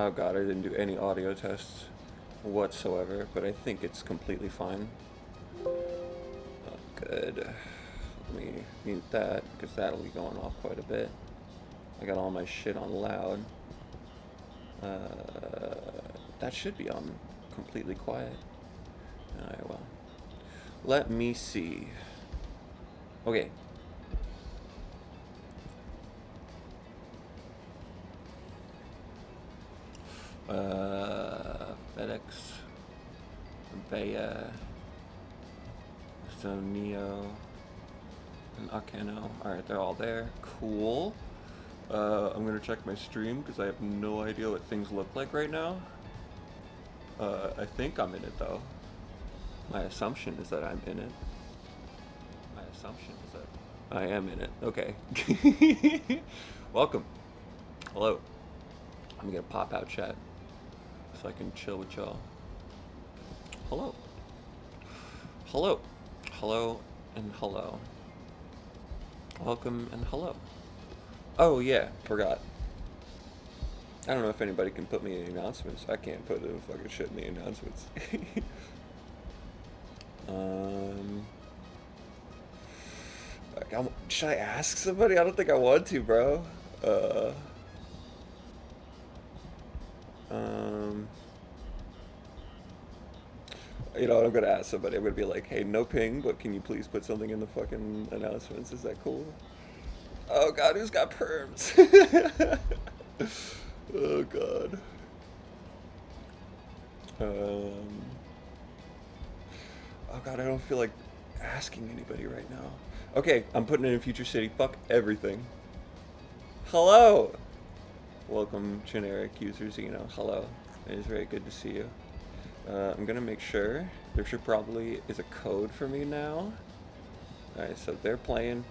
Oh god, I didn't do any audio tests whatsoever, but I think it's completely fine. Oh, good. Let me mute that, because that'll be going off quite a bit. I got all my shit on loud. That should be on completely quiet. Alright, well. Let me see. Okay. FedEx, Bea, Neo, and Akeno. Alright, they're all there. Cool. I'm gonna check my stream because I have no idea what things look like right now. I think I'm in it though. My assumption is that I'm in it. My assumption is that I am in it. Okay. Welcome. Hello. I'm gonna pop out chat so I can chill with y'all. Hello. Hello. Hello and hello. Welcome and hello. Oh yeah, forgot. I don't know if anybody can put me in the announcements. I can't put a fucking shit in the announcements. Should I ask somebody? I don't think I want to, bro. You know what, I'm gonna ask somebody. I'm gonna be like, hey, no ping, but can you please put something in the fucking announcements? Is that cool? Oh god, who's got perms? Oh god. Oh god, I don't feel like asking anybody right now. Okay, I'm putting it in Future City. Fuck everything. Hello! Welcome, generic users, you know, hello. It is very good to see you. I'm gonna make sure. There should probably is a code for me now. Alright, so they're playing.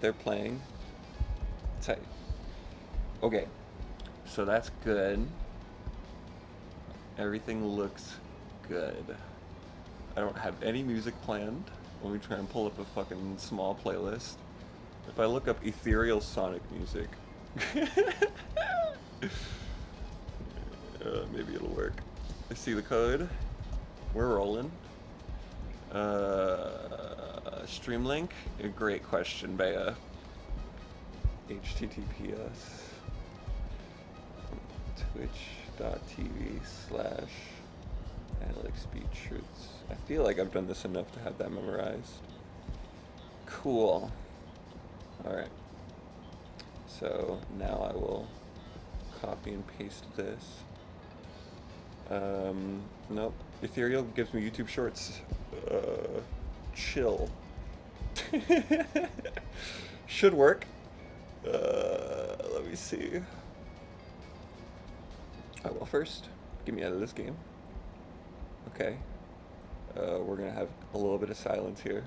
Tight. Okay, so that's good. Everything looks good. I don't have any music planned. Let me try and pull up a fucking small playlist. If I look up ethereal sonic music, maybe it'll work. I see the code. We're rolling. Stream link? A great question, Bea. HTTPS twitch.tv/AlexBTruths. I feel like I've done this enough to have that memorized. Cool. Alright. So now I will copy and paste this. Nope. Ethereal gives me YouTube Shorts. Chill. Should work. Let me see. Oh, well, first, get me out of this game. Okay. We're gonna have a little bit of silence here.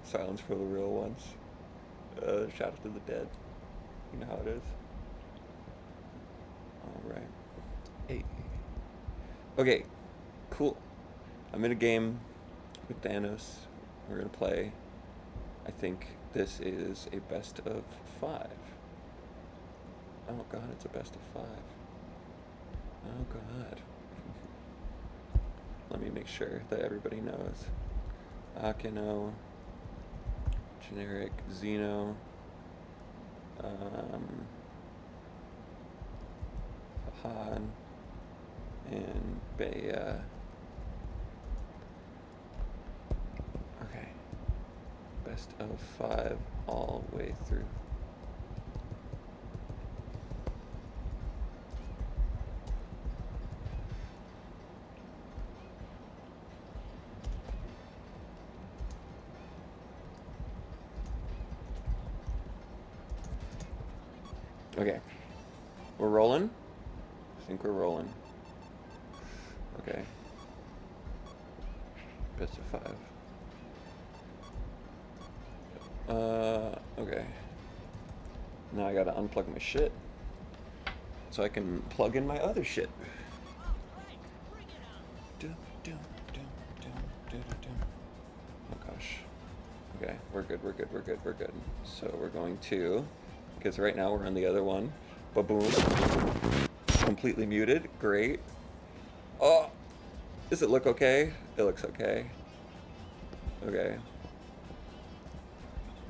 Silence for the real ones. Shout out to the dead. You know how it is. Alright. Hey. Okay, cool. I'm in a game with Thanos. We're gonna play. I think this is a best of 5. Oh god, it's a best of 5. Oh god. Let me make sure that everybody knows. Akeno, generic, Xeno, HUD, and Bea. Okay. Best of 5 all the way through. Okay. We're rolling? I think we're rolling. Okay. Best of 5. Okay. Now I gotta unplug my shit so I can plug in my other shit. Oh gosh. Okay, we're good. So we're going to, because right now we're on the other one. Ba-boom. completely muted. Great. Oh, does it look okay? It looks okay. Okay.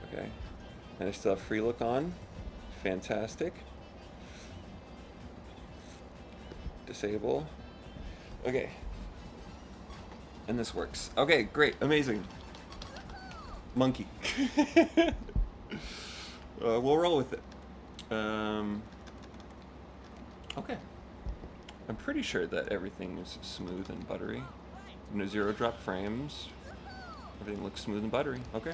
Okay. And I still have free look on. Fantastic. Disable. Okay. And this works. Okay, great. Amazing. Monkey. We'll roll with it. Okay. I'm pretty sure that everything is smooth and buttery. No zero drop frames. Everything looks smooth and buttery. Okay.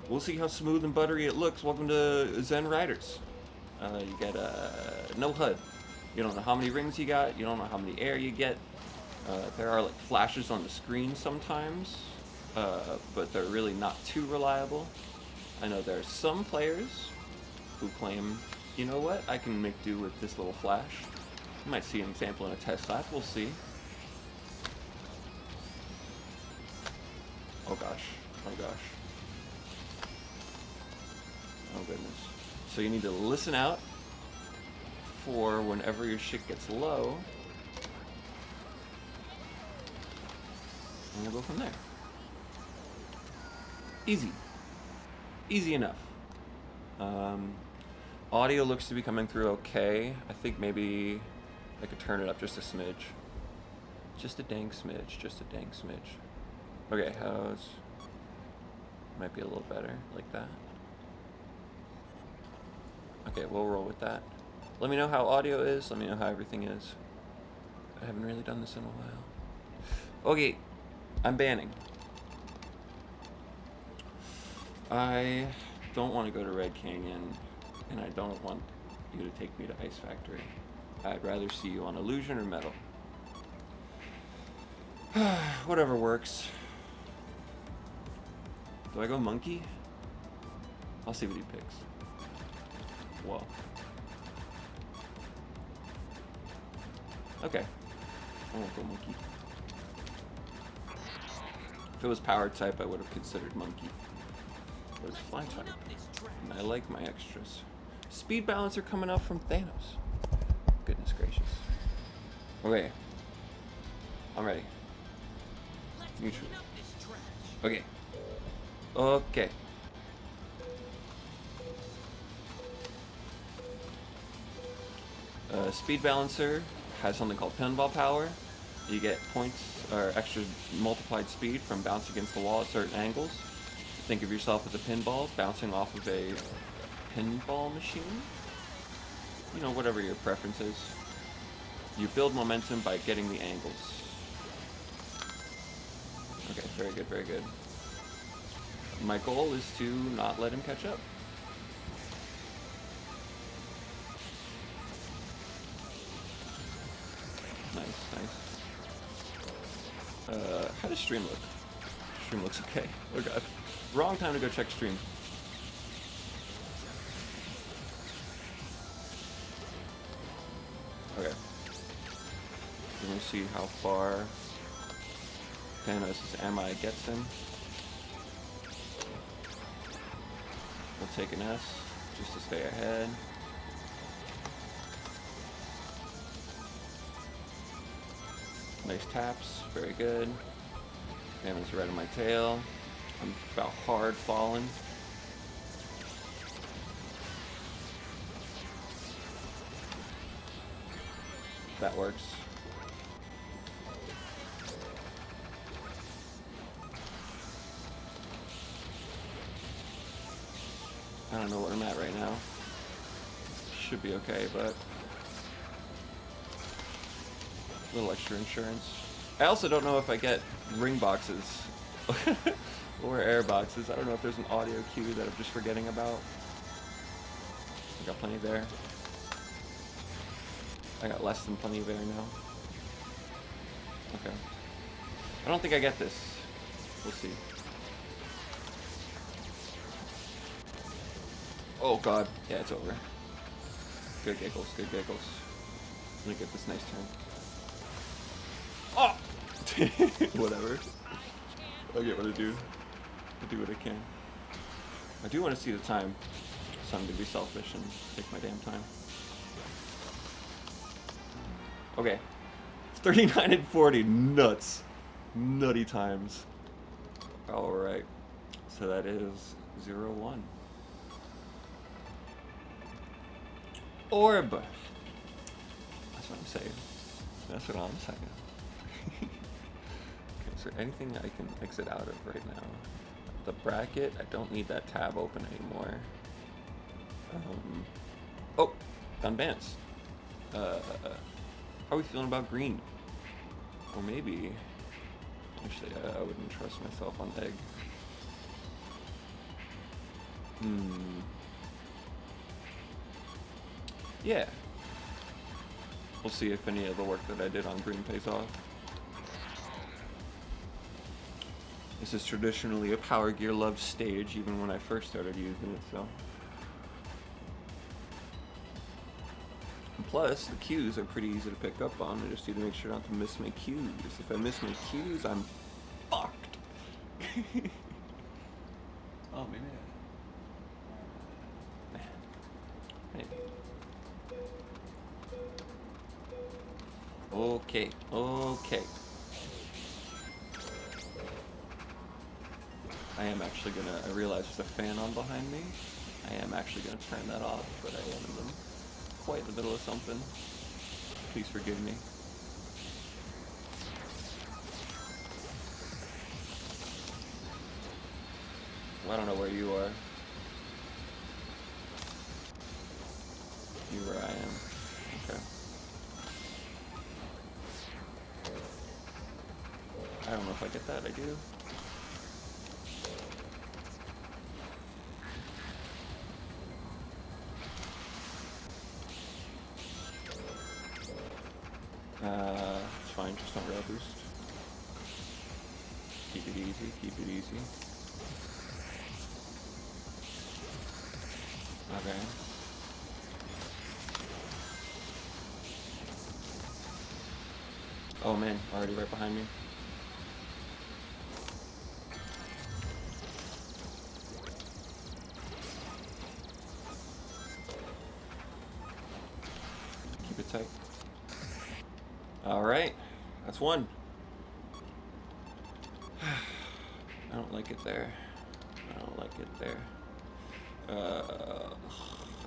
We'll see how smooth and buttery it looks. Welcome to Zen Riders. You get no HUD. You don't know how many rings you got. You don't know how many air you get. There are like flashes on the screen sometimes, but they're really not too reliable. I know there are some players who claim, you know what, I can make do with this little flash. You might see an example in a test lap. We'll see. Oh gosh. Oh gosh. Oh goodness. So you need to listen out for whenever your shit gets low. And we'll go from there. Easy. Easy enough. Audio looks to be coming through okay. I think maybe I could turn it up just a smidge. Just a dang smidge. Just a dang smidge. Okay, how's... Might be a little better, like that. Okay, we'll roll with that. Let me know how audio is. Let me know how everything is. I haven't really done this in a while. Okay, I'm banning. I don't want to go to Red Canyon, and I don't want you to take me to Ice Factory. I'd rather see you on Illusion or Metal. Whatever works. Do I go Monkey? I'll see what he picks. Whoa. Okay. I won't go Monkey. If it was Power type, I would have considered Monkey. But it's Fly type, and I like my extras. Speed Balancer coming up from Thanos. Goodness gracious. Okay. I'm ready. Neutral. Okay. Okay. Speed Balancer has something called Pinball Power. You get points or extra multiplied speed from bouncing against the wall at certain angles. Think of yourself as a pinball bouncing off of a pinball machine. You know, whatever your preference is. You build momentum by getting the angles. Okay, very good, very good. My goal is to not let him catch up. Nice, nice. How does stream look? Stream looks okay. Oh god. Wrong time to go check stream. Okay. We're gonna see how far Thanos' MI gets him. We'll take an S just to stay ahead. Nice taps, very good. Thanos right on my tail. I'm about hard falling. That works. I don't know where I'm at right now. Should be okay, but a little extra insurance. I also don't know if I get ring boxes or air boxes. I don't know if there's an audio cue that I'm just forgetting about. I got plenty of air. I got less than plenty of air now. Okay. I don't think I get this. We'll see. Oh god. Yeah, it's over. Good giggles, good giggles. Let me get this nice turn. Oh! Whatever. I'll get what I do. I'll do what I can. I do want to see the time, so I'm going to be selfish and take my damn time. Okay. 39 and 40. Nuts. Nutty times. Alright. So that is 0-1. Orb. That's what I'm saying. That's what I'm saying. Okay, is there anything I can exit out of right now? The bracket, I don't need that tab open anymore. Oh, unbans. How are we feeling about green? Or maybe, actually, I wouldn't trust myself on egg. Yeah. We'll see if any of the work that I did on green pays off. This is traditionally a Power Gear loved stage, even when I first started using it, so. And plus, the cues are pretty easy to pick up on. I just need to make sure not to miss my cues. If I miss my cues, I'm fucked. Oh, maybe maybe. Okay, okay. I am actually gonna, I realize there's a fan on behind me. I am actually gonna turn that off, but I am in quite the middle of something. Please forgive me. Well, I don't know where you are. You where I am. Okay. I don't know if I get that, I do. It's fine, just don't rail boost. Keep it easy, keep it easy. Okay. Oh man, already right behind me. Keep it tight. Alright, that's one. I don't like it there. I don't like it there.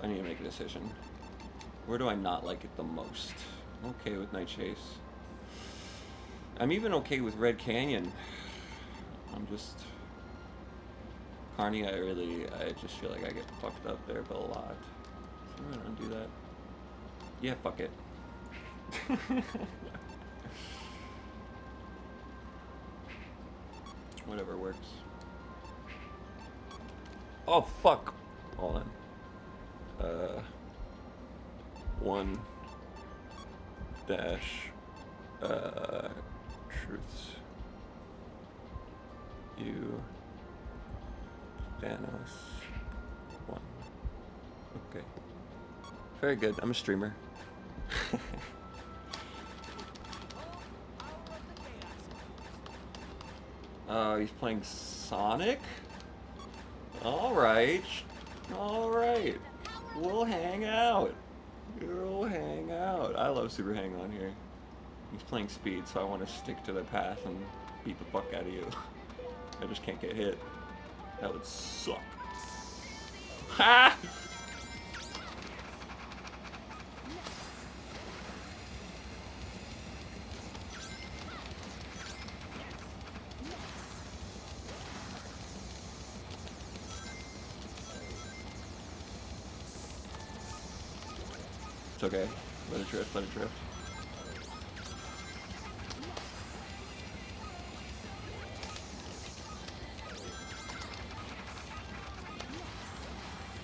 I need to make a decision. Where do I not like it the most? I'm okay with Night Chase. I'm even okay with Red Canyon. I'm just... Carney, I just feel like I get fucked up there, but a lot. So I'm gonna undo that. Yeah, fuck it. Whatever works. Oh, fuck! Hold on. 1 dash truths. You Thanos 1. Okay. Very good. I'm a streamer. He's playing Sonic? Alright. Alright. We'll hang out. We'll hang out. I love Super Hang On here. He's playing speed, so I want to stick to the path and beat the fuck out of you. I just can't get hit. That would suck. Ha! It's okay. Let it drift, let it drift.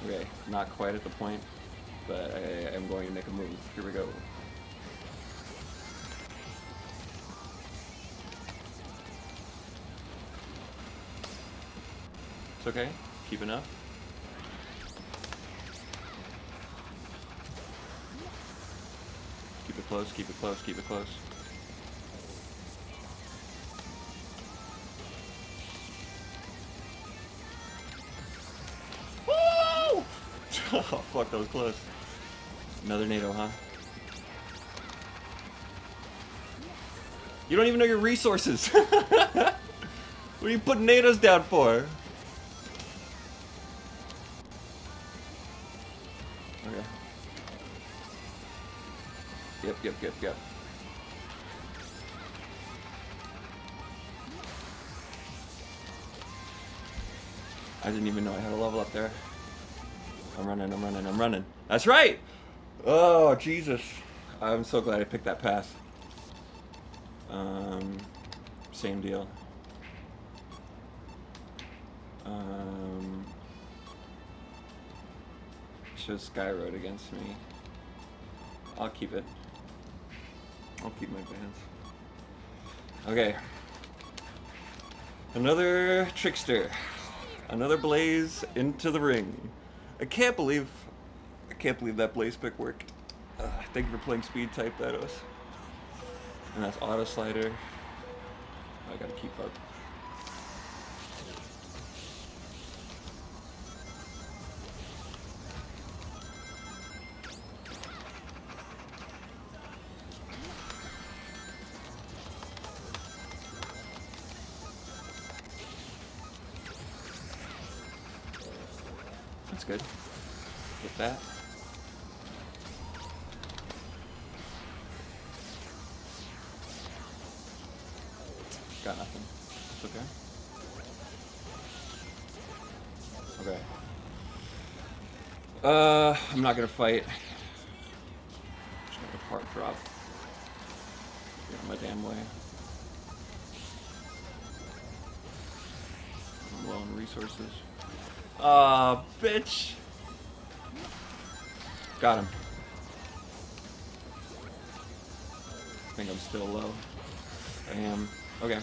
Okay, not quite at the point, but I am going to make a move. Here we go. It's okay. Keeping up. Keep it close, keep it close, keep it close. Woo! Oh, fuck, that was close. Another NATO, huh? You don't even know your resources. What are you putting NATOs down for? Okay. Yep. I didn't even know I had a level up there. I'm running. That's right! Oh, Jesus. I'm so glad I picked that path. Same deal. Shows Sky Road against me. I'll keep it. I'll keep my bands. Okay. Another trickster. Another blaze into the ring. I can't believe that blaze pick worked. Thank you for playing speed type, Thanos. And that's auto slider. I gotta keep up. That's good. Get that. Got nothing. It's okay. Okay. I'm not gonna fight. Just gonna part drop. Get out of my damn way. I'm low on resources. Ah, bitch! Got him. I think I'm still low. I am. Okay.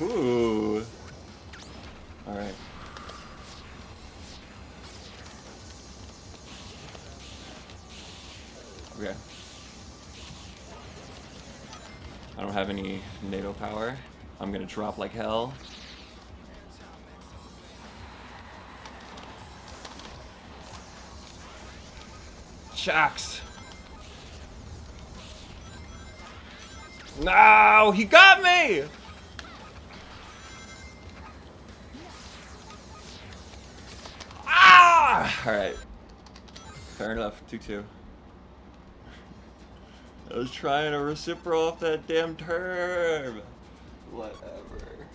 Ooh. Alright. Okay. I don't have any NATO power. I'm gonna drop like hell. Shucks. No, he got me! Ah! Alright. Fair enough, 2-2. I was trying to reciprocate off that damn turb. Whatever.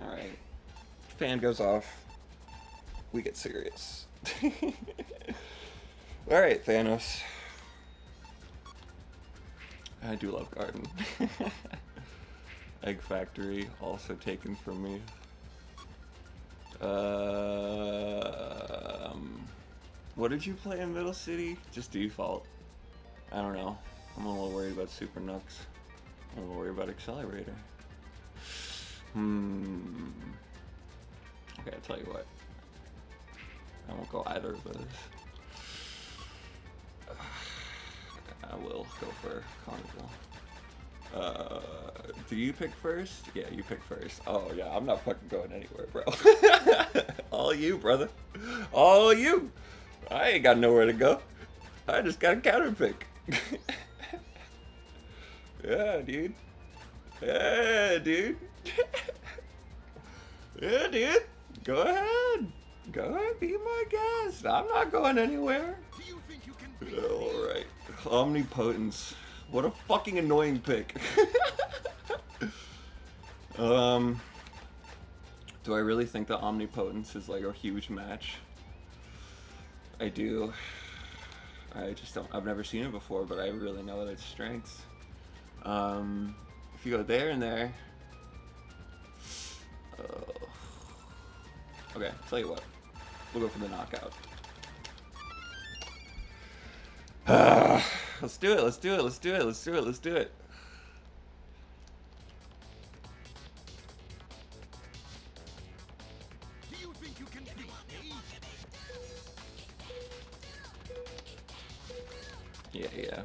Alright. Fan goes off. We get serious. Alright, Thanos. I do love Garden. Egg Factory, also taken from me. What did you play in Middle City? Just default. I don't know. I'm a little worried about Super Nux. I'm a little worried about Accelerator. Okay, I'll tell you what. I won't go either of those. I will go for Carnival. Do you pick first? Yeah, you pick first. Oh yeah, I'm not fucking going anywhere, bro. All you, brother. All you. I ain't got nowhere to go. I just got a counter pick. Yeah, dude. Yeah, dude. Yeah, dude. Go ahead. Go ahead, be my guest. I'm not going anywhere. Alright. Omnipotence. What a fucking annoying pick. Do I really think that Omnipotence is like a huge match? I do. I just don't. I've never seen it before, but I really know its strengths. If you go there and there. Okay, tell you what. We'll go for the knockout. Let's do it. Let's do it. Let's do it. Let's do it. Let's do it. Do you think you can beat me? Yeah, yeah.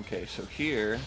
Okay, so here.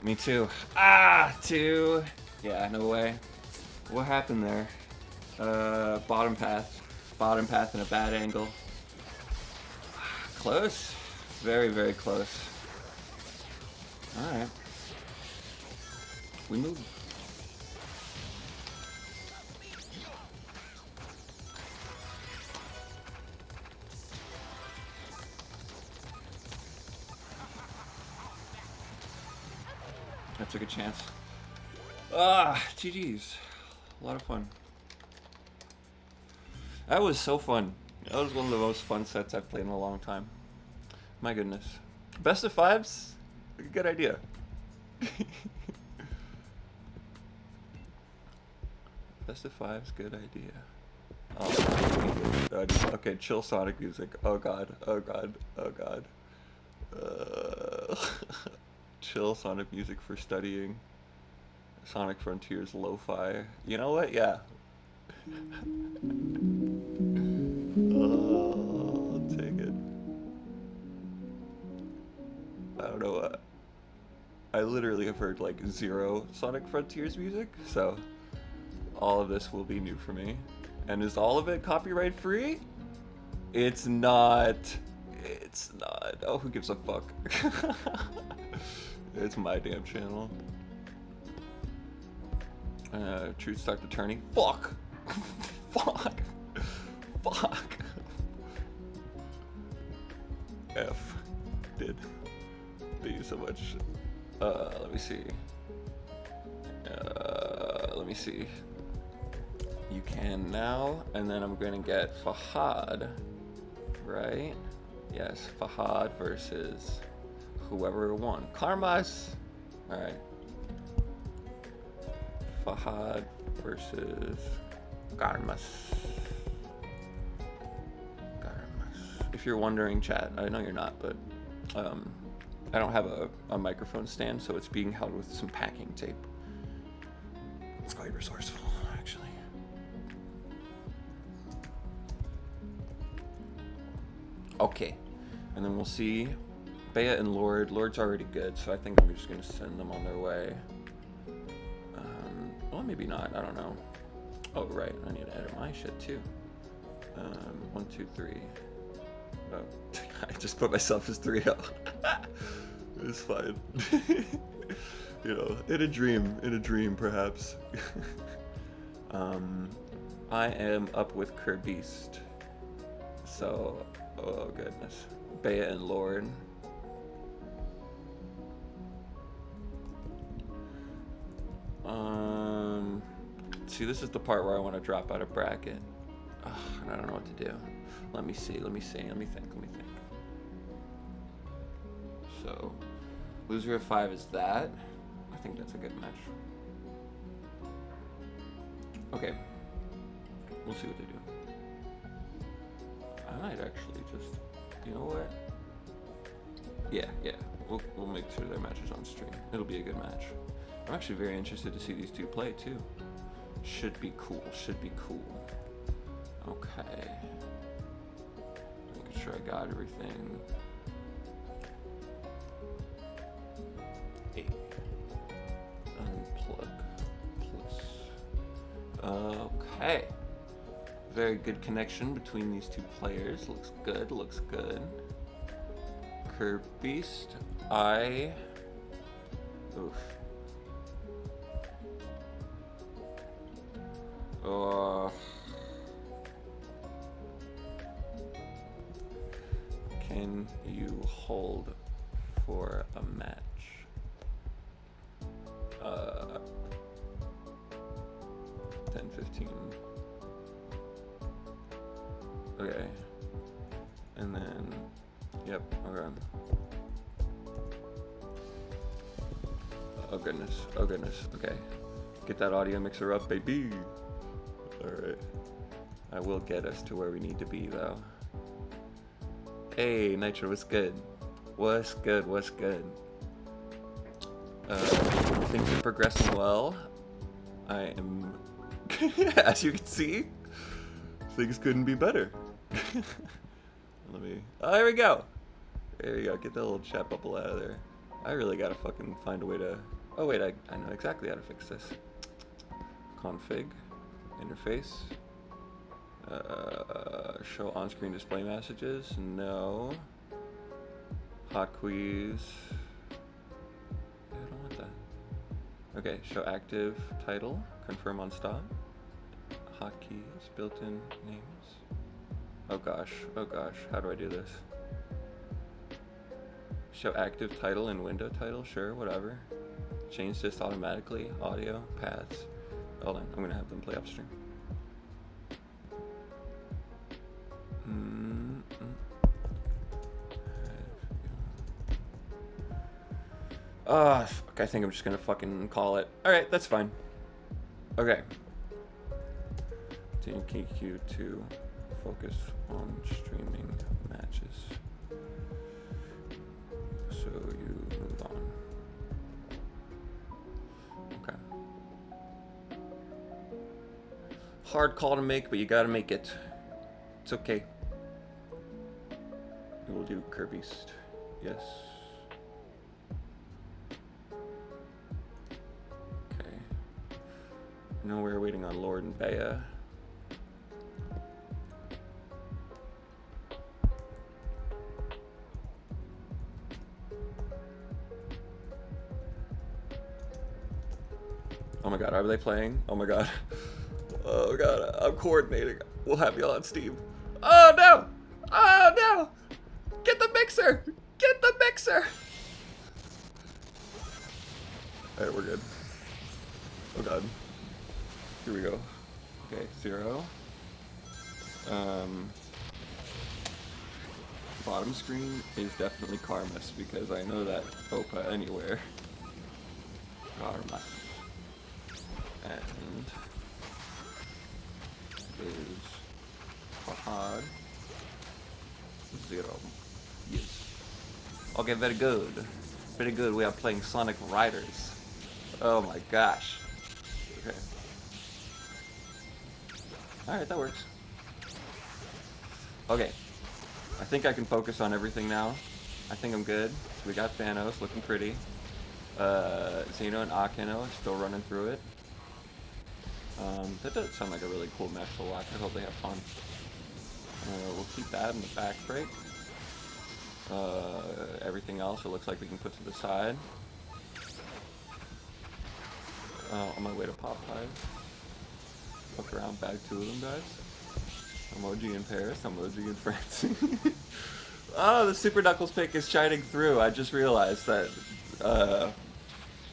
Me too. Ah, two. Yeah, no way. What happened there? Bottom path. Bottom path in a bad angle. Close. Very, very close. Alright. We move. I took a chance. Ah, GG's. A lot of fun. That was so fun. That was one of the most fun sets I've played in a long time. My goodness. Best of fives? Good idea. Best of fives, good idea. Oh, okay, chill Sonic music. Oh god, oh god, oh god. Chill Sonic music for studying. Sonic Frontiers lo-fi. You know what? Yeah. Oh, I'll take it. I don't know what. I literally have heard like zero Sonic Frontiers music, so all of this will be new for me. And is all of it copyright free? It's not. It's not. Oh, who gives a fuck? It's my damn channel. Truth start attorney. Fuck. Fuck. Fuck. F. Did. Thank you so much. Let me see. Let me see. You can now, and then I'm gonna get Fahad, right? Yes, Fahad versus whoever won. Karmas! Alright. Fahad versus Karmas. If you're wondering, chat, I know you're not, but I don't have a microphone stand, so it's being held with some packing tape. It's quite resourceful, actually. Okay, and then we'll see Bea and Lord. Lord's already good, so I think I'm just gonna send them on their way. Well, maybe not, I don't know. Oh, right, I need to edit my shit too. 1, 2, 3. Oh, I just put myself as 3-0. It's fine. You know, in a dream, perhaps. I am up with Kerbeast. So, oh goodness. Bea and Lord. See, this is the part where I want to drop out of bracket. Ugh, and I don't know what to do. Let me see, let me think. So, loser of 5 is that. I think that's a good match. Okay. We'll see what they do. I might actually just, you know what? Yeah. We'll make sure their match is on stream. It'll be a good match. I'm actually very interested to see these two play too. Should be cool. Okay. Making sure I got everything. 8. Unplug plus. Okay. Very good connection between these two players. Looks good, looks good. Curb Beast. Oof. Can you hold for a match? 10, 15. Okay. And then, yep, okay. Oh goodness, okay. Get that audio mixer up, baby. Alright. I will get us to where we need to be, though. Hey, Nitro, what's good? What's good, what's good? Things are progressing well. I am, as you can see, things couldn't be better. Let me, oh, there we go. There we go, get that little chat bubble out of there. I really gotta fucking find a way to, oh wait, I know exactly how to fix this. Config, interface, show on-screen display messages, no. Hotkeys, I don't want that. Okay, show active title, confirm on stop. Hotkeys, built-in names. Oh gosh, how do I do this? Show active title and window title, sure, whatever. Change this automatically, audio, paths. Hold on, I'm gonna have them play upstream. Fuck, I think I'm just gonna fucking call it. Alright, that's fine. Okay. TNKQ to focus on streaming matches. So you move on. Okay. Hard call to make, but you gotta make it. It's okay. We'll do Kirby's. Yes. Okay. No, we're waiting on Lord and Bea. Oh my god, are they playing? Oh my god. Oh god, I'm coordinating. We'll have you on Steam. Oh no! Oh no! Get the mixer! Get the mixer! Alright, we're good. Oh god. Here we go. Okay, 0. Bottom screen is definitely Karmas because I know that Opa anywhere. Karma. And is HUD 0. Yes. Okay, very good. Very good. We are playing Sonic Riders. Oh my gosh. Okay. Alright, that works. Okay. I think I can focus on everything now. I think I'm good. We got Thanos looking pretty. Xeno and Akeno are still running through it. That does sound like a really cool match to watch. I hope they have fun. We'll keep that in the back break. Everything else it looks like we can put to the side. On my way to Popeye. Look around, bag 2 of them, guys. Emoji in Paris, emoji in France. Oh, the Super Knuckles pick is shining through. I just realized that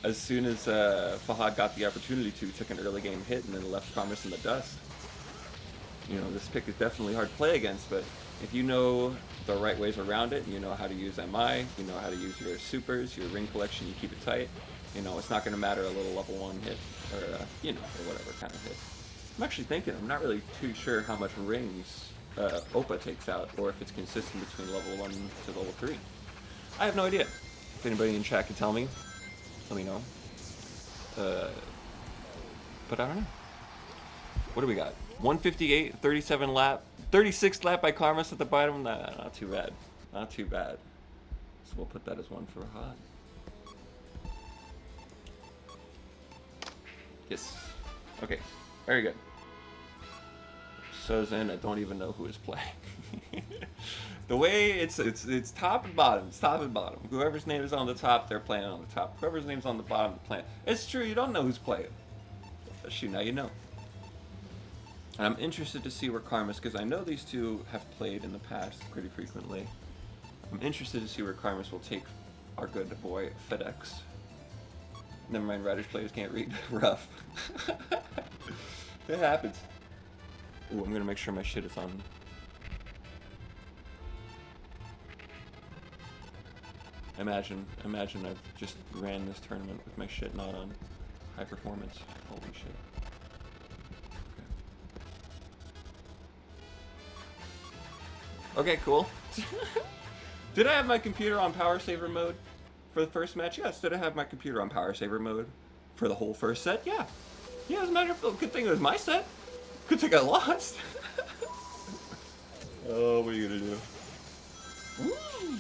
as soon as Fahad got the opportunity to, took an early game hit and then left Promise in the dust. You know, this pick is definitely hard to play against, but if you know the right ways around it, you know how to use MI, you know how to use your supers, your ring collection, you keep it tight, you know, it's not going to matter a little level 1 hit, or, you know, or whatever kind of hit. I'm actually thinking, I'm not really too sure how much rings Opa takes out, or if it's consistent between level 1 to level 3. I have no idea. If anybody in chat can tell me, let me know. But I don't know. What do we got? 158, 37 lap, 36th lap by Karmas at the bottom. Nah, not too bad. Not too bad. So we'll put that as 1 for HUD. Yes. Okay. Very good. So Zen, I don't even know who is playing. The way it's top and bottom. It's top and bottom. Whoever's name is on the top, they're playing on the top. Whoever's name's on the bottom, they're playing. It's true. You don't know who's playing. Shoot, now you know. And I'm interested to see where Karmas, because I know these two have played in the past pretty frequently. I'm interested to see where Karmas will take our good boy FedEx. Never mind, Riders players can't read. Rough. It happens. Ooh, I'm gonna make sure my shit is on. Imagine I've just ran this tournament with my shit not on high performance. Holy shit. Okay, cool. Did I have my computer on power saver mode for the first match? Yes. Did I have my computer on power saver mode for the whole first set? Yeah. Yeah, as a matter of fact, good thing it was my set. Good thing I lost. Oh, what are you gonna do? Woo!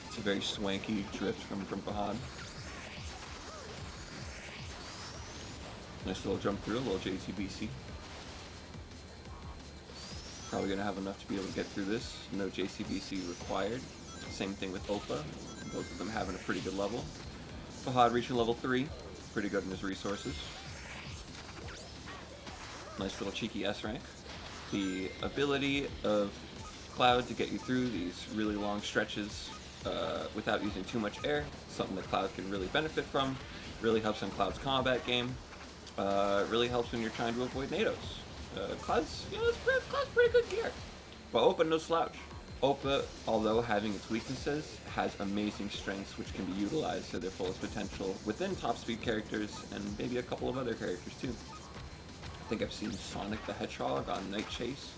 It's a very swanky drift coming from Fahad. Nice little jump through, a little JCBC. Probably gonna have enough to be able to get through this. No JCBC required. Same thing with Opa. Both of them having a pretty good level. Fahad reaching level 3. Pretty good in his resources. Nice little cheeky S rank. The ability of Cloud to get you through these really long stretches without using too much air. Something that Cloud can really benefit from. Really helps in Cloud's combat game. Really helps when you're trying to avoid NATOs. Cloud's pretty good gear. But Opa, no slouch. Opa, although having its weaknesses, has amazing strengths which can be utilized to their fullest potential within top speed characters and maybe a couple of other characters too. I think I've seen Sonic the Hedgehog on Night Chase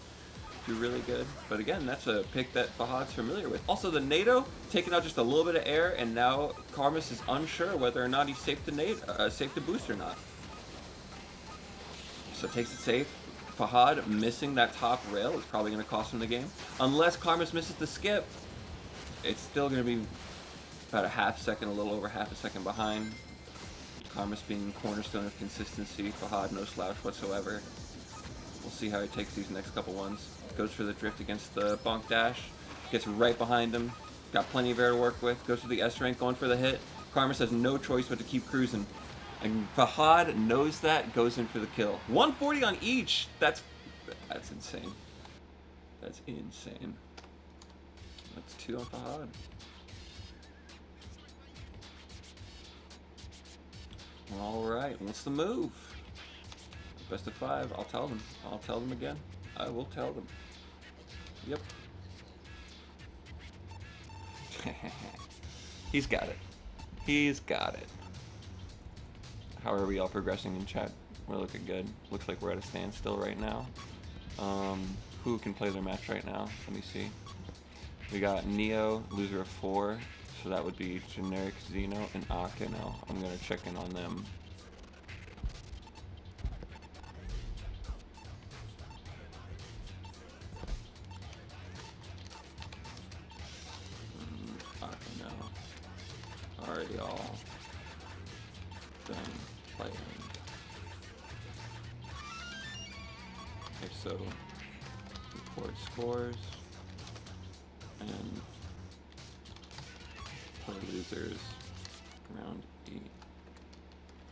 do really good. But again, that's a pick that Fahad's familiar with. Also, the NATO taking out just a little bit of air, and now Karmas is unsure whether or not he's safe to boost or not. So takes it safe. Fahad missing that top rail is probably going to cost him the game. Unless Karmas misses the skip, it's still going to be about a half second, a little over half a second behind. Karmas being cornerstone of consistency. Fahad no slouch whatsoever. We'll see how he takes these next couple ones. Goes for the drift against the bonk dash. Gets right behind him. Got plenty of air to work with. Goes for the S rank, going for the hit. Karmas has no choice but to keep cruising. And Fahad knows that, goes in for the kill. 140 on each. That's insane. That's insane. That's 2 on Fahad. All right, what's the move? Best of 5. I'll tell them. I'll tell them again. I will tell them. Yep. He's got it. He's got it. How are we all progressing in chat? We're looking good. Looks like we're at a standstill right now. Who can play their match right now? Let me see. We got Neo, loser of 4. So that would be generic Xeno and Akeno. I'm gonna check in on them. Akeno. Already all done playing. Okay, so report scores and play losers round 8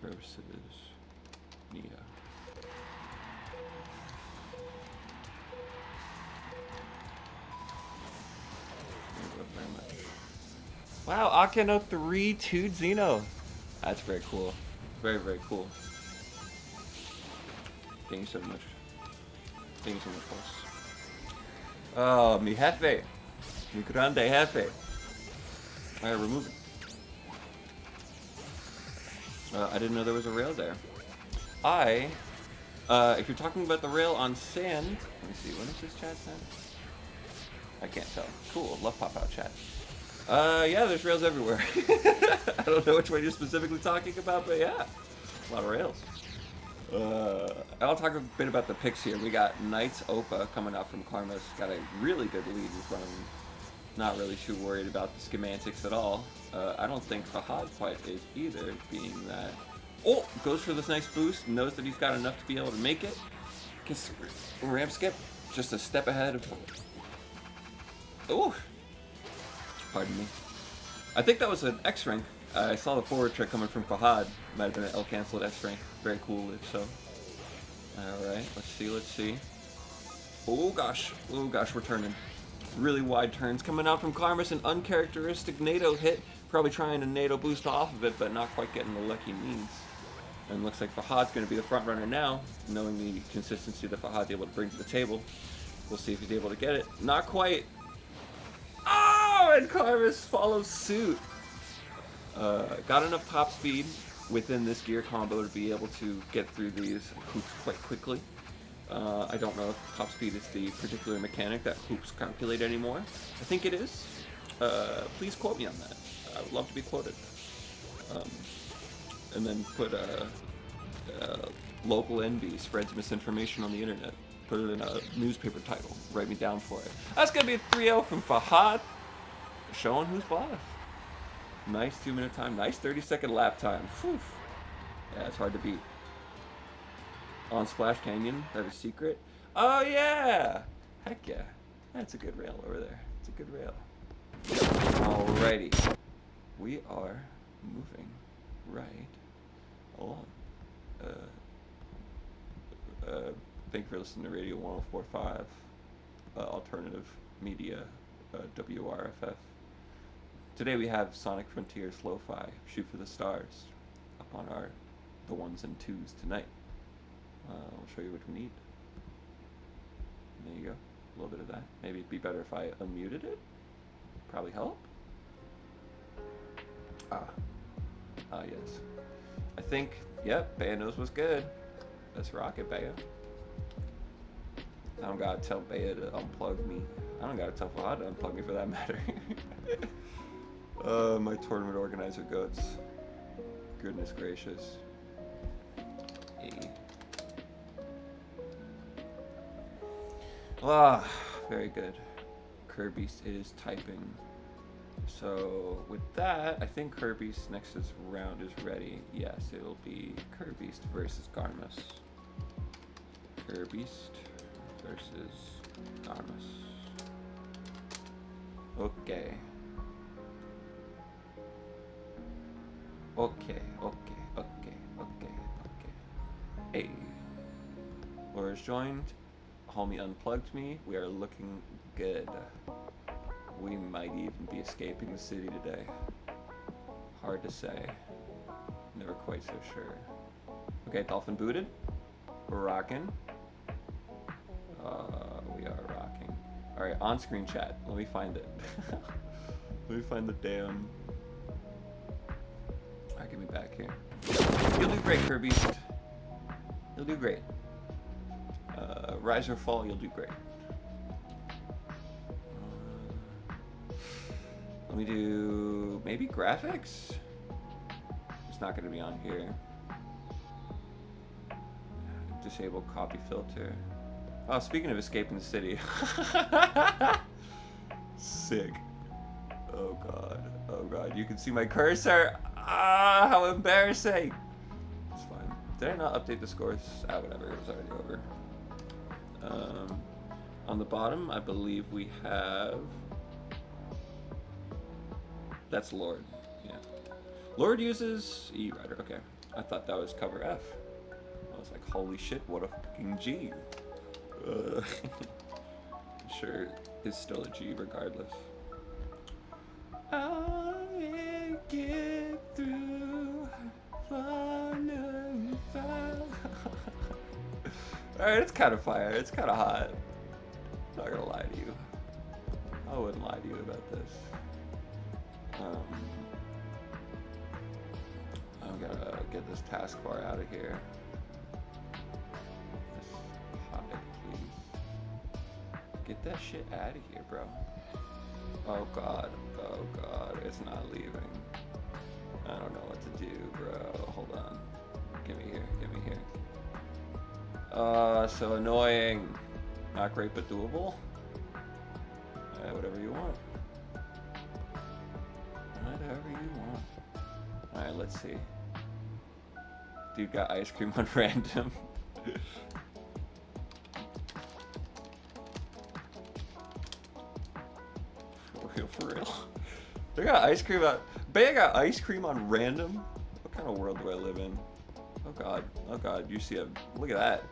versus Nia. Very much. Wow, Akeno 3-2 Xeno. That's very cool. Very, very cool. Thank you so much. Thank you so much, boss. Oh, mi jefe. Mi grande jefe. Alright, remove it. I didn't know there was a rail there. If you're talking about the rail on sand, let me see, when is this chat sent? I can't tell. Cool, love pop-out chat. Yeah, there's rails everywhere. I don't know which one you're specifically talking about, but yeah, a lot of rails. I'll talk a bit about the picks here. We got Knights Opa coming out from Karmas. Got a really good lead in front of him. Not really too worried about the schematics at all. I don't think Fahad quite is either, being that Oh, goes for this nice boost. Knows that he's got enough to be able to make it. Gets ramp skip. Just a step ahead of... Oh! Pardon me. I think that was an X rank. I saw the forward trick coming from Fahad. Might have been an L cancelled S rank. Very cool if so. Alright, let's see, let's see. Oh gosh, we're turning. Really wide turns coming out from Karmas. An uncharacteristic NATO hit. Probably trying to NATO boost off of it, but not quite getting the lucky means. And looks like Fahad's going to be the front runner now, knowing the consistency that Fahad's able to bring to the table. We'll see if he's able to get it. Not quite. Oh, and Karmas follows suit. Got enough top speed within this gear combo to be able to get through these hoops quite quickly. I don't know if top speed is the particular mechanic that hoops calculate anymore. I think it is. Please quote me on that. I would love to be quoted. And then put local envy spreads misinformation on the internet. Put it in a newspaper title. Write me down for it. That's going to be a 3-0 from Fahad. Showing who's boss. Nice 2-minute time. Nice 30-second lap time. Whew. Yeah, it's hard to beat. On Splash Canyon, that is secret. Oh yeah! Heck yeah. That's a good rail over there. It's a good rail. Alrighty. We are moving right along. Thank you for listening to Radio 104.5, Alternative Media, WRFF. Today we have Sonic Frontiers Lo-Fi, Shoot for the Stars, up on the 1s and 2s tonight. I'll show you what we need. There you go. A little bit of that. Maybe it'd be better if I unmuted it. Probably help. Yes. I think, yep, Bea knows what's good. Let's rock it, Bea. I don't gotta tell Bea to unplug me. I don't gotta tell Fahad to unplug me for that matter. My tournament organizer goats. Goodness gracious. Ah, very good. Kirby's is typing. So with that, I think Kirby's next round is ready. Yes, it'll be Kirby's versus Garmus. Kirby's versus Garmus. Okay. Okay. Hey. Laura's joined. Homie unplugged me. We are looking good. We might even be escaping the city today. Hard to say. Never quite so sure. Okay, Dolphin booted. We're rocking. We are rocking. Alright, on-screen chat. Let me find it. Let me find the damn... Alright, get me back here. You'll do great, Kirby. You'll do great. Rise or fall, you'll do great. Let me do maybe graphics? It's not going to be on here. Disable copy filter. Oh, speaking of escaping the city. Sick. Oh god. You can see my cursor. Ah, how embarrassing. It's fine. Did I not update the scores? Ah, whatever. It was already over. On the bottom, I believe we have... That's Lord. Yeah. Lord uses E Rider. Okay. I thought that was cover F. I was like, holy shit, what a fucking G. Sure, it's still a G regardless. I get through. Alright, it's kind of fire. It's kind of hot. I'm not gonna lie to you. I wouldn't lie to you about this. I'm gonna get this taskbar out of here. This HUD, please. Get that shit out of here, bro. Oh god, it's not leaving. I don't know what to do, bro. Hold on. Give me here. So annoying. Not great, but doable. Whatever you want. Whatever you want. Alright, let's see. Dude got ice cream on random. For real. They got ice cream on. Bea got ice cream on random? What kind of world do I live in? Oh god. Oh god. You see a. Look at that.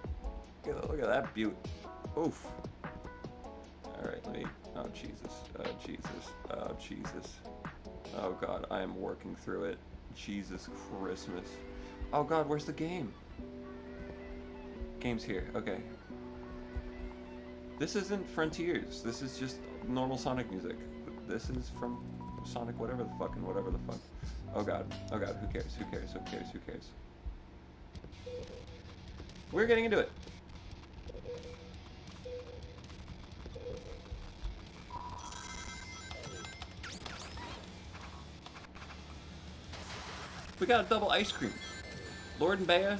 Look at that beaut. Oof. Alright, let me. Oh Jesus. Oh Jesus. Oh Jesus. Oh god. I am working through it. Jesus Christmas. Oh god, where's the game? Game's here. Okay. This isn't Frontiers. This is just normal Sonic music. This is from Sonic whatever the fuck and whatever the fuck. Oh god. Oh god. Who cares? Who cares? Who cares? Who cares? We're getting into it. We got a double ice cream. Lord and Bea.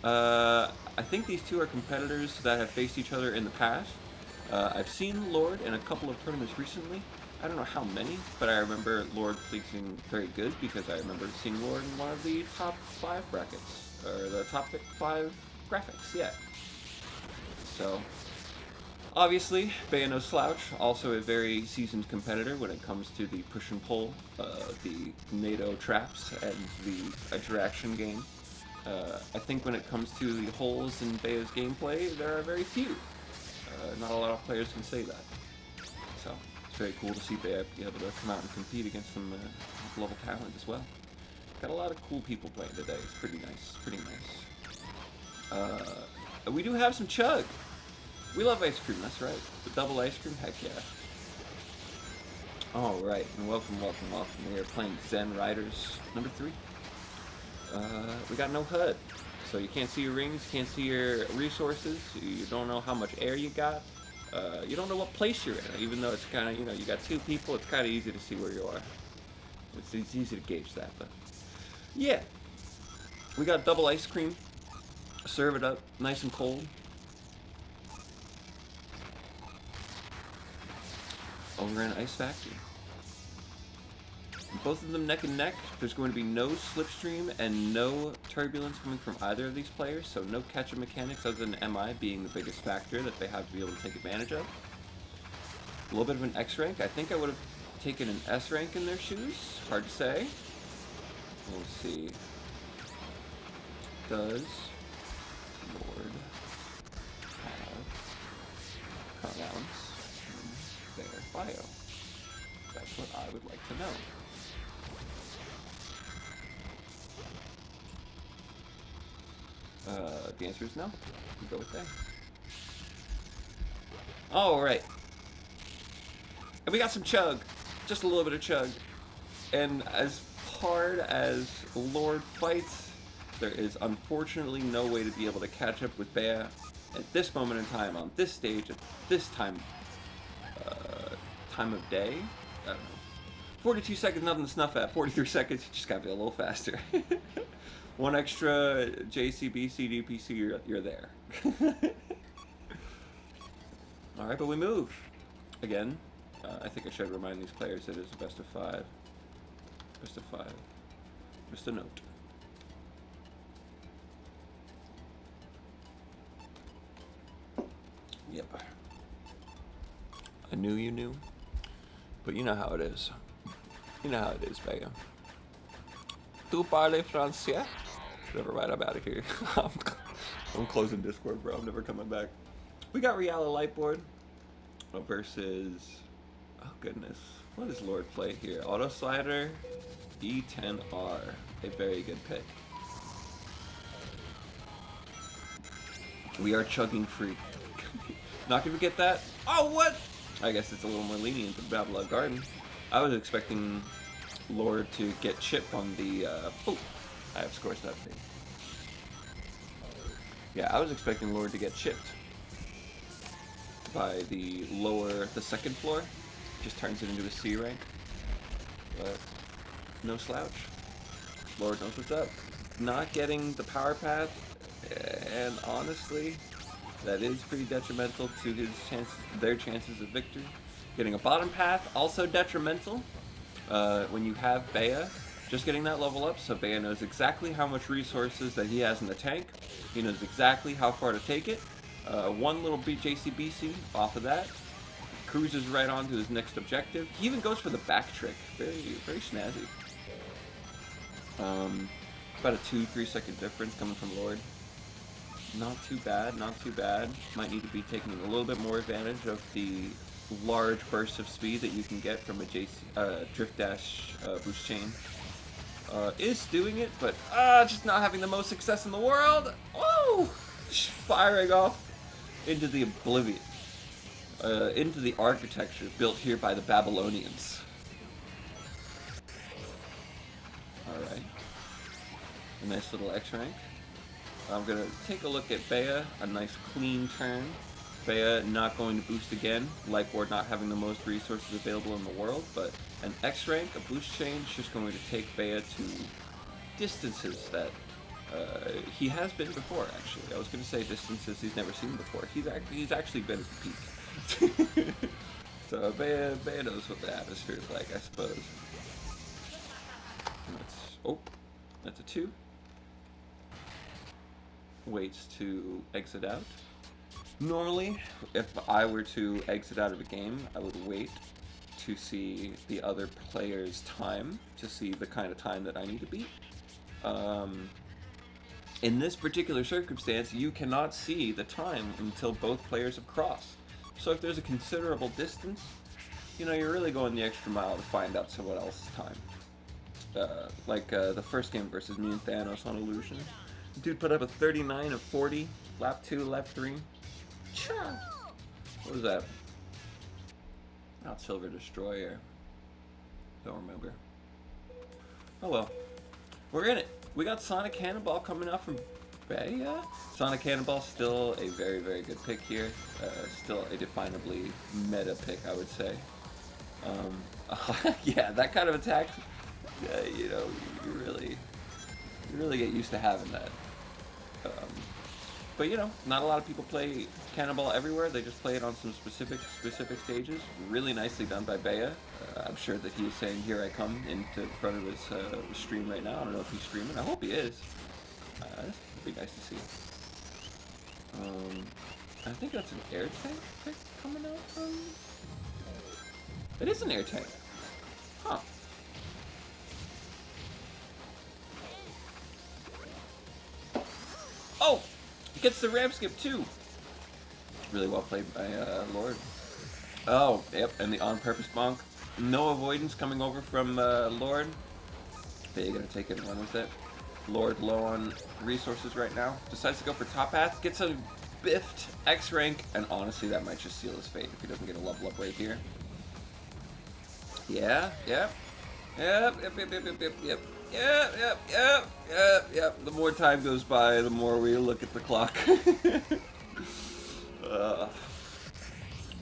I think these two are competitors that have faced each other in the past. I've seen Lord in a couple of tournaments recently. I don't know how many, but I remember Lord placing very good because I remember seeing Lord in one of the top 5 brackets. Or the top 5 graphics, yeah. So, obviously, Bea no slouch, also a very seasoned competitor when it comes to the push and pull, the NATO traps, and the interaction game. I think when it comes to the holes in Bea's gameplay, there are very few. Not a lot of players can say that. So, it's very cool to see Bea be able to come out and compete against some level talent as well. Got a lot of cool people playing today. It's pretty nice. Pretty nice. We do have some chug. We love ice cream, that's right. The double ice cream, heck yeah. Alright, and welcome, welcome, welcome. We are playing Zen Riders number 3. We got no HUD. So you can't see your rings, can't see your resources, you don't know how much air you got. You don't know what place you're in, even though it's kind of, you know, you got 2 people, it's kind of easy to see where you are. It's easy to gauge that, but yeah. We got double ice cream. Serve it up, nice and cold. Over in Ice Factory. Both of them neck and neck. There's going to be no slipstream and no turbulence coming from either of these players, so no catch-up mechanics other than MI being the biggest factor that they have to be able to take advantage of. A little bit of an X rank. I think I would have taken an S rank in their shoes. Hard to say. We'll see. Does Lord have pronouns in their bio? That's what I would like to know. The answer is no. We'll go with that. Alright. And we got some chug. Just a little bit of chug. And as hard as Lord fights, there is unfortunately no way to be able to catch up with Bea at this moment in time, on this stage, at this time of day. I don't know. 42 seconds, nothing to snuff at. 43 seconds, you just gotta be a little faster. One extra JCB, CDPC, you're there. Alright, but we move. Again, I think I should remind these players that it's a best of 5. Best of 5. Just a note. Yep. I knew you knew. But you know how it is. You know how it is, Bea. Tu parles français? Never mind, I'm out of here. I'm closing Discord, bro. I'm never coming back. We got Reala Lightboard versus... Oh, goodness. What does Lord play here? Auto Slider, E10R. A very good pick. We are chugging free. Not gonna get that? Oh, what? I guess it's a little more lenient than Babylon Garden. I was expecting Lord to get chipped on the, oh, I have scores that thing. Yeah, I was expecting Lord to get chipped by the second floor. Just turns it into a C rank. But no slouch. Lord knows what's up. Not getting the power path, and honestly, that is pretty detrimental to their chances of victory. Getting a bottom path, also detrimental. When you have Bea, Just getting that level up, so Bea knows exactly how much resources that he has in the tank. He knows exactly how far to take it. One little JCBC off of that. Cruises right on to his next objective. He even goes for the back trick. Very, very snazzy. About a 2-3 second difference coming from Lord. Not too bad, not too bad. Might need to be taking a little bit more advantage of the large bursts of speed that you can get from a drift dash boost chain. Is doing it, but just not having the most success in the world. Oh, firing off into the oblivion, into the architecture built here by the Babylonians. All right, a nice little X rank. I'm gonna take a look at Bea. A nice clean turn. Bea not going to boost again, like we're not having the most resources available in the world, but an X rank, a boost change, just going to take Bea to distances that he has been before. Actually, I was going to say distances he's never seen before. He's actually been at the peak. So Bea knows what the atmosphere is like, I suppose. That's a 2. Waits to exit out. Normally, if I were to exit out of a game, I would wait to see the other player's time, to see the kind of time that I need to beat. In this particular circumstance, you cannot see the time until both players have crossed. So if there's a considerable distance, you know, you're really going the extra mile to find out someone else's time. Like the first game versus me and Thanos on Illusion. Dude put up a 39 of 40, lap 2, lap 3. What was that? Not Silver Destroyer. Don't remember. Oh well. We're in it. We got Sonic Cannonball coming out from Bea. Sonic Cannonball still a very, very good pick here. Still a definably meta pick, I would say. Yeah, that kind of attack, you know, you really get used to having that. But you know, not a lot of people play Cannonball everywhere. They just play it on some specific stages. Really nicely done by Bea. I'm sure that he is saying, "Here I come," into front of his stream right now. I don't know if he's streaming. I hope he is. That'd be nice to see. I think that's an air tank pick coming out from. It is an air tank. Huh. Oh! Gets the ramp skip too. Really well played by Lord. Oh, yep, and the on-purpose bonk. No avoidance coming over from Lord. They're gonna take it and run with it. Lord low on resources right now. Decides to go for top hat. Gets a biffed X rank, and honestly, that might just seal his fate if he doesn't get a level up right here. Yeah, yep. Yep. The more time goes by, the more we look at the clock.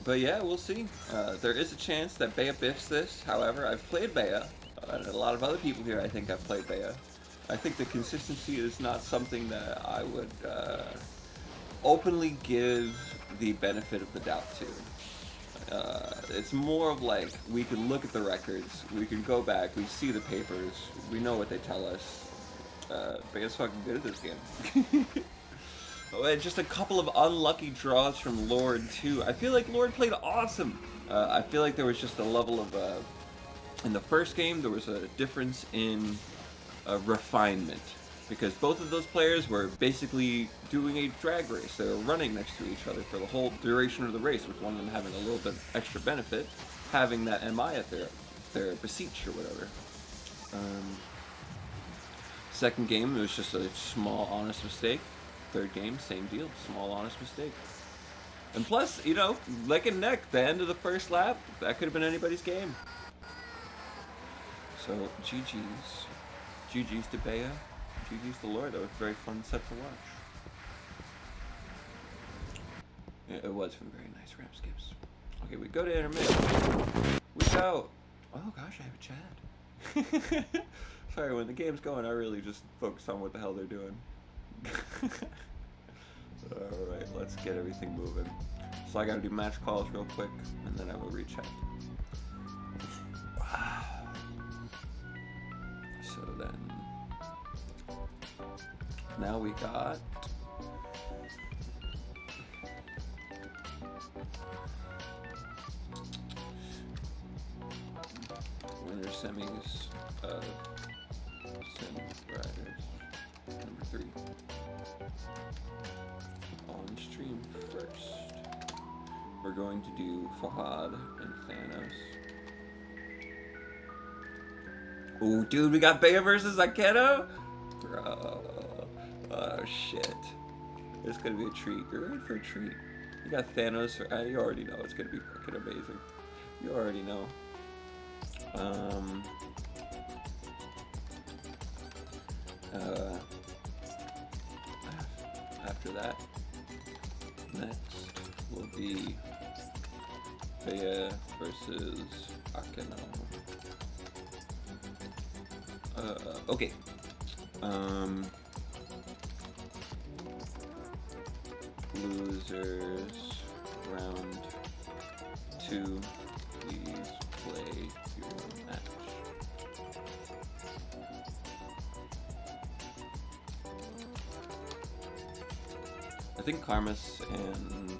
But yeah, we'll see. There is a chance that Bea biffs this. However, I've played Bea, and a lot of other people here I think I've played Bea. I think the consistency is not something that I would openly give the benefit of the doubt to. It's more of like, we can look at the records, we can go back, we see the papers, we know what they tell us. Bea's fucking good at this game. Just a couple of unlucky draws from Lord too. I feel like Lord played awesome. I feel like there was just a level of, in the first game there was a difference in refinement. Because both of those players were basically doing a drag race. They were running next to each other for the whole duration of the race, with one of them having a little bit extra benefit, having that MI at their beseech or whatever. Second game, it was just a small, honest mistake. Third game, same deal, small, honest mistake. And plus, you know, neck and neck, the end of the first lap, that could have been anybody's game. So, GG's. GG's to Bea. GG's to Lord. That was a very fun set to watch. Yeah, it was some very nice ramp skips. Okay, we go to intermission. We go. Oh gosh, I have a chat. Sorry, when the game's going, I really just focus on what the hell they're doing. Alright, let's get everything moving. So I gotta do match calls real quick, and then I will recheck. So, Now we got winner semis of Zen Riders number 3 on stream first. We're going to do Fahad and Thanos. Ooh, dude, we got Bea versus Akeno? Bro. Oh, shit. It's gonna be a treat. You're in for a treat. You got Thanos. You already know it's gonna be fucking amazing. You already know. After that, next will be Bea versus Akeno. Okay. Losers round 2, please play your match. I think Karmas and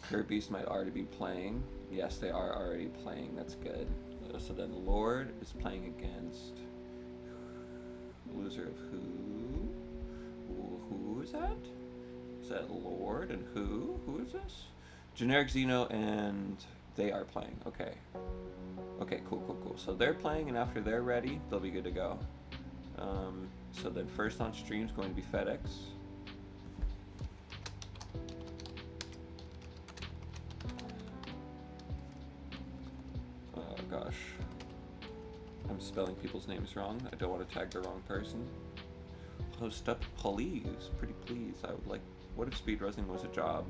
Kirby's might already be playing. Yes, they are already playing. That's good. So then Lord is playing against loser of who? Who is that? Is that Lord and who? Who is this? Generic Xeno and they are playing. Okay. Okay, cool. So they're playing, and after they're ready, they'll be good to go. So then first on stream is going to be FedEx. Oh gosh. I'm spelling people's names wrong. I don't want to tag the wrong person. Host up, please. Pretty please. I would like... What if speedrunning was a job?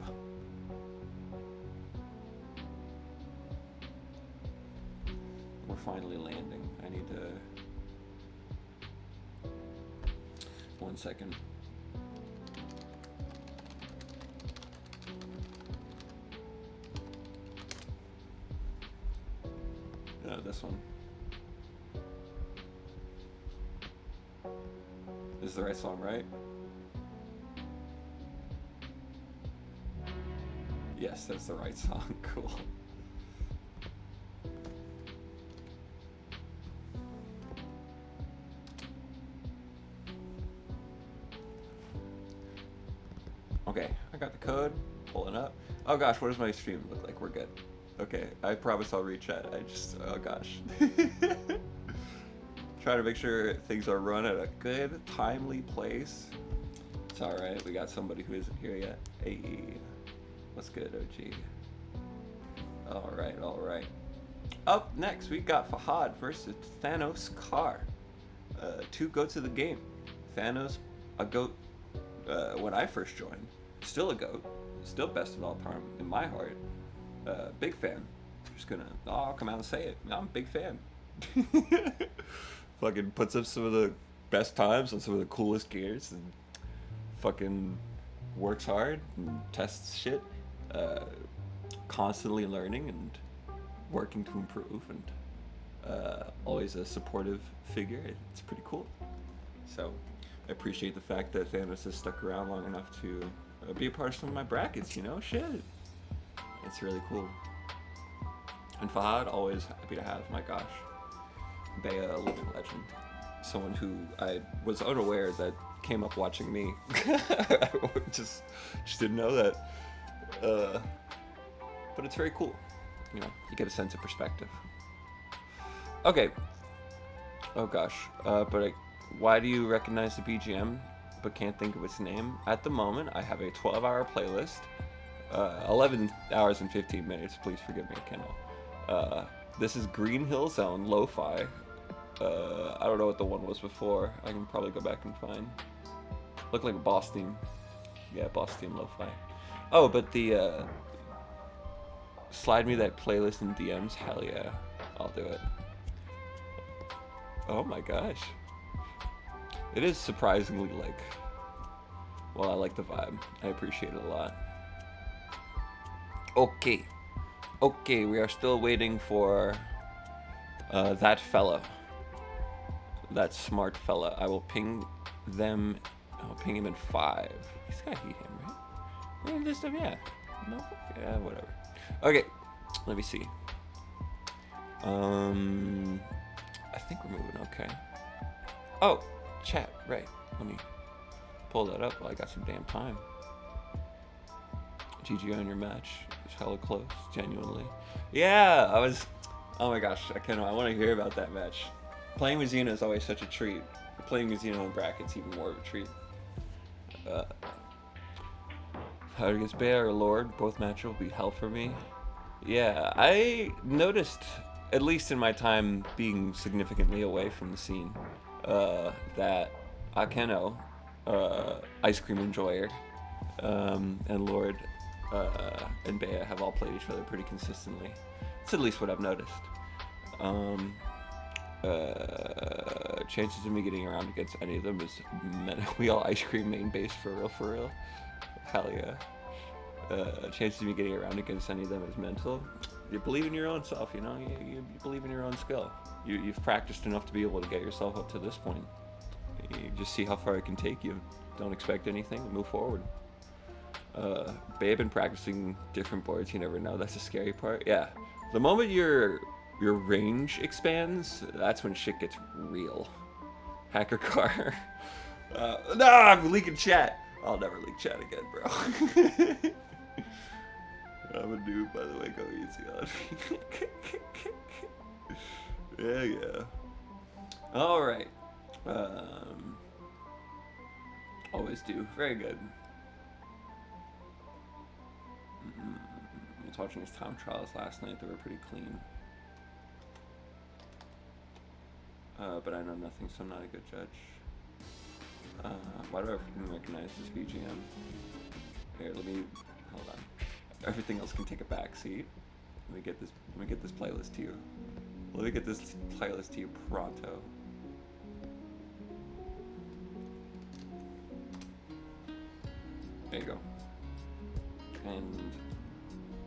We're finally landing. I need to... 1 second. This one. This is the right song, right? Yes, that's the right song. Cool. Okay, I got the code. Pulling up. Oh gosh, what does my stream look like? We're good. Okay, I promise I'll reach out. Oh gosh. Trying to make sure things are run at a good, timely place. It's alright, we got somebody who isn't here yet. Hey, what's good, OG? Alright. Up next, we got Fahad versus Thanos Carr. 2 goats of the game. Thanos, a goat when I first joined. Still a goat. Still best of all time in my heart. Big fan. Just gonna, I'll come out and say it. I'm a big fan. Fucking puts up some of the best times on some of the coolest gears and fucking works hard and tests shit. Constantly learning and working to improve and always a supportive figure. It's pretty cool. So I appreciate the fact that Thanos has stuck around long enough to be a part of some of my brackets, you know? Shit. It's really cool. And Fahad, always happy to have, my gosh. Bea, a living legend. Someone who I was unaware that came up watching me. I just didn't know that. But it's very cool. You know, you get a sense of perspective. Okay. Oh gosh. Why do you recognize the BGM but can't think of its name? At the moment, I have a 12-hour playlist. 11 hours and 15 minutes. Please forgive me, Kendall. This is Green Hill Zone Lo-Fi. I don't know what the one was before. I can probably go back and find. Looked like a Boss Team. Yeah, Boss Team Lo-Fi. Oh, but the slide me that playlist in DMs. Hell yeah, I'll do it. Oh my gosh. It is surprisingly like, well, I like the vibe. I appreciate it a lot. Okay, we are still waiting for that fella. that smart fella. I will ping them. I'll ping him in 5. He's got heat him, right? Yeah, just yeah. No, yeah, whatever. Okay, let me see. I think we're moving okay. Oh, chat, right. Let me pull that up while I got some damn time. GG on your match. It's hella close, genuinely. Yeah, I was. Oh my gosh, I want to hear about that match. Playing with Xeno is always such a treat. Playing with Xeno in brackets even more of a treat. How against Bear or Lord, both matches will be hell for me. Yeah, I noticed, at least in my time being significantly away from the scene, that Akeno, Ice Cream Enjoyer, and Lord and Bea have all played each other pretty consistently. It's at least what I've noticed. Chances of me getting around against any of them is we all Ice Cream main base for real. Hell yeah. Chances of me getting around against any of them is mental. You believe in your own self, you know. You believe in your own skill. You've practiced enough to be able to get yourself up to this point. You just see how far it can take you. Don't expect anything. Move forward. Babe been practicing different boards. You never know. That's the scary part. Yeah. The moment your range expands, that's when shit gets real. Hacker car. I'm leaking chat. I'll never leak chat again, bro. I'm a noob, by the way. Go easy on me. Yeah. All right. Always do. Very good. I was watching his time trials last night. They were pretty clean. But I know nothing, so I'm not a good judge. Why do I freaking recognize this BGM? Here, hold on. Everything else can take a back seat. Let me get this playlist to you. Let me get this playlist to you pronto. There you go. And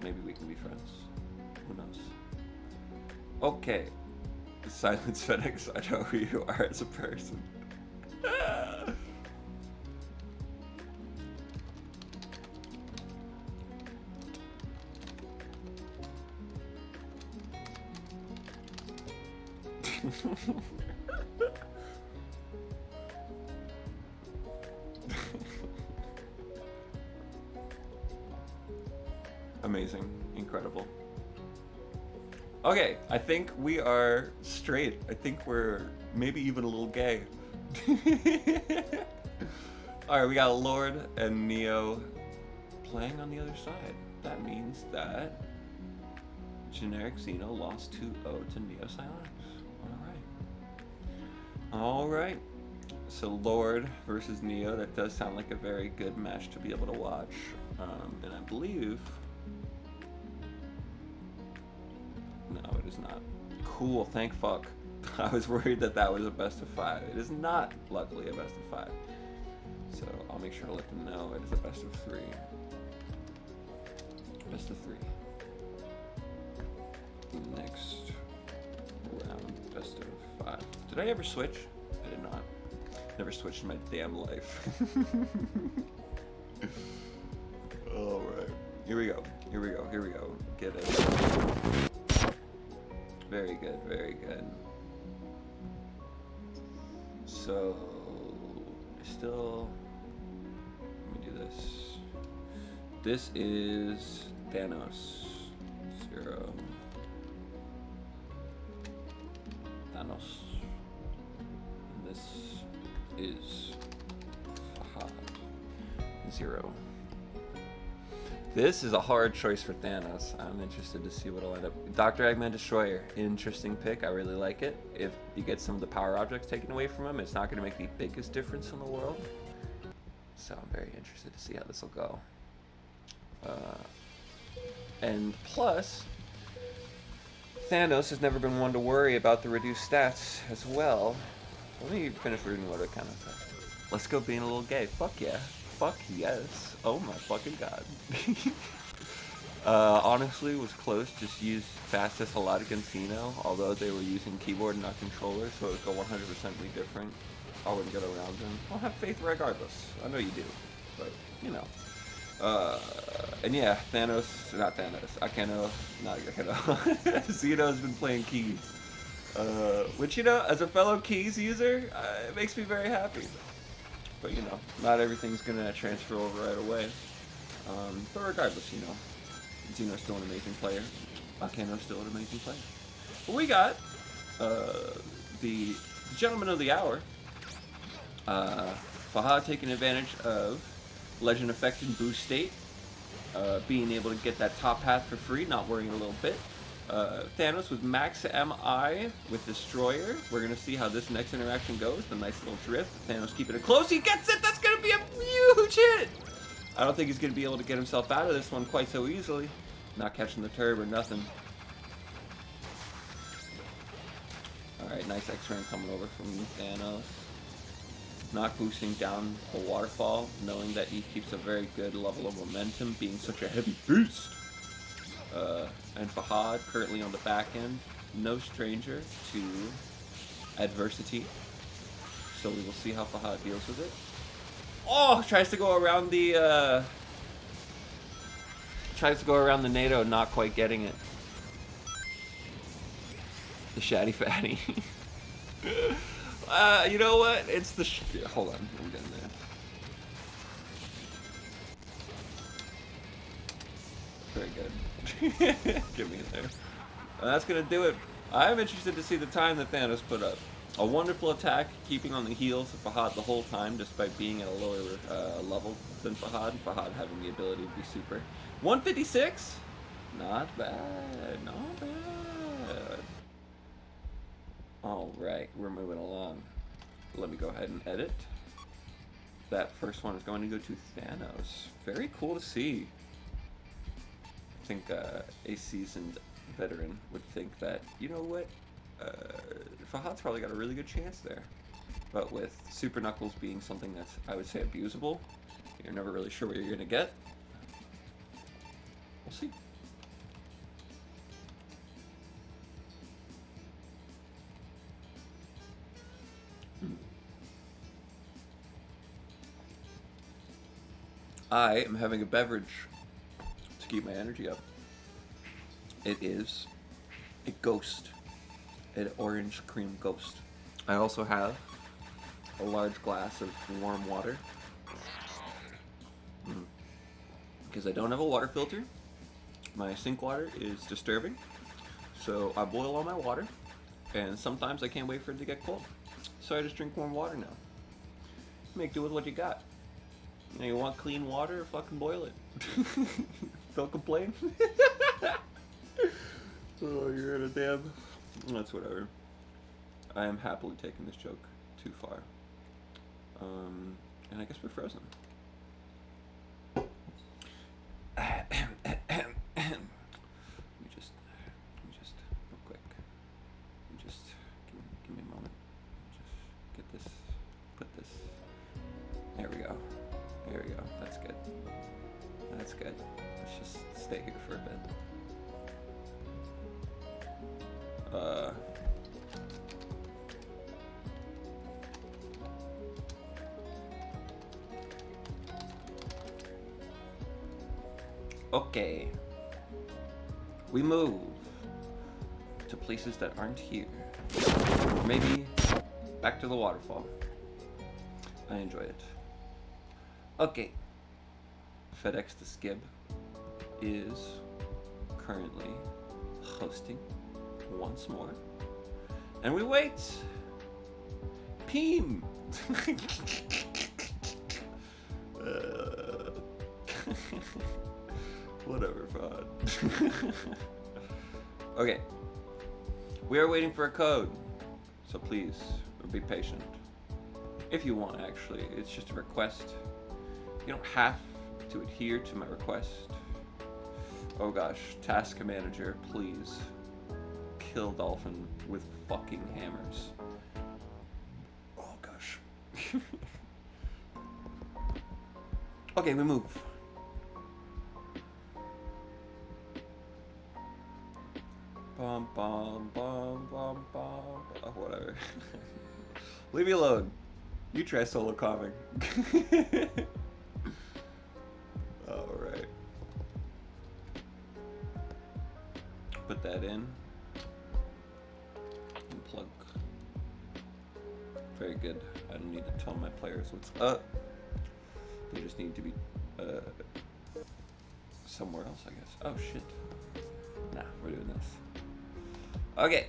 maybe we can be friends. Who knows? Okay. Silence FedEx, I know who you are as a person. Amazing. Incredible. Okay, I think we are straight. I think we're maybe even a little gay. Alright, we got Lord and Neo playing on the other side. That means that Generic Xeno lost 2-0 to Neo Silence. Alright. So Lord versus Neo, that does sound like a very good match to be able to watch. And I believe... No, it is not. Cool, thank fuck. I was worried that was a best of 5. It is not, luckily, a best of 5. So I'll make sure to let them know it is a best of 3. Best of 3. Next round, best of 5. Did I ever switch? I did not. Never switched in my damn life. Alright. Here we go. Get it. Very good, very good. So, still, let me do this. This is Thanos. 0. Thanos. And this is HUD. 0. This is a hard choice for Thanos. I'm interested to see what'll end up. Dr. Eggman Destroyer, interesting pick. I really like it. If you get some of the power objects taken away from him, it's not going to make the biggest difference in the world. So I'm very interested to see how this will go. And plus, Thanos has never been one to worry about the reduced stats as well. Let me finish reading what it kind of says. Let's go being a little gay. Fuck yeah. Fuck yes. Oh my fucking god. Honestly, was close. Just used fastest a lot against Zeno, although they were using keyboard and not controller, so it would go 100% be different. I wouldn't get around him. I'll have faith regardless. I know you do, but you know. And yeah, not Thanos, Akeno, not Akeno. Zeno's been playing keys. Which, you know, as a fellow keys user, it makes me very happy. But, you know, not everything's gonna transfer over right away. But regardless, you know, Zeno's still an amazing player. Akeno's still an amazing player. But we got, the gentleman of the hour, Fahad taking advantage of Legend Effect and Boost State, being able to get that top hat for free, not worrying a little bit. Thanos with Max MI with Destroyer. We're going to see how this next interaction goes. The nice little drift. Thanos keeping it close. He gets it! That's going to be a huge hit! I don't think he's going to be able to get himself out of this one quite so easily. Not catching the turb or nothing. Alright, nice X-Ray coming over from Thanos. Not boosting down the waterfall, knowing that he keeps a very good level of momentum, being such a heavy beast. And Fahad currently on the back end, no stranger to adversity. So we will see how Fahad deals with it. Oh, tries to go around the NATO, not quite getting it. The Shatty Fatty. You know what? It's the hold on, I'm getting there. Very good. Get me in there. And that's gonna do it. I'm interested to see the time that Thanos put up. A wonderful attack, keeping on the heels of Fahad the whole time, despite being at a lower level than Fahad. Fahad having the ability to be super. 156? Not bad. Not bad. Alright, we're moving along. Let me go ahead and edit. That first one is going to go to Thanos. Very cool to see. I think a seasoned veteran would think that, you know what, Fahad's probably got a really good chance there. But with Super Knuckles being something that's, I would say, abusable, you're never really sure what you're going to get. We'll see. I am having a beverage to keep my energy up. It is a Ghost, an orange cream Ghost. I also have a large glass of warm water. Because I don't have a water filter, my sink water is disturbing, so I boil all my water, and sometimes I can't wait for it to get cold. So I just drink warm water now. Make do with what you got. You know, you want clean water, fucking boil it. Don't complain. Oh, you're in a damn... That's whatever. I am happily taking this joke too far. And I guess we're frozen. Let me just real quick. Just give me a moment. Just get this, put this. There we go. There we go. That's good. That's good. Let's just stay here for a bit. Okay. We move to places that aren't here. Maybe back to the waterfall. I enjoy it. Okay. FedEx to Skib is currently hosting once more. And we wait. Peem. Whatever, Fahad. Okay. We are waiting for a code. So please, be patient. If you want, actually. It's just a request. You don't have to adhere to my request. Oh gosh, task manager, please. Kill Dolphin with fucking hammers. Oh gosh. Okay, we move. Bum bum bum bum bum. Oh, whatever. Leave me alone. You try solo calming. All right. Put that in. And plug. Very good. I don't need to tell my players what's up. They just need to be somewhere else, I guess. Oh shit. Nah, we're doing this. Okay.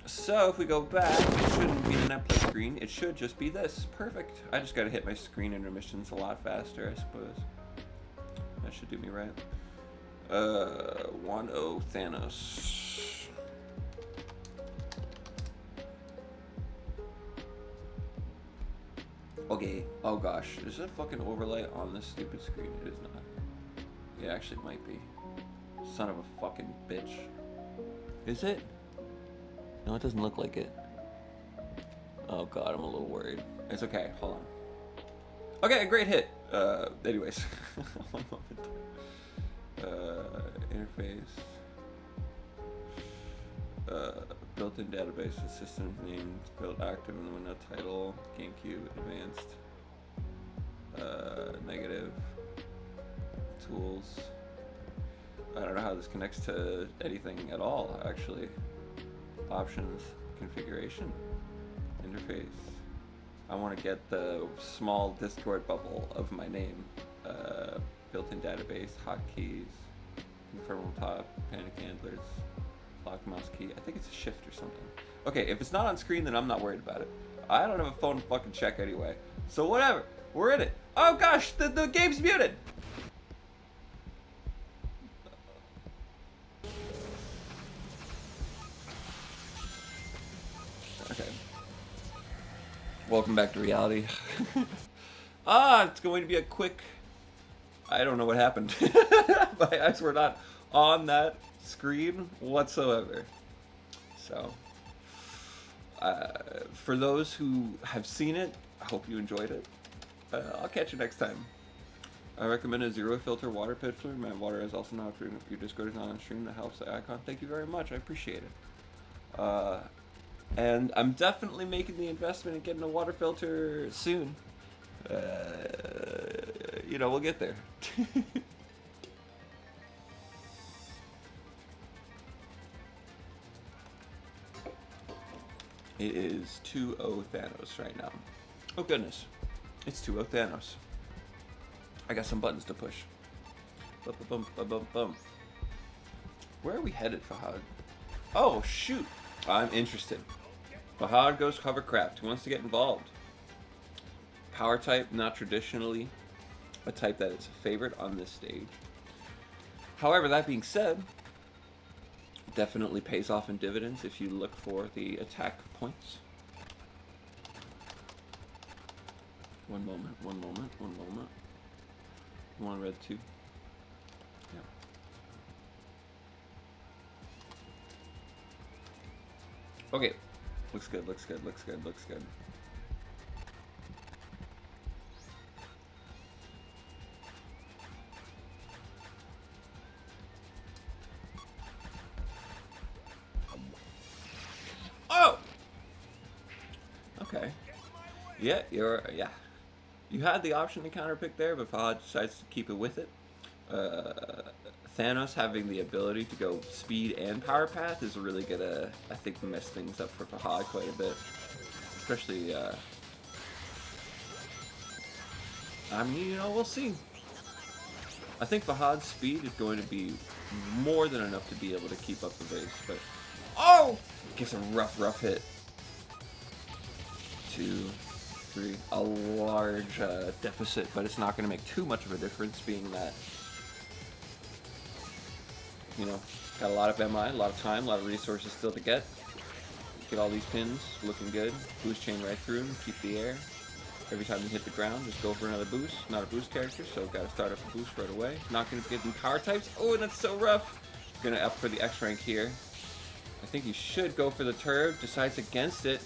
So if we go back, it shouldn't be the netplay screen. It should just be this. Perfect. I just gotta hit my screen intermissions a lot faster, I suppose. That should do me right. 1-0 Thanos. Okay. Oh gosh. Is there a fucking overlay on this stupid screen? It is not. It actually might be. Son of a fucking bitch. Is it? No, it doesn't look like it. Oh god, I'm a little worried. It's okay, hold on. Okay, great hit. Anyways. One moment. Interface. Built-in database with system names, built active in the window title, GameCube, advanced. Negative. Tools. I don't know how this connects to anything at all, actually. Options, configuration, interface. I want to get the small Discord bubble of my name. Built-in database, hotkeys, confirm on top, panic handlers, lock mouse key. I think it's a shift or something. Okay, if it's not on screen, then I'm not worried about it. I don't have a phone to fucking check anyway. So whatever, we're in it. Oh gosh, the game's muted! Okay. Welcome back to reality. It's going to be a quick... I don't know what happened. My eyes were not on that screen whatsoever. So, for those who have seen it, I hope you enjoyed it. I'll catch you next time. I recommend a zero filter water filter. My water is also not stream. If your Discord is not on stream, that helps the icon. Thank you very much. I appreciate it. And I'm definitely making the investment in getting a water filter soon. You know, we'll get there. It is 2-0 Thanos right now. Oh goodness. It's 2-0 Thanos. I got some buttons to push. Bum, bum, bum, bum, bum. Where are we headed, Fahad? Oh, shoot. I'm interested. Fahad goes hovercraft. Who wants to get involved? Power type, not traditionally a type that is a favorite on this stage. However, that being said, definitely pays off in dividends if you look for the attack points. One moment. One red, two. Yeah. Okay. Looks good. Oh! Okay. Yeah, yeah. You had the option to counterpick there, but Fahad decides to keep it with it. Thanos having the ability to go speed and power path is really gonna, I think, mess things up for Fahad quite a bit. Especially, I mean, you know, we'll see. I think Fahad's speed is going to be more than enough to be able to keep up the base, but... Oh! Gets a rough hit. 2, 3. A large deficit, but it's not going to make too much of a difference, being that, you know, got a lot of MI, a lot of time, a lot of resources still to get. Get all these pins looking good. Boost chain right through them, keep the air. Every time you hit the ground, just go for another boost. Not a boost character, so got to start up a boost right away. Not going to get them power types. Oh, that's so rough. Going to up for the X rank here. I think he should go for the turb. Decides against it.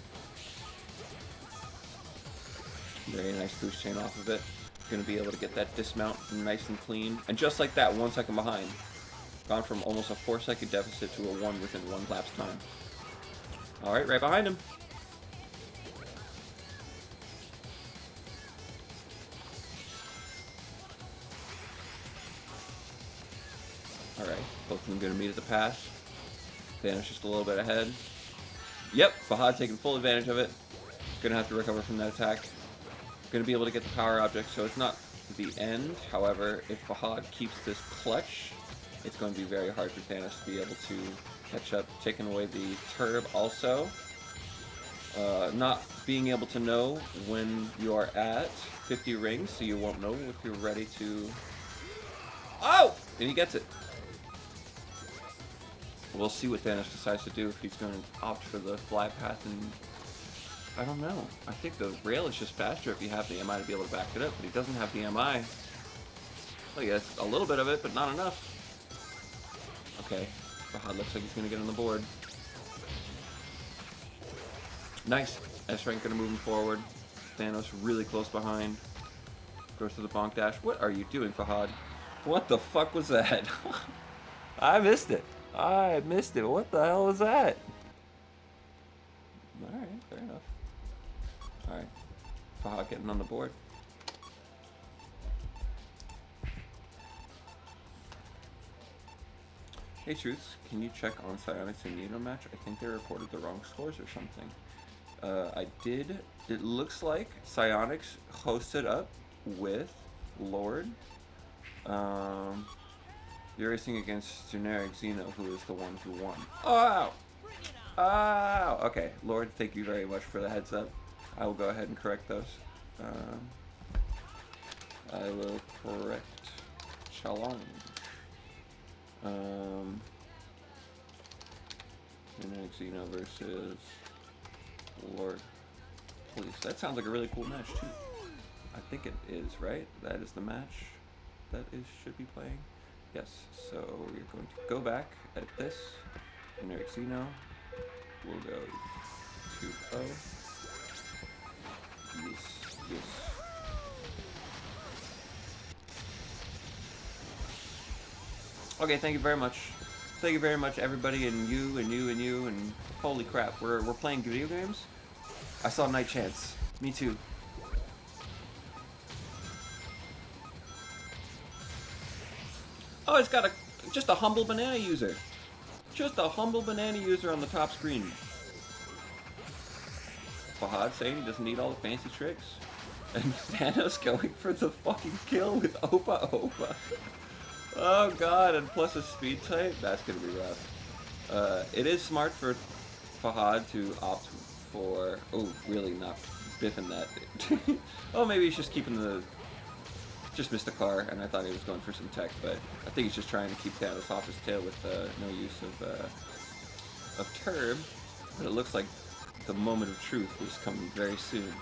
Very nice boost chain off of it. Going to be able to get that dismount nice and clean. And just like that, 1 second behind. Gone from almost a 4-second deficit to a 1 within 1 lapse time. Alright, right behind him. Alright, both of them going to meet at the pass. Thanos just a little bit ahead. Yep, Fahad taking full advantage of it. Going to have to recover from that attack. Going to be able to get the power object, so it's not the end. However, if Fahad keeps this clutch, it's going to be very hard for Thanos to be able to catch up. Taking away the turb also. Not being able to know when you are at 50 rings, so you won't know if you're ready to... Oh! And he gets it. We'll see what Thanos decides to do, if he's going to opt for the fly path, and I don't know. I think the rail is just faster if you have the MI to be able to back it up, but he doesn't have the MI. Well, yes, a little bit of it, but not enough. Okay, Fahad looks like he's going to get on the board. Nice. S-Rank going to move him forward. Thanos really close behind. Goes to the bonk dash. What are you doing, Fahad? What the fuck was that? I missed it. I missed it. What the hell was that? Alright, fair enough. Alright. Fahad getting on the board. Hey Truths, can you check on Psionics and Nino match? I think they reported the wrong scores or something. I did. It looks like Psionics hosted up with Lord. You're racing against generic Xeno, who is the one who won. Oh! Oh! Okay, Lord, thank you very much for the heads up. I will go ahead and correct those. I will correct challenge. Generic Xeno versus Lord. Please. That sounds like a really cool match, too. I think it is, right? That is the match that should be playing. Yes, so we're going to go back at this. Generic Xeno will go 2-0. Yes, yes. Okay, thank you very much. Thank you very much, everybody, and you, and you, and you, and holy crap, we're playing video games? I saw Night Chance. Me too. Oh, it's got just a humble banana user. Just a humble banana user on the top screen. Fahad saying he doesn't need all the fancy tricks. And Thanos going for the fucking kill with Opa Opa. Oh god, and plus a speed type? That's gonna be rough. It is smart for Fahad to opt for... Oh, really not biffing that. Oh, maybe he's just keeping the... Just missed the car, and I thought he was going for some tech, but I think he's just trying to keep Thanos off his tail with no use of Turb. But it looks like the moment of truth was coming very soon.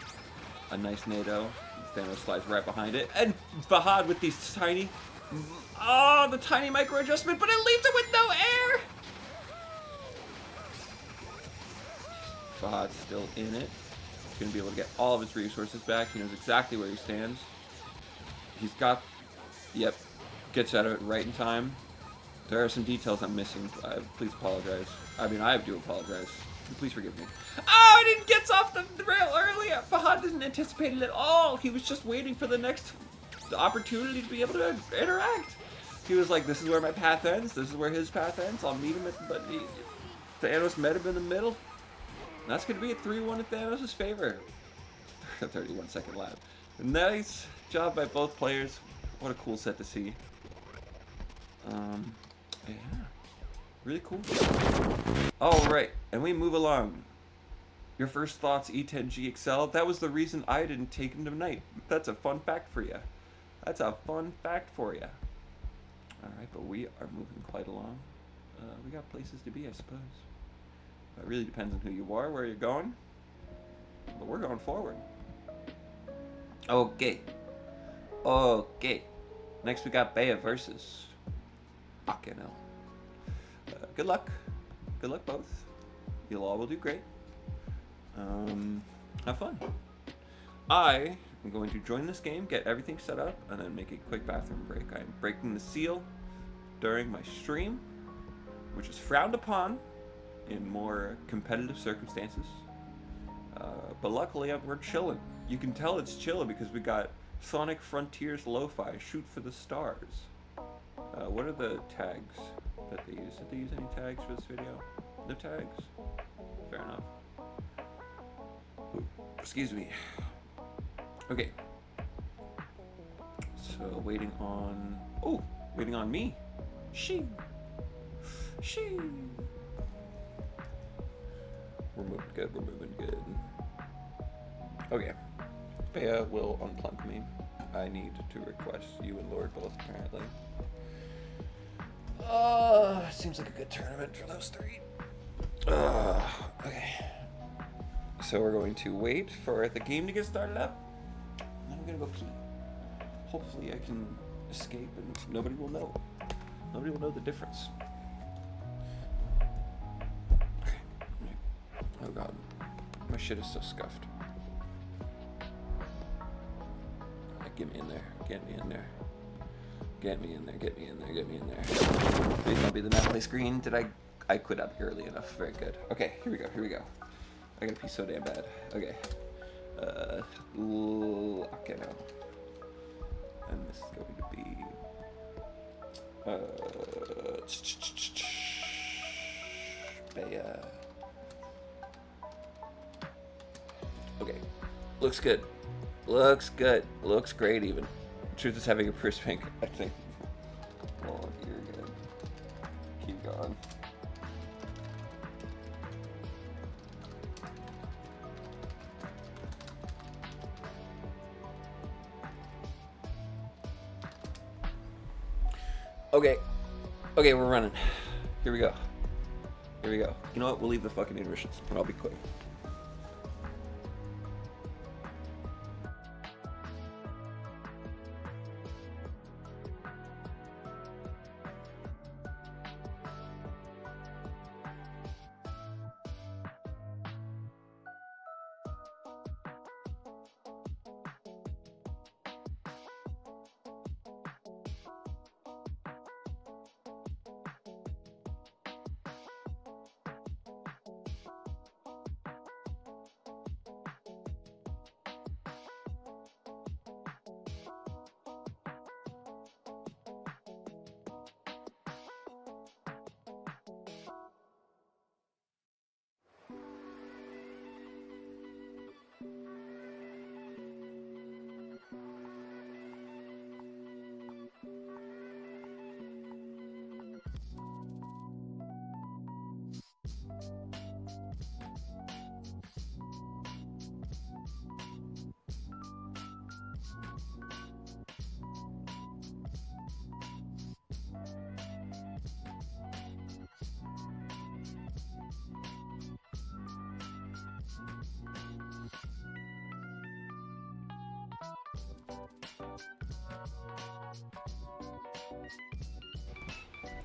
A nice NATO. Thanos slides right behind it, and Fahad with these tiny... Oh, the tiny micro adjustment, but it leaves it with no air! Fahad's still in it. He's going to be able to get all of his resources back. He knows exactly where he stands. He's got... Yep. Gets out of it right in time. There are some details I'm missing. Please apologize. I mean, I do apologize. Please forgive me. Oh, and he gets off the rail earlier! Fahad didn't anticipate it at all! He was just waiting for the next opportunity to be able to interact. He was like, this is where my path ends. This is where his path ends. I'll meet him at... But Thanos met him in the middle. And that's going to be a 3-1 in Thanos' favor. 31-second lap. Nice job by both players. What a cool set to see. Yeah. Really cool. Alright, and we move along. Your first thoughts, E10G Excel. That was the reason I didn't take him tonight. That's a fun fact for you. That's a fun fact for you. Alright, but we are moving quite along. We got places to be, I suppose. It really depends on who you are, where you're going. But we're going forward. Okay. Okay. Next we got Bea versus Akeno. Good luck. Good luck both. You'll all will do great. Have fun. I am going to join this game, get everything set up, and then make a quick bathroom break. I'm breaking the seal during my stream, which is frowned upon in more competitive circumstances. But luckily, we're chilling. You can tell it's chilling because we got Sonic Frontiers Lo-Fi, Shoot for the Stars. What are the tags that they use? Did they use any tags for this video? No tags? Fair enough. Ooh, excuse me. Okay. So, waiting on... Oh! Waiting on me! She! We're moving good, we're moving good. Okay. Bea will unplug me. I need to request you and Lord both, apparently. Seems like a good tournament for those three. Okay. So we're going to wait for the game to get started up. And then I'm gonna go pee. Hopefully I can escape and nobody will know. Nobody will know the difference. Okay. Oh god. My shit is so scuffed. Get me in there. Get me in there. Get me in there. Get me in there. Get me in there. Please don't be the map play screen. Did I quit up early enough? Very good. Okay, here we go. Here we go. I gotta pee so damn bad. Okay. Okay now. And this is going to be Bea. Okay. Looks good. Looks good. Looks great even. Truth is having a Purse Pink, I think. Oh, you're good. Keep going. Okay. Okay, we're running. Here we go. Here we go. You know what? We'll leave the fucking intermissions, and I'll be quick.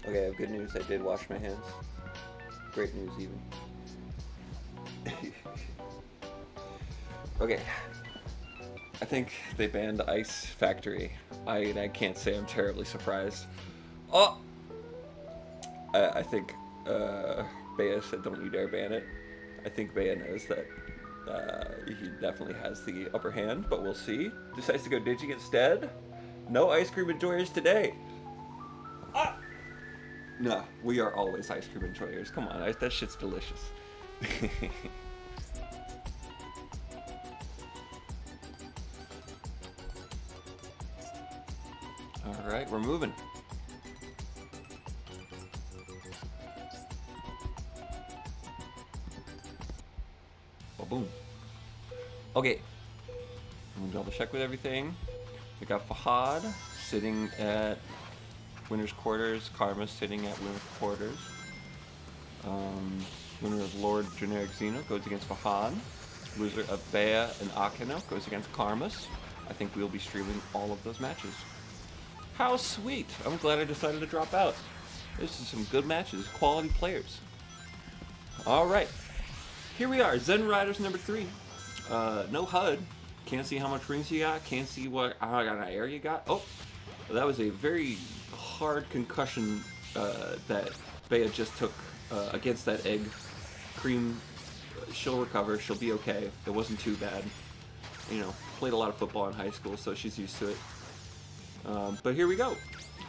Okay, I have good news. I did wash my hands. Great news, even. Okay. I think they banned Ice Factory. I can't say I'm terribly surprised. Oh! I think Bea said don't you dare ban it. I think Bea knows that he definitely has the upper hand, but we'll see. Decides to go Digi instead. No ice cream enjoyers today. Ah! No, we are always ice cream enjoyers. Come on, that shit's delicious. Alright, we're moving. Oh, boom. Okay. I'm gonna double check with everything. We got Fahad sitting at winner's quarters, Karma sitting at winner's quarters. Winner of Lord Generic Xeno goes against Fahad. Loser of Bea and Akeno goes against Karmas. I think we'll be streaming all of those matches. How sweet! I'm glad I decided to drop out. This is some good matches, quality players. Alright, here we are, Zen Riders number 3. No HUD. Can't see how much rings you got, can't see what kind of air you got. Oh, that was a very hard concussion that Bea just took against that egg cream. She'll recover. She'll be okay. It wasn't too bad. You know, played a lot of football in high school, so she's used to it. But here we go.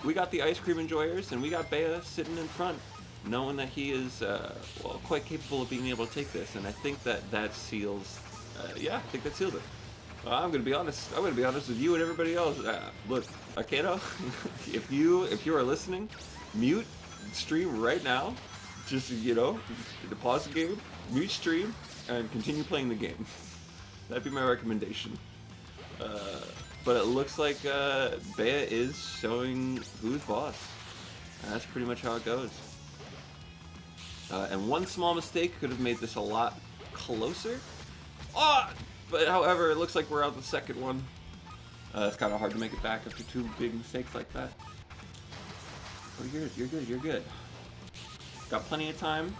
We got the ice cream enjoyers, and we got Bea sitting in front, knowing that he is well, quite capable of being able to take this. And I think that seals. Yeah, I think that sealed it. I'm gonna be honest. I'm gonna be honest with you and everybody else. Look, Akeno, if you are listening, mute stream right now. Just pause the game, mute stream, and continue playing the game. That'd be my recommendation. But it looks like Bea is showing who's boss. And that's pretty much how it goes. And one small mistake could have made this a lot closer. Oh! But however, it looks like we're out the second one. It's kind of hard to make it back after two big mistakes like that. But you're good. Got plenty of time.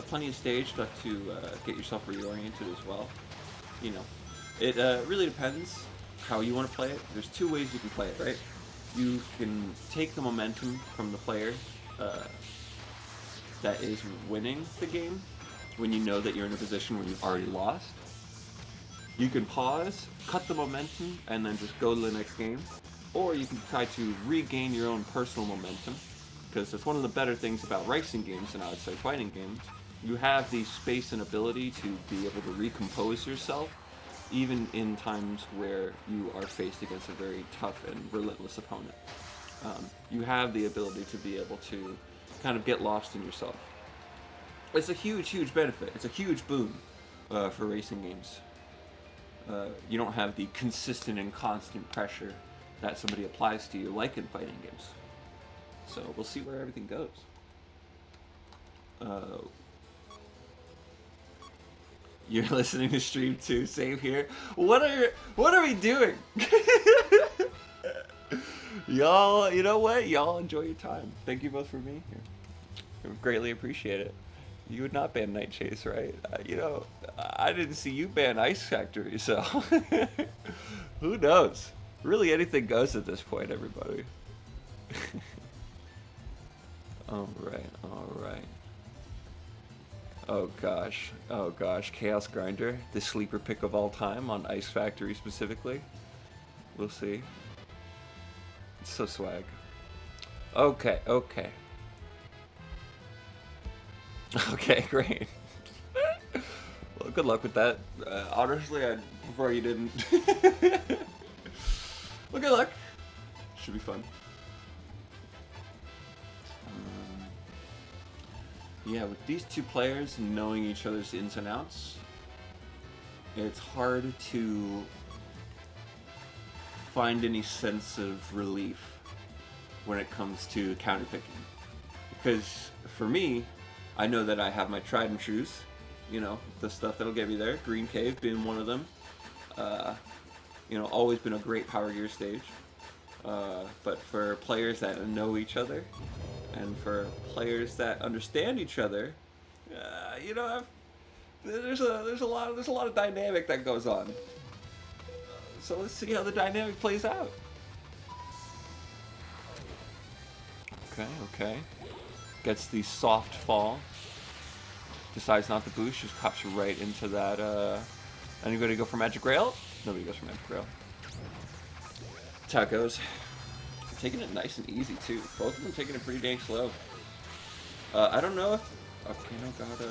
Plenty of stage left to get yourself reoriented as well. You know, it really depends how you want to play it. There's two ways you can play it, right? You can take the momentum from the player that is winning the game when you know that you're in a position where you've already lost. You can pause, cut the momentum, and then just go to the next game. Or you can try to regain your own personal momentum, because it's one of the better things about racing games, and I would say fighting games. You have the space and ability to be able to recompose yourself, even in times where you are faced against a very tough and relentless opponent. You have the ability to be able to kind of get lost in yourself. It's a huge benefit. It's a huge boon for racing games. You don't have the consistent and constant pressure that somebody applies to you like in fighting games. So we'll see where everything goes. You're listening to stream 2, save here. What are we doing? Y'all, you know what? Y'all enjoy your time. Thank you both for being here. I greatly appreciate it. You would not ban Night Chase, right? I didn't see you ban Ice Factory, so who knows? Really, anything goes at this point, everybody. All right. Oh gosh, Chaos Grinder, the sleeper pick of all time on Ice Factory specifically. We'll see. It's so swag. Okay. Okay, great. Well, good luck with that. Honestly, I'd prefer you didn't. Well, good luck. Should be fun. Yeah, with these two players knowing each other's ins and outs, it's hard to find any sense of relief when it comes to counterpicking. Because for me, I know that I have my tried and trues, the stuff that'll get me there. Green Cave being one of them. Always been a great Power Gear stage. But for players that know each other, and for players that understand each other, there's a lot of dynamic that goes on. So let's see how the dynamic plays out. Okay. Gets the soft fall. Decides not to boost, just pops right into that. Anybody go for Magic Rail? Nobody goes for Magic Rail. That's how it goes. Taking it nice and easy too. Both of them taking it pretty dang slow. I don't know if Akeno got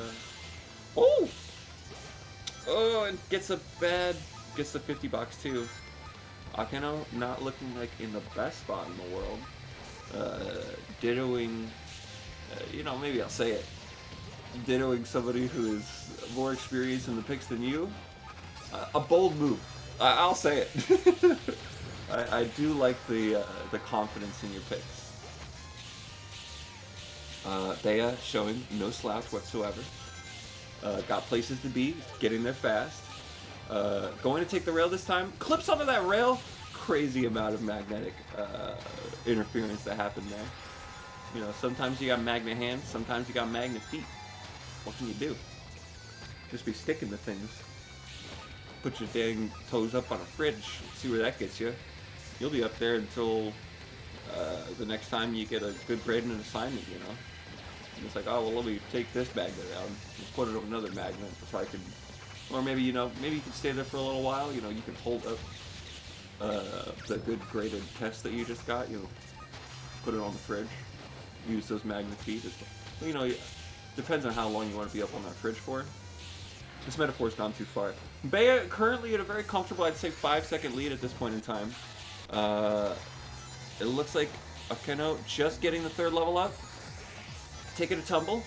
and gets the 50 box too. Akeno not looking like in the best spot in the world. Dittoing, maybe I'll say it. Dittoing somebody who is more experienced in the picks than you. A bold move. I'll say it. I do like the confidence in your picks. Bea showing no slouch whatsoever. Got places to be, getting there fast. Going to take the rail this time. Clips onto that rail. Crazy amount of magnetic interference that happened there. Sometimes you got magnet hands, sometimes you got magnet feet. What can you do? Just be sticking to things. Put your dang toes up on a fridge, see where that gets you. You'll be up there until the next time you get a good grade in an assignment, you know. And it's like, oh, well, let me take this magnet out and put it on another magnet so I can, or maybe, you know, maybe you can stay there for a little while, you know, you can hold up the good graded test that you just got, you know, put it on the fridge, use those magnet feet, you know, depends on how long you want to be up on that fridge for. This metaphor's gone too far. Bea currently at a very comfortable, I'd say 5-second lead at this point in time. It looks like Akeno just getting the 3rd level up, taking a tumble,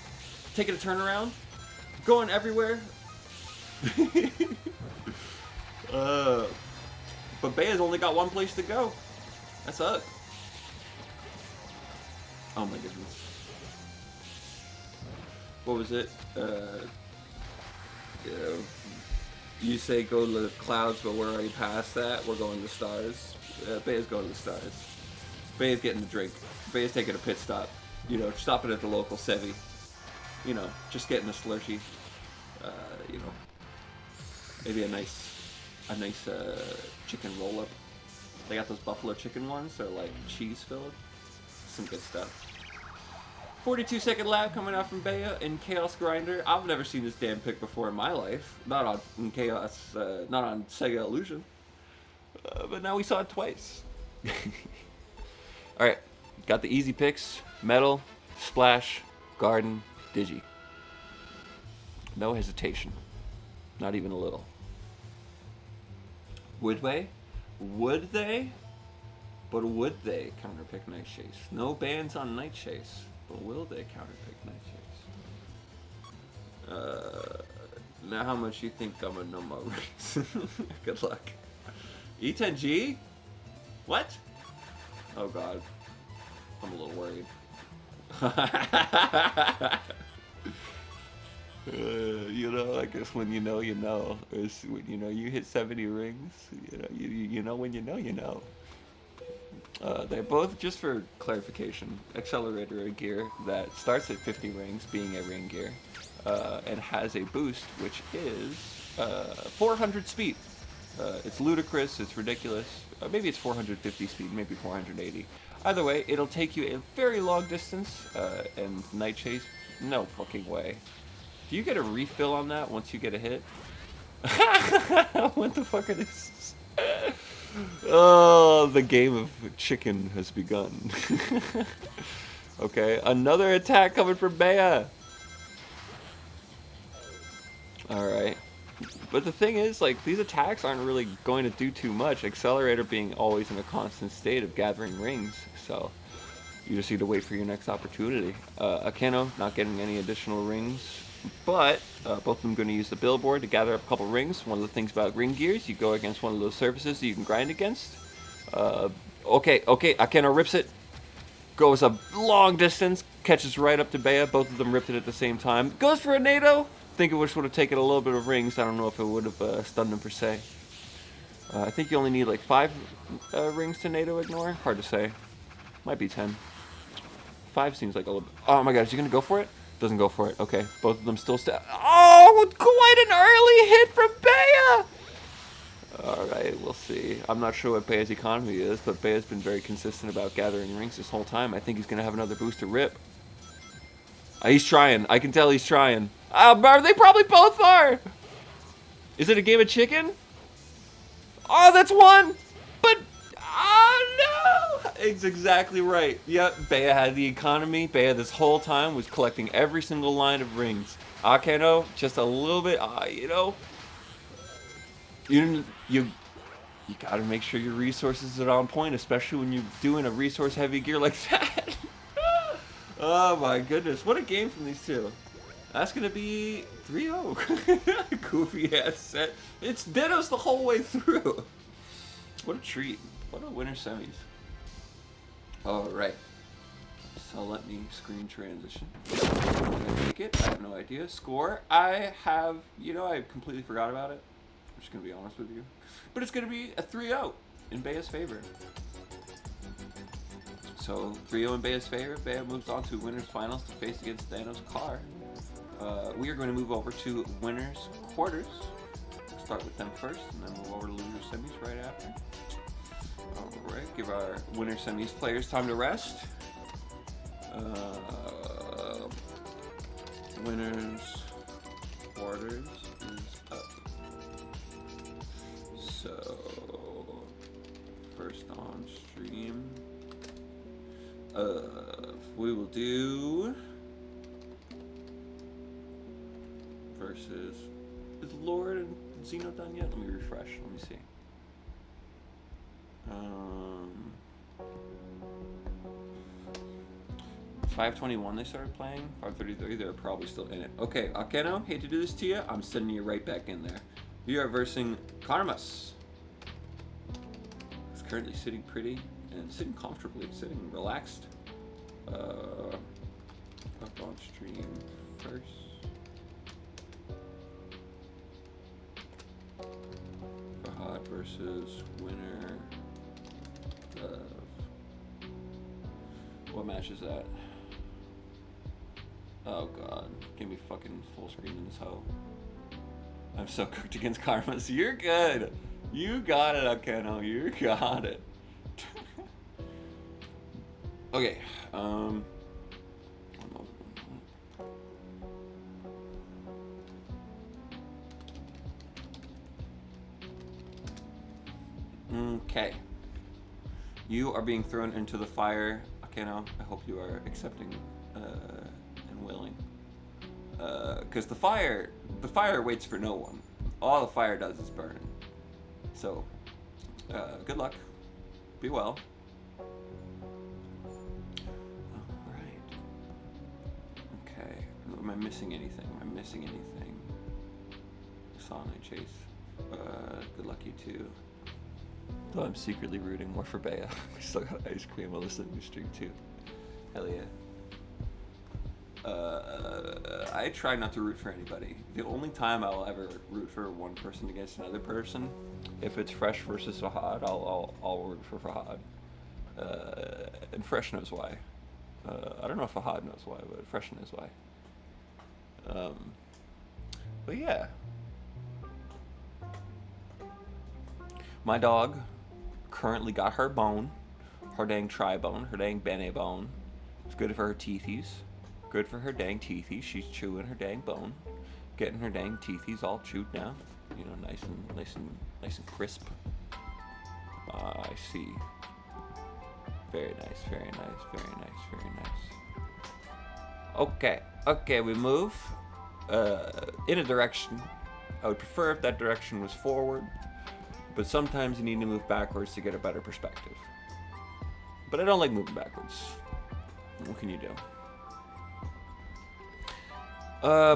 taking a turnaround, going everywhere. But Bea's only got one place to go. That's up. Oh my goodness. What was it? You say go to the clouds, but we're already past that. We're going to the stars. Bea's going to the stars. Bea's getting a drink. Bea's taking a pit stop. You know, stopping at the local Sevi. You know, just getting a slurshie. You know, maybe a nice chicken roll up. They got those buffalo chicken ones. They're like cheese filled. Some good stuff. 42-second lap coming out from Bea in Chaos Grinder. I've never seen this damn pick before in my life. Not on Chaos, not on Sega Illusion. But now we saw it twice. Alright, got the easy picks. Metal, Splash, Garden, Digi. No hesitation. Not even a little. Would they? Would they? But would they counterpick Night Chase? No bans on Night Chase. But will they counterpick Night Chase? Now how much you think I'm gonna know my rings? Good luck. E10G? What? Oh god. I'm a little worried. You know, I guess when you know, you know. It's when you know you hit 70 rings. You know, you know when you know, you know. They're both, just for clarification, accelerator gear that starts at 50 rings, being a ring gear, and has a boost which is 400 speed. It's ludicrous, it's ridiculous. Maybe it's 450 speed, maybe 480. Either way, it'll take you a very long distance, and Night Chase, no fucking way. Do you get a refill on that once you get a hit? What the fuck are these? Oh, the game of chicken has begun. Okay, another attack coming from Bea. Alright. But the thing is, like, these attacks aren't really going to do too much. Accelerator being always in a constant state of gathering rings. So, you just need to wait for your next opportunity. Akeno, not getting any additional rings. But, both of them going to use the billboard to gather up a couple rings. One of the things about ring gears, you go against one of those surfaces that you can grind against. Okay, Akeno rips it. Goes a long distance, catches right up to Bea. Both of them ripped it at the same time. Goes for a NATO. Think it would have taken a little bit of rings. I don't know if it would have stunned him per se. I think you only need like 5 rings to NATO ignore. Hard to say. Might be 10. 5 seems like a little bit. Oh my god, is he going to go for it? Doesn't go for it. Okay, both of them still Oh, quite an early hit from Bea! Alright, we'll see. I'm not sure what Bea's economy is, but Bea's been very consistent about gathering rings this whole time. I think he's going to have another boost to rip. He's trying. I can tell he's trying. They probably both are! Is it a game of chicken? Oh, that's one! But, oh no! It's exactly right. Yep, Bea had the economy. Bea this whole time was collecting every single line of rings. Akeno, just a little bit, you know. You gotta make sure your resources are on point, especially when you're doing a resource-heavy gear like that. Oh my goodness, what a game from these two. That's gonna be 3-0. Goofy ass set. It's Dittos the whole way through. What a treat. What a winner semis. Alright. So let me screen transition. Did I make it? I have no idea. Score. I have, you know, I completely forgot about it. I'm just gonna be honest with you. But it's gonna be a 3-0 in Bea's favor. So 3-0 in Bea's favor. Bea moves on to winners finals to face against Thanos Car. We are going to move over to winners quarters. Start with them first, and then move over to losers semis right after. Alright, give our winner semis players time to rest. Winners quarters is up. So, first on stream. We will do versus, is Lord and Xeno done yet? Let me refresh, let me see. 5:21 they started playing, 5:33 they're probably still in it. Okay, Akeno, hate to do this to you, I'm sending you right back in there. You are versing Karmas. He's currently sitting pretty and sitting comfortably, sitting relaxed. Up on stream first. HUD versus winner of, what match is that? Oh god, give me fucking full screen in this hoe. I'm so cooked against Karma, so you're good. You got it, Akeno, you got it. Okay, okay. You are being thrown into the fire, Akeno. I hope you are accepting and willing. Because the fire waits for no one. All the fire does is burn. So, good luck. Be well. Alright. Okay. Am I missing anything? Am I missing anything? Song I chase. Good luck, you too. Though I'm secretly rooting more for Bea. We still got ice cream while listening to stream too. Hell yeah. I try not to root for anybody. The only time I'll ever root for one person against another person, if it's Fresh versus Fahad, I'll root for Fahad. And Fresh knows why. I don't know if Fahad knows why, but Fresh knows why. But yeah. My dog currently got her bone, her dang tri-bone, her dang bene bone. It's good for her teethies. Good for her dang teethies. She's chewing her dang bone, getting her dang teethies all chewed now. You know, nice and crisp. I see. Very nice, very nice, very nice, very nice. Okay, we move in a direction. I would prefer if that direction was forward, but sometimes you need to move backwards to get a better perspective. But I don't like moving backwards. What can you do?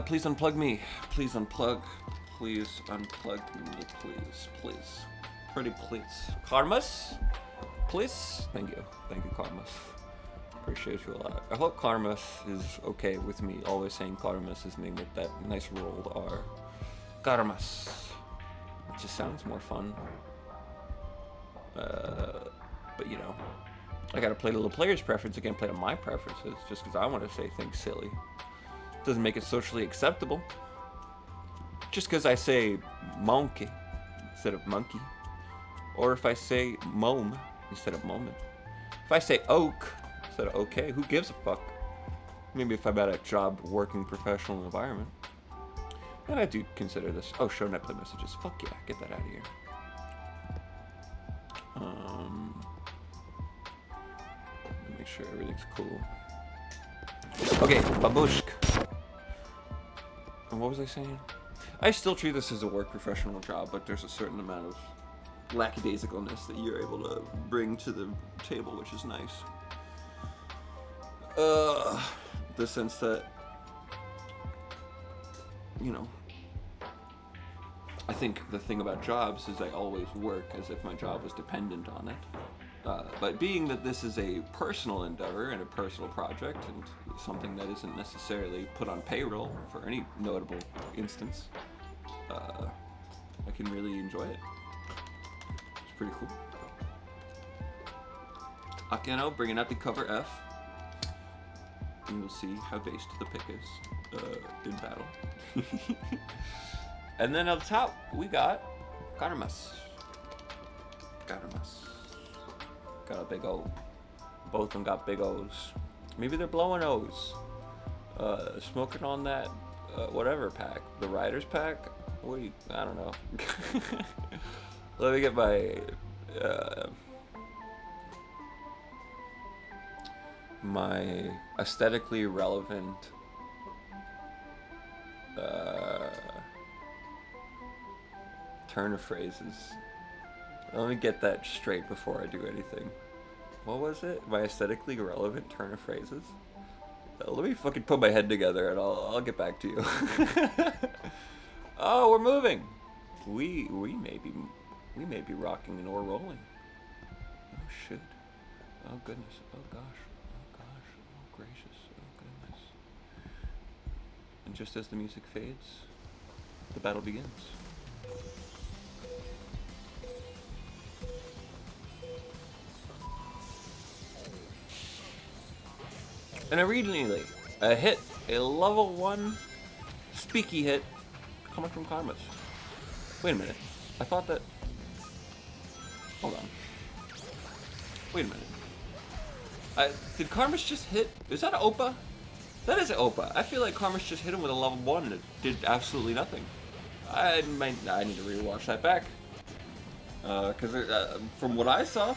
Please unplug me. Please unplug. Please unplug me, please. Pretty please. Karmas? Please? Thank you, Karmas. Appreciate you a lot. I hope Karmas is okay with me always saying Karmas is name with that nice rolled R. Karmas. It just sounds more fun. But you know, I gotta play to the player's preference. I can't play to my preferences just because I want to say things silly. Doesn't make it socially acceptable. Just because I say monkey instead of monkey, or if I say mome instead of moment, if I say oak instead of okay, who gives a fuck? Maybe if I'm at a job working professional environment. And I do consider this. Oh, show netplay messages. Fuck yeah, get that out of here. Make sure everything's cool. Okay, babushk. And what was I saying? I still treat this as a work professional job, but there's a certain amount of lackadaisicalness that you're able to bring to the table, which is nice. The sense that, you know, I think the thing about jobs is I always work as if my job was dependent on it. But being that this is a personal endeavor and a personal project and something that isn't necessarily put on payroll for any notable instance, I can really enjoy it. It's pretty cool. Akeno bringing out the cover F. And we'll see how based the pick is in battle. And then up top, we got Karmas. got a big O. Both of them got big O's. Maybe they're blowing O's. Smoking on that, whatever pack. The Riders pack? I don't know. Let me get my aesthetically relevant turn of phrases. Let me get that straight before I do anything. What was it? My aesthetically relevant turn of phrases? Let me fucking put my head together and I'll get back to you. Oh, we're moving. We may be rocking or rolling. Oh shit. Oh goodness. Oh gosh. Oh gosh. Oh gracious. Oh goodness. And just as the music fades, the battle begins. And originally, a hit, a level 1 speaky hit coming from Karmas. Wait a minute. I thought that... Hold on. Wait a minute. Did Karmas just hit... Is that an Opa? That is an Opa. I feel like Karmas just hit him with a level 1 and it did absolutely nothing. I need to rewatch that back. Because from what I saw,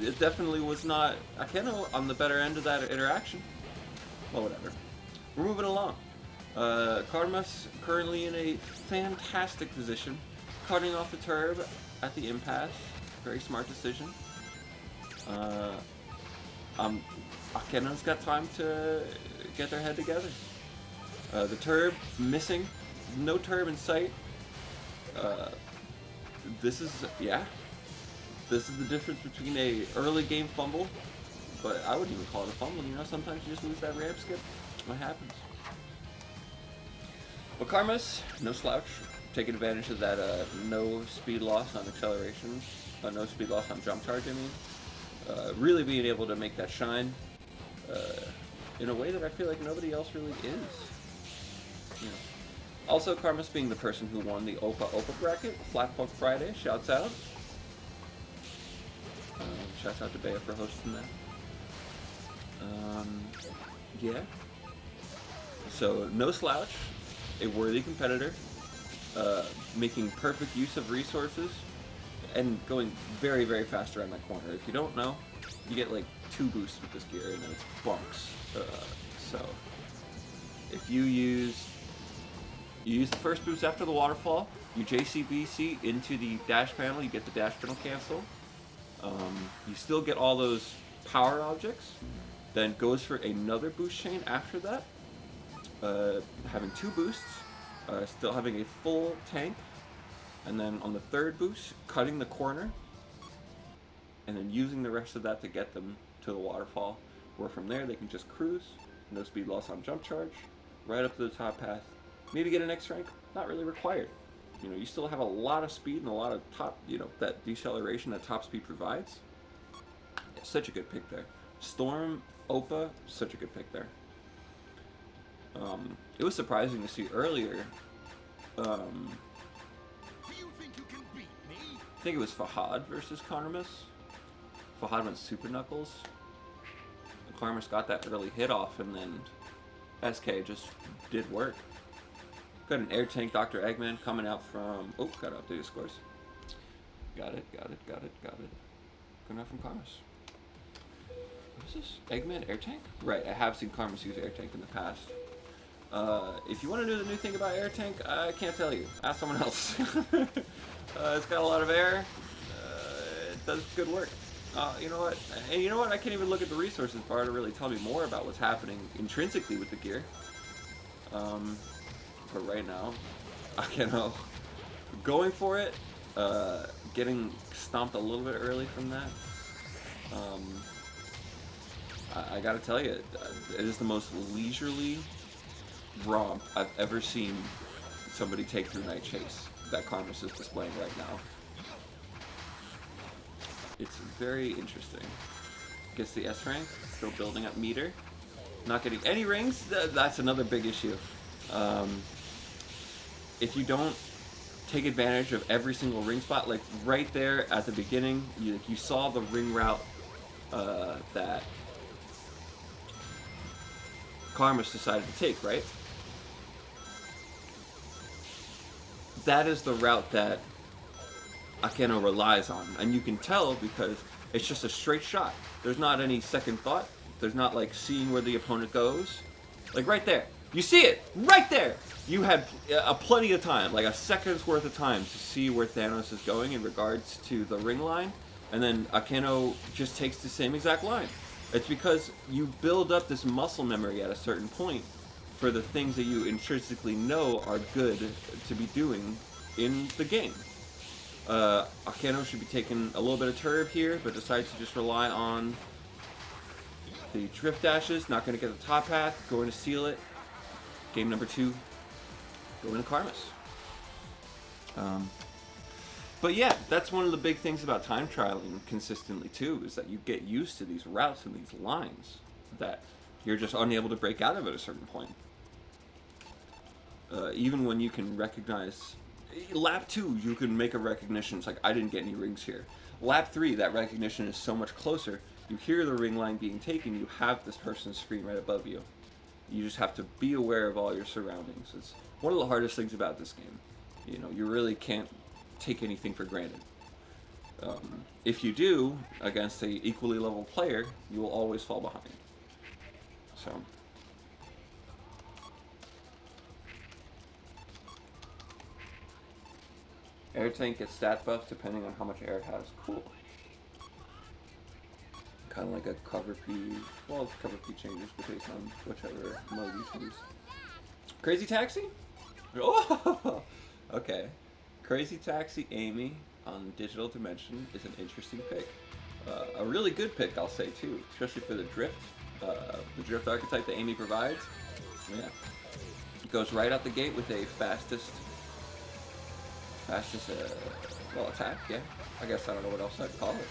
it definitely was not Akeno on the better end of that interaction. Well, whatever. We're moving along. Karmas currently in a fantastic position, cutting off the turb at the impasse. Very smart decision. Akeno's got time to get their head together. The turb missing, no turb in sight. This is the difference between a early game fumble, but I wouldn't even call it a fumble. You know, sometimes you just lose that ramp skip. What happens? But Karmas, no slouch, taking advantage of that no speed loss on acceleration, no speed loss on jump charge. I mean, really being able to make that shine in a way that I feel like nobody else really is. You know. Also, Karmas being the person who won the Opa bracket, Flatpunk Friday, shouts out. Shouts out to Bea for hosting that. Yeah. So, no slouch, a worthy competitor, making perfect use of resources, and going very, very fast around that corner. If you don't know, you get like 2 boosts with this gear, and then it's bonks. So, if you use the first boost after the waterfall, you JCBC into the dash panel, you get the dash panel cancel. You still get all those power objects, then goes for another boost chain after that, having 2 boosts, still having a full tank, and then on the 3rd boost, cutting the corner, and then using the rest of that to get them to the waterfall, where from there they can just cruise, no speed loss on jump charge, right up to the top path. Maybe get an X rank, not really required. You know, you still have a lot of speed and a lot of top, you know, that deceleration that top speed provides. Yeah, such a good pick there. Storm, Opa, such a good pick there. It was surprising to see earlier. I think it was Fahad versus Karmas. Fahad went Super Knuckles. Karmas got that early hit off, and then SK just did work. Got an air tank Dr. Eggman coming out from... Oh, gotta update his scores. Got it. Coming out from Karmas. What is this? Eggman air tank? Right, I have seen Karmas use air tank in the past. If you want to know the new thing about air tank, I can't tell you. Ask someone else. It's got a lot of air. It does good work. You know what? And you know what? I can't even look at the resources bar to really tell me more about what's happening intrinsically with the gear. But right now, Akeno going for it, getting stomped a little bit early from that. I gotta tell you, it is the most leisurely romp I've ever seen somebody take through Night Chase that Karmas is displaying right now. It's very interesting. Gets the S rank, still building up meter. Not getting any rings, that's another big issue. If you don't take advantage of every single ring spot. Like right there at the beginning, you saw the ring route that Karmas decided to take, right? That is the route that Akeno relies on, and you can tell because it's just a straight shot. There's not any second thought. There's not like seeing where the opponent goes. Like right there. You see it! Right there! You had plenty of time, like a second's worth of time to see where Thanos is going in regards to the ring line, and then Akeno just takes the same exact line. It's because you build up this muscle memory at a certain point for the things that you intrinsically know are good to be doing in the game. Akeno should be taking a little bit of turb here, but decides to just rely on the drift dashes. Not going to get the top path, going to seal it. Game number 2, going to Karmas. But yeah, that's one of the big things about time trialing consistently too, is that you get used to these routes and these lines that you're just unable to break out of at a certain point. Even when you can recognize... Lap 2, you can make a recognition. It's like, I didn't get any rings here. Lap 3, that recognition is so much closer. You hear the ring line being taken, you have this person's screen right above you. You just have to be aware of all your surroundings. It's one of the hardest things about this game. You know, you really can't take anything for granted. If you do, against a equally level player, you will always fall behind. So... Air tank gets stat buffs depending on how much air it has. Cool. Kind of like a cover P. Well, cover P changes based on whichever mode you choose. Crazy Taxi? Oh! Okay. Crazy Taxi Amy on Digital Dimension is an interesting pick. A really good pick, I'll say, too. Especially for the drift. The drift archetype that Amy provides. Yeah. It goes right out the gate with a fastest well, attack, yeah. I guess I don't know what else I'd call it.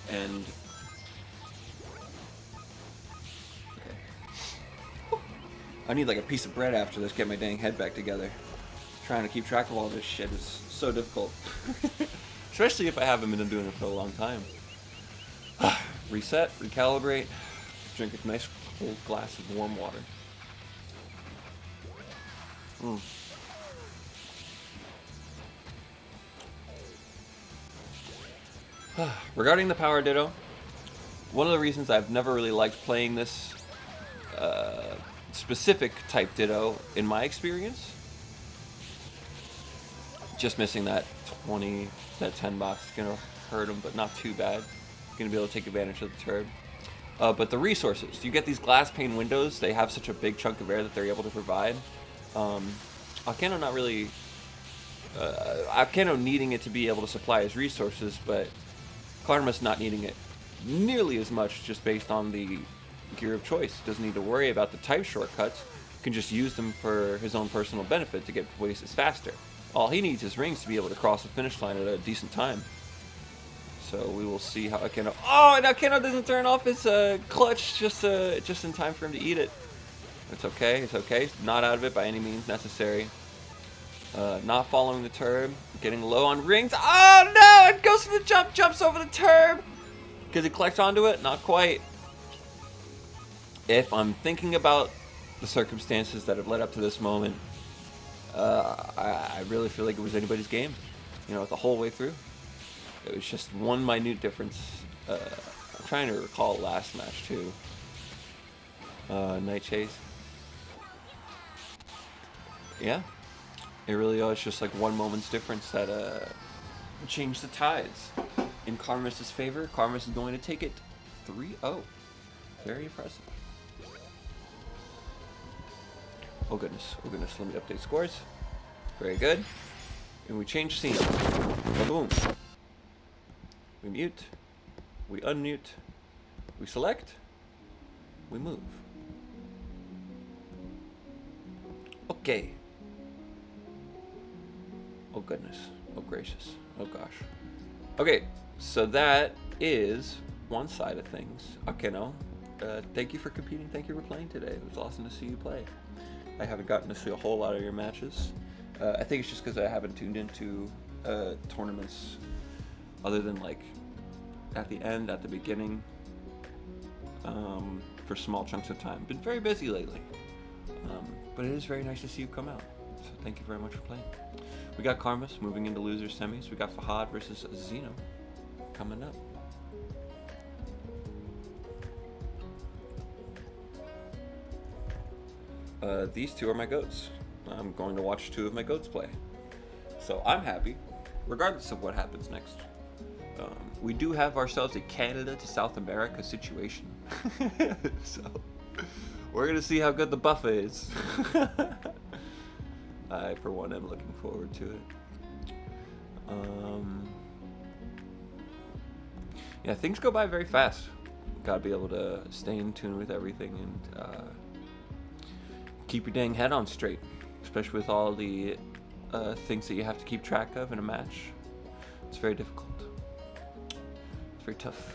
And... okay. I need like a piece of bread after this, get my dang head back together. Trying to keep track of all this shit is so difficult. Especially if I haven't been doing it for a long time. Reset, recalibrate, drink a nice cold glass of warm water. Regarding the Power Ditto, one of the reasons I've never really liked playing this specific type Ditto in my experience, just missing that 10 box is gonna hurt him, but not too bad. Gonna be able to take advantage of the turb. But the resources, you get these glass pane windows, they have such a big chunk of air that they're able to provide. Akeno not really... Akeno needing it to be able to supply his resources, but Karmas not needing it nearly as much just based on the gear of choice. Doesn't need to worry about the type shortcuts, can just use them for his own personal benefit to get places faster. All he needs is rings to be able to cross the finish line at a decent time. So we will see how Akeno... Oh, and Akeno doesn't turn off his clutch just in time for him to eat it. It's okay, it's okay. Not out of it by any means necessary. Not following the turb. Getting low on rings. Oh no! It goes for the jump, jumps over the turb! Because it collects onto it? Not quite. If I'm thinking about the circumstances that have led up to this moment, I really feel like it was anybody's game. You know, the whole way through. It was just one minute difference. I'm trying to recall last match too. Night Chase. Yeah. It really was just like one moment's difference that changed the tides in Karmas' favor. Karmas is going to take it 3-0. Very impressive. Oh goodness, let me update scores. Very good. And we change scene. Boom. We mute. We unmute. We select. We move. Okay. Oh goodness. Oh gracious. Oh gosh. Okay, so that is one side of things. Akeno thank you for competing. Thank you for playing today. It was awesome to see you play. I haven't gotten to see a whole lot of your matches. I think it's just because I haven't tuned into tournaments other than like at the end, at the beginning, for small chunks of time. Been very busy lately, but it is very nice to see you come out. So thank you very much for playing. We got Karmas moving into loser semis. We got Fahad versus Zeno coming up. These two are my goats. I'm going to watch two of my goats play. So I'm happy, regardless of what happens next. We do have ourselves a Canada to South America situation. So we're going to see how good the buffet is. I, for one, am looking forward to it. Yeah, things go by very fast. Gotta be able to stay in tune with everything and keep your dang head on straight, especially with all the things that you have to keep track of in a match. It's very difficult. It's very tough.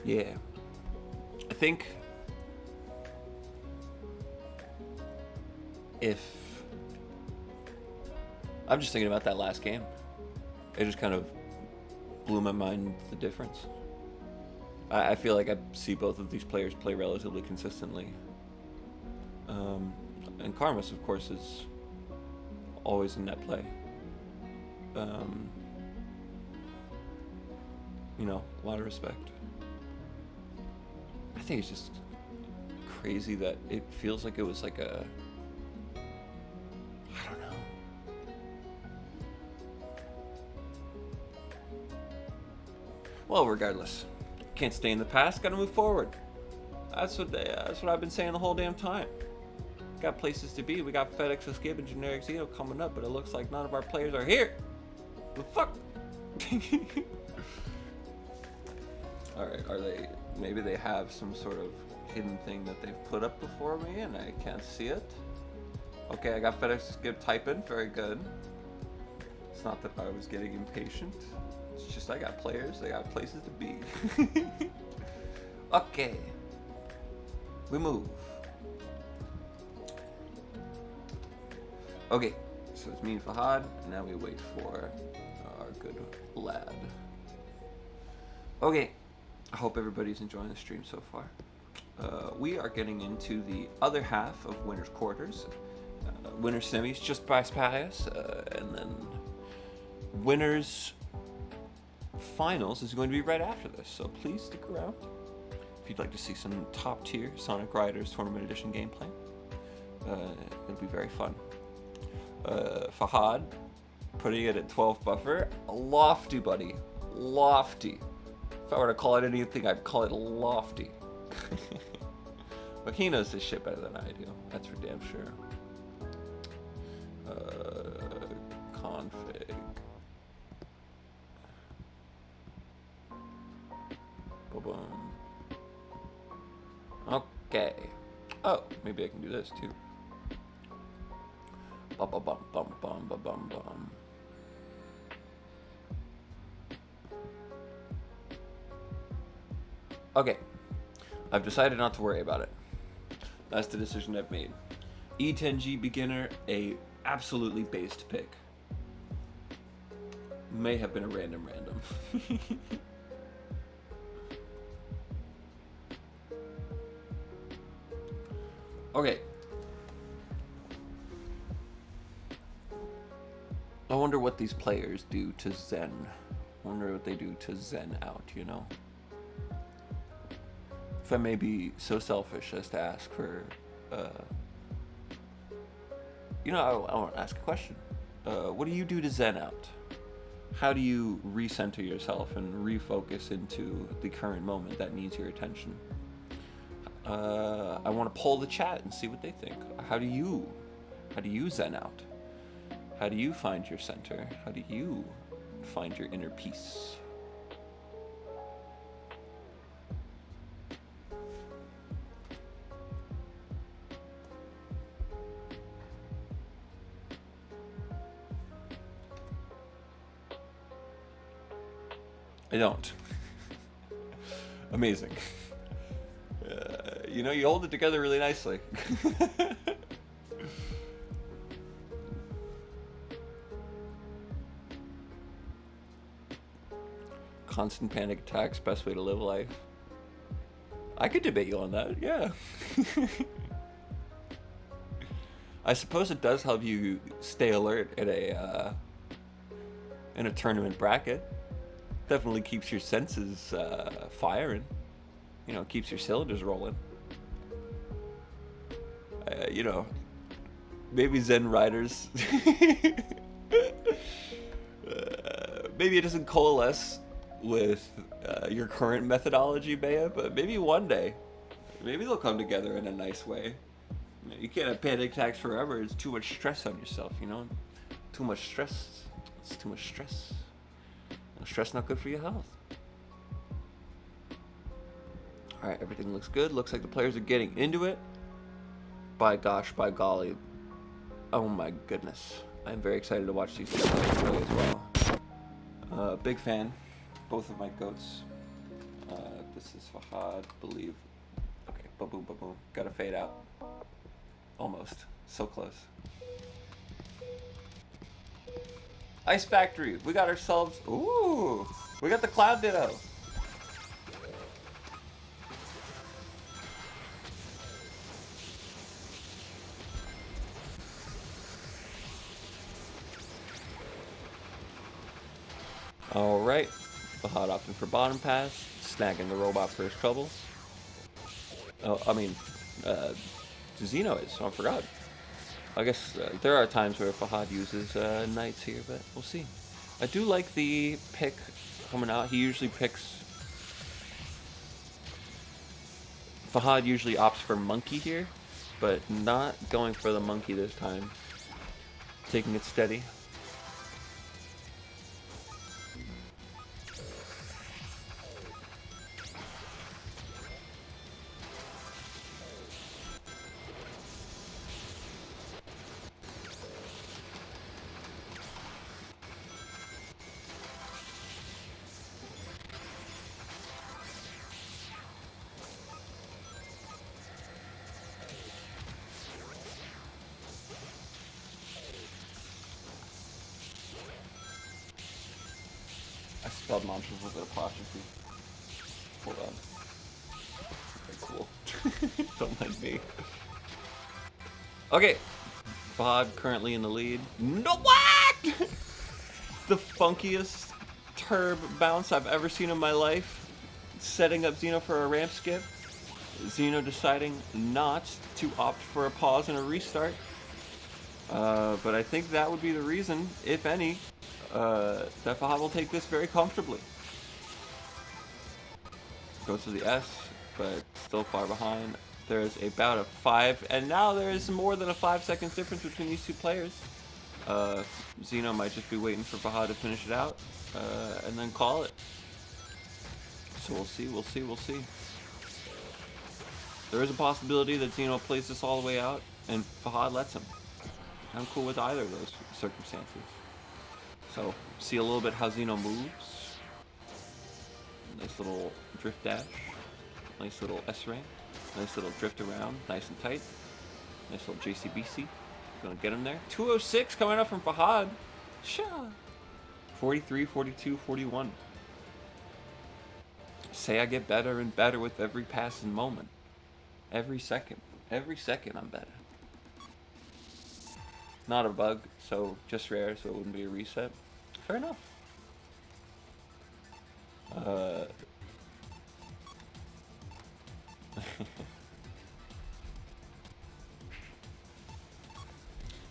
Yeah, I think if I'm just thinking about that last game, it just kind of blew my mind the difference. I feel like I see both of these players play relatively consistently. And Karmas, of course, is always in net play. You know, a lot of respect. I think it's just crazy that it feels like it was like a... I don't know. Well, regardless. Can't stay in the past, gotta move forward. That's what I've been saying the whole damn time. Got places to be. We got FedEx Skip and Generic Zeno coming up, but it looks like none of our players are here. The fuck? Alright, are they... Maybe they have some sort of hidden thing that they've put up before me and I can't see it. Okay, I got FedEx Skip typing. Very good. It's not that I was getting impatient. It's just I got players, they got places to be. Okay. We move. Okay, so it's me and Fahad, and now we wait for our good lad. Okay, I hope everybody's enjoying the stream so far. We are getting into the other half of winner's quarters. Winner's semis just by us, and then winner's finals is going to be right after this, so please stick around if you'd like to see some top tier Sonic Riders Tournament Edition gameplay. It'll be very fun. Fahad putting it at 12 buffer. Lofty, buddy. Lofty. If I were to call it anything, I'd call it lofty. But he knows this shit better than I do. That's for damn sure. Config. Boom. Okay. Oh, maybe I can do this too. Bum bum bum bum bum bum bum bum. Okay. I've decided not to worry about it. That's the decision I've made. E10G beginner, a absolutely based pick. May have been a random. Okay. I wonder what these players do to Zen. I wonder what they do to Zen out, you know? If I may be so selfish as to ask for, you know, I want to ask a question. What do you do to Zen out? How do you recenter yourself and refocus into the current moment that needs your attention? I want to poll the chat and see what they think. How do you Zen out? How do you find your center? How do you find your inner peace? I don't. Amazing. You know, you hold it together really nicely. Constant panic attacks, best way to live life. I could debate you on that, yeah. I suppose it does help you stay alert in a tournament bracket. Definitely keeps your senses firing. You know, keeps your cylinders rolling. You know, maybe Zen Riders. Maybe it doesn't coalesce with your current methodology, Bea, but maybe one day, maybe they'll come together in a nice way. You can't have panic attacks forever. It's too much stress on yourself, you know? Too much stress. It's too much stress. Stress not good for your health. Alright, everything looks good. Looks like the players are getting into it. By gosh, by golly. Oh my goodness. I'm very excited to watch these two players play as well. Big fan. Both of my goats. This is Fahad, believe. Okay, ba-boom, ba-boom. Gotta fade out. Almost. So close. Ice Factory. We got ourselves... Ooh! We got the Cloud Ditto. Alright. Fahad opting for bottom pass. Snagging the robot for his troubles. Oh, I mean... Zeno is. I forgot. I guess there are times where Fahad uses knights here, but we'll see. I do like the pick coming out. He usually picks... Fahad usually opts for monkey here, but not going for the monkey this time. Taking it steady. I spelled monsters with an apostrophe. Hold on. Very cool. Don't mind me. Okay. Fahad currently in the lead. No, what? The funkiest turb bounce I've ever seen in my life. Setting up Zeno for a ramp skip. Zeno deciding not to opt for a pause and a restart. But I think that would be the reason, if any, that Fahad will take this very comfortably. Goes to the S, but still far behind. There's about a 5, and now there is more than a 5 seconds difference between these two players. Zeno might just be waiting for Fahad to finish it out, and then call it. So we'll see, we'll see, we'll see. There is a possibility that Zeno plays this all the way out, and Fahad lets him. I'm cool with either of those circumstances. So, see a little bit how Zeno moves. Nice little drift dash. Nice little S-ring. Nice little drift around. Nice and tight. Nice little JCBC. Gonna get him there. 206 coming up from Fahad. Sha. 43, 42, 41. Say I get better and better with every passing moment. Every second. Every second I'm better. Not a bug, so just rare, so it wouldn't be a reset. Fair enough.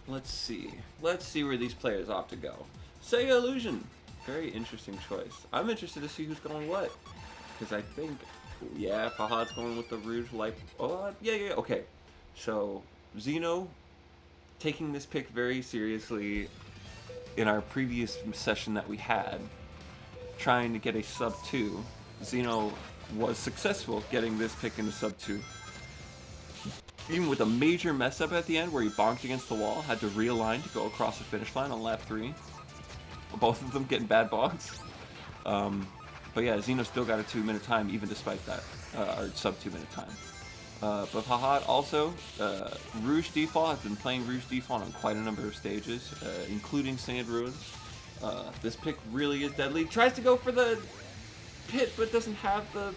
Let's see. Let's see where these players opt to go. Sega Illusion. Very interesting choice. I'm interested to see who's going what. Because I think, yeah, Fahad's going with the Rouge Light. Oh, yeah, okay. So, Zeno taking this pick very seriously in our previous session that we had, trying to get a sub 2. Zeno was successful getting this pick into sub 2. Even with a major mess up at the end where he bonked against the wall, had to realign to go across the finish line on lap 3. Both of them getting bad bonks. But yeah, Xeno still got a 2-minute time even despite that, or sub 2-minute time. But HUD also, Rouge Default has been playing Rouge Default on quite a number of stages, including Sand Ruins. This pick really is deadly. Tries to go for the pit, but doesn't have the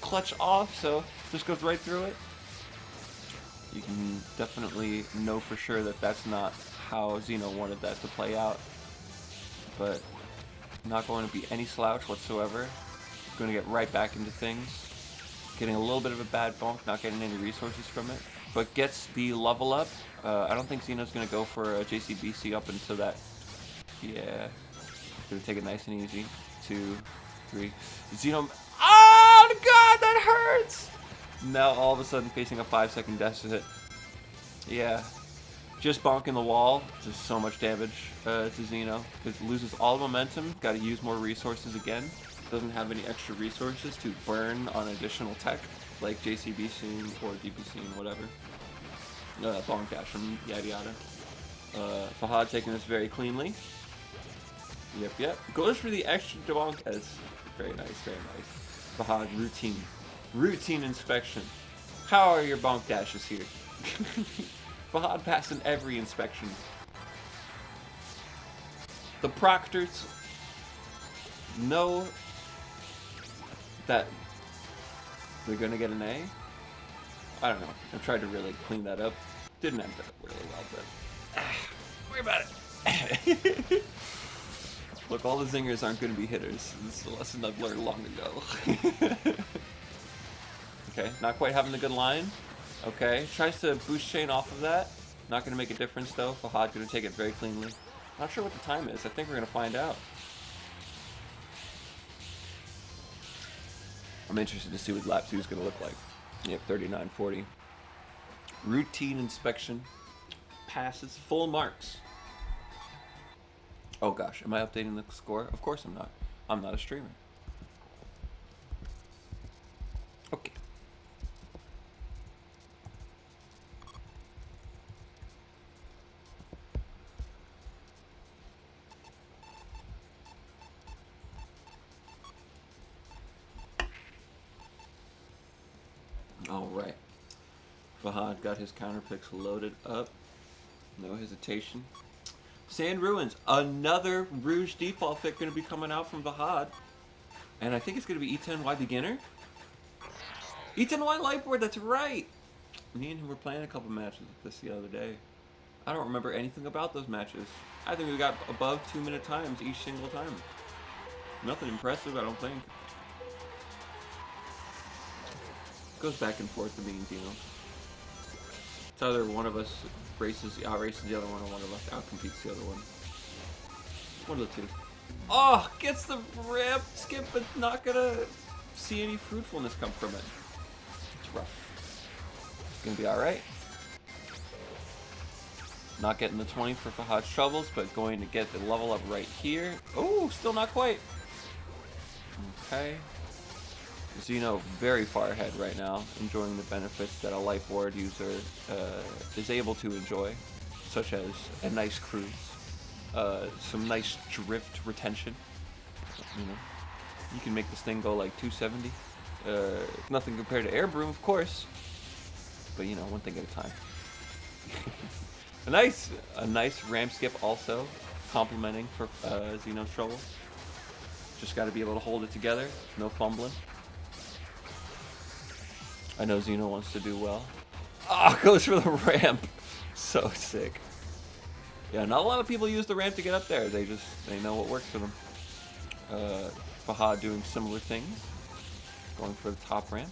clutch off, so just goes right through it. You can definitely know for sure that that's not how Xeno wanted that to play out. But not going to be any slouch whatsoever. Going to get right back into things. Getting a little bit of a bad bonk, not getting any resources from it. But gets the level up. I don't think Xeno's going to go for a JCBC up until that. Yeah. Going to take it nice and easy. 2, 3. Xeno. Oh, God, that hurts! Now all of a sudden facing a 5-second deficit. Yeah. Just bonking the wall, just so much damage to Xeno. Because it loses all momentum, got to use more resources again. Doesn't have any extra resources to burn on additional tech, like JCBC or DPC and whatever. Bonk dash and yada yada. Fahad taking this very cleanly. Yep. Goes for the extra bonk as very nice, very nice. Fahad routine inspection. How are your bonk dashes here? Fahad passing every inspection. The proctors know that they're gonna get an A. I don't know. I tried to really clean that up. Didn't end up really well, but worry about it. Look, all the zingers aren't gonna be hitters. This is a lesson I've learned long ago. Okay, not quite having the good line. Okay, tries to boost chain off of that. Not going to make a difference though. Fahad going to take it very cleanly. Not sure what the time is. I think we're going to find out. I'm interested to see what lap 2 is going to look like. Yep, 39.40. Routine inspection. Passes. Full marks. Oh gosh, am I updating the score? Of course I'm not. I'm not a streamer. Okay. Alright. Fahad got his counter picks loaded up. No hesitation. Sand Ruins. Another Rouge default pick going to be coming out from Fahad. And I think it's going to be E10Y Beginner. E10Y Lightboard, that's right! Me and him were playing a couple matches with this the other day. I don't remember anything about those matches. I think we got above 2-minute times each single time. Nothing impressive, I don't think. Goes back and forth to being Dino. It's either one of us outraces the other one, or one of us outcompetes the other one. One of the two. Oh, gets the ramp skip, but not gonna see any fruitfulness come from it. It's rough. It's gonna be alright. Not getting the 20 for Fahad's troubles, but going to get the level up right here. Oh, still not quite. Okay. Xeno very far ahead right now, enjoying the benefits that a lightboard user is able to enjoy, such as a nice cruise, some nice drift retention. You know, you can make this thing go like 270. Nothing compared to Air Broom, of course, but you know, one thing at a time. a nice ramp skip also, complimenting for Xeno's trouble. Just got to be able to hold it together, no fumbling. I know Xeno wants to do well. Ah, goes for the ramp. So sick. Yeah, not a lot of people use the ramp to get up there. They know what works for them. Fahad doing similar things. Going for the top ramp.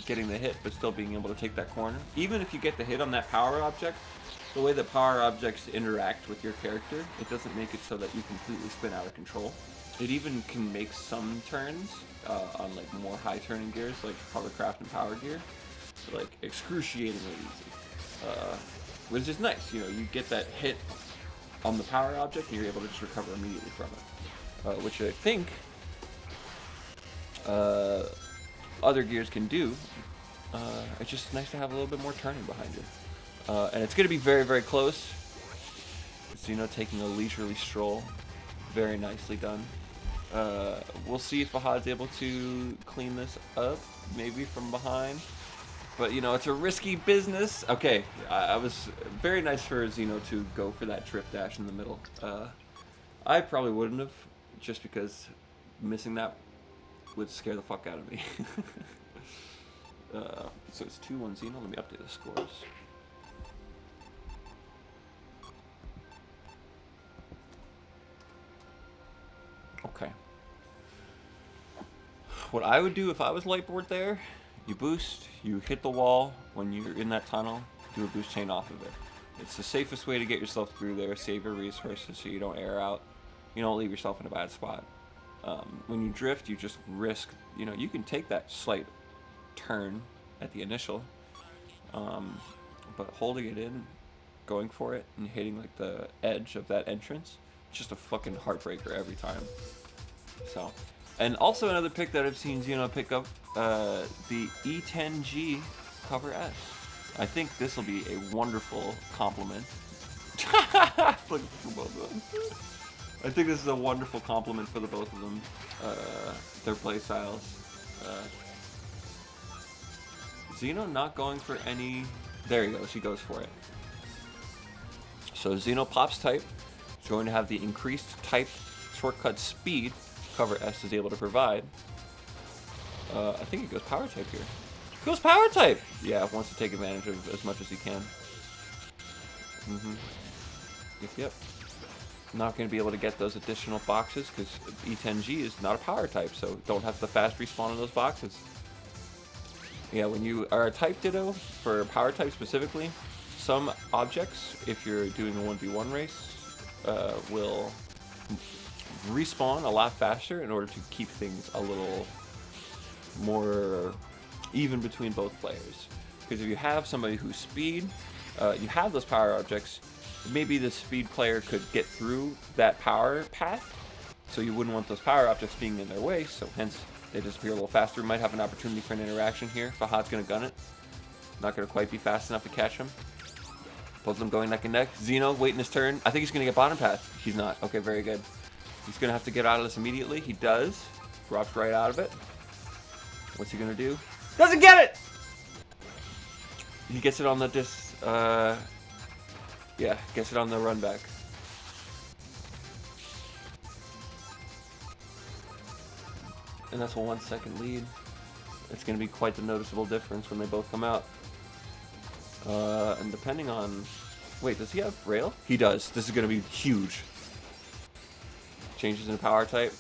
Getting the hit, but still being able to take that corner. Even if you get the hit on that power object, the way that power objects interact with your character, it doesn't make it so that you completely spin out of control. It even can make some turns on like more high turning gears, like hovercraft and power gear, like excruciatingly easy. Which is nice, you know, you get that hit on the power object and you're able to just recover immediately from it. Which I think other gears can do. It's just nice to have a little bit more turning behind you. And it's going to be very, very close. Xeno taking a leisurely stroll. Very nicely done. We'll see if Fahad's able to clean this up, maybe from behind. But, you know, it's a risky business. Okay, I was very nice for Zeno to go for that trip dash in the middle. I probably wouldn't have, just because missing that would scare the fuck out of me. So it's 2-1 Zeno. Let me update the scores. Okay. What I would do if I was lightboard there, you boost, you hit the wall when you're in that tunnel, do a boost chain off of it. It's the safest way to get yourself through there, save your resources so you don't air out, you don't leave yourself in a bad spot. When you drift, you just risk, you know, you can take that slight turn at the initial, but holding it in, going for it, and hitting like the edge of that entrance, it's just a fucking heartbreaker every time. So, and also another pick that I've seen Zeno pick up, the E10G cover S. I think this will be a wonderful compliment. Look for both of them. I think this is a wonderful compliment for the both of them. Their play styles. Zeno not going for any. There he goes. He goes for it. So Zeno pops type. He's going to have the increased type shortcut speed cover S is able to provide. I think he goes power type here. He goes power type! Yeah, wants to take advantage of as much as he can. Yep. Not going to be able to get those additional boxes because E10G is not a power type, so don't have the fast respawn in those boxes. Yeah, when you are a type ditto for power type specifically, some objects, if you're doing a 1v1 race, will respawn a lot faster in order to keep things a little more even between both players. Because if you have somebody who's speed, you have those power objects, maybe the speed player could get through that power path, so you wouldn't want those power objects being in their way, so hence they disappear a little faster. We might have an opportunity for an interaction here. Fahad's going to gun it. Not going to quite be fast enough to catch him. Both of them going neck and neck. Zeno waiting his turn. I think he's going to get bottom path. He's not. Okay, very good. He's going to have to get out of this immediately. He does. Drops right out of it. What's he going to do? Doesn't get it! He gets it on the yeah, gets it on the run back. And that's a 1 second lead. It's going to be quite the noticeable difference when they both come out. And depending on... Wait, does he have rail? He does. This is going to be huge. Changes into power type.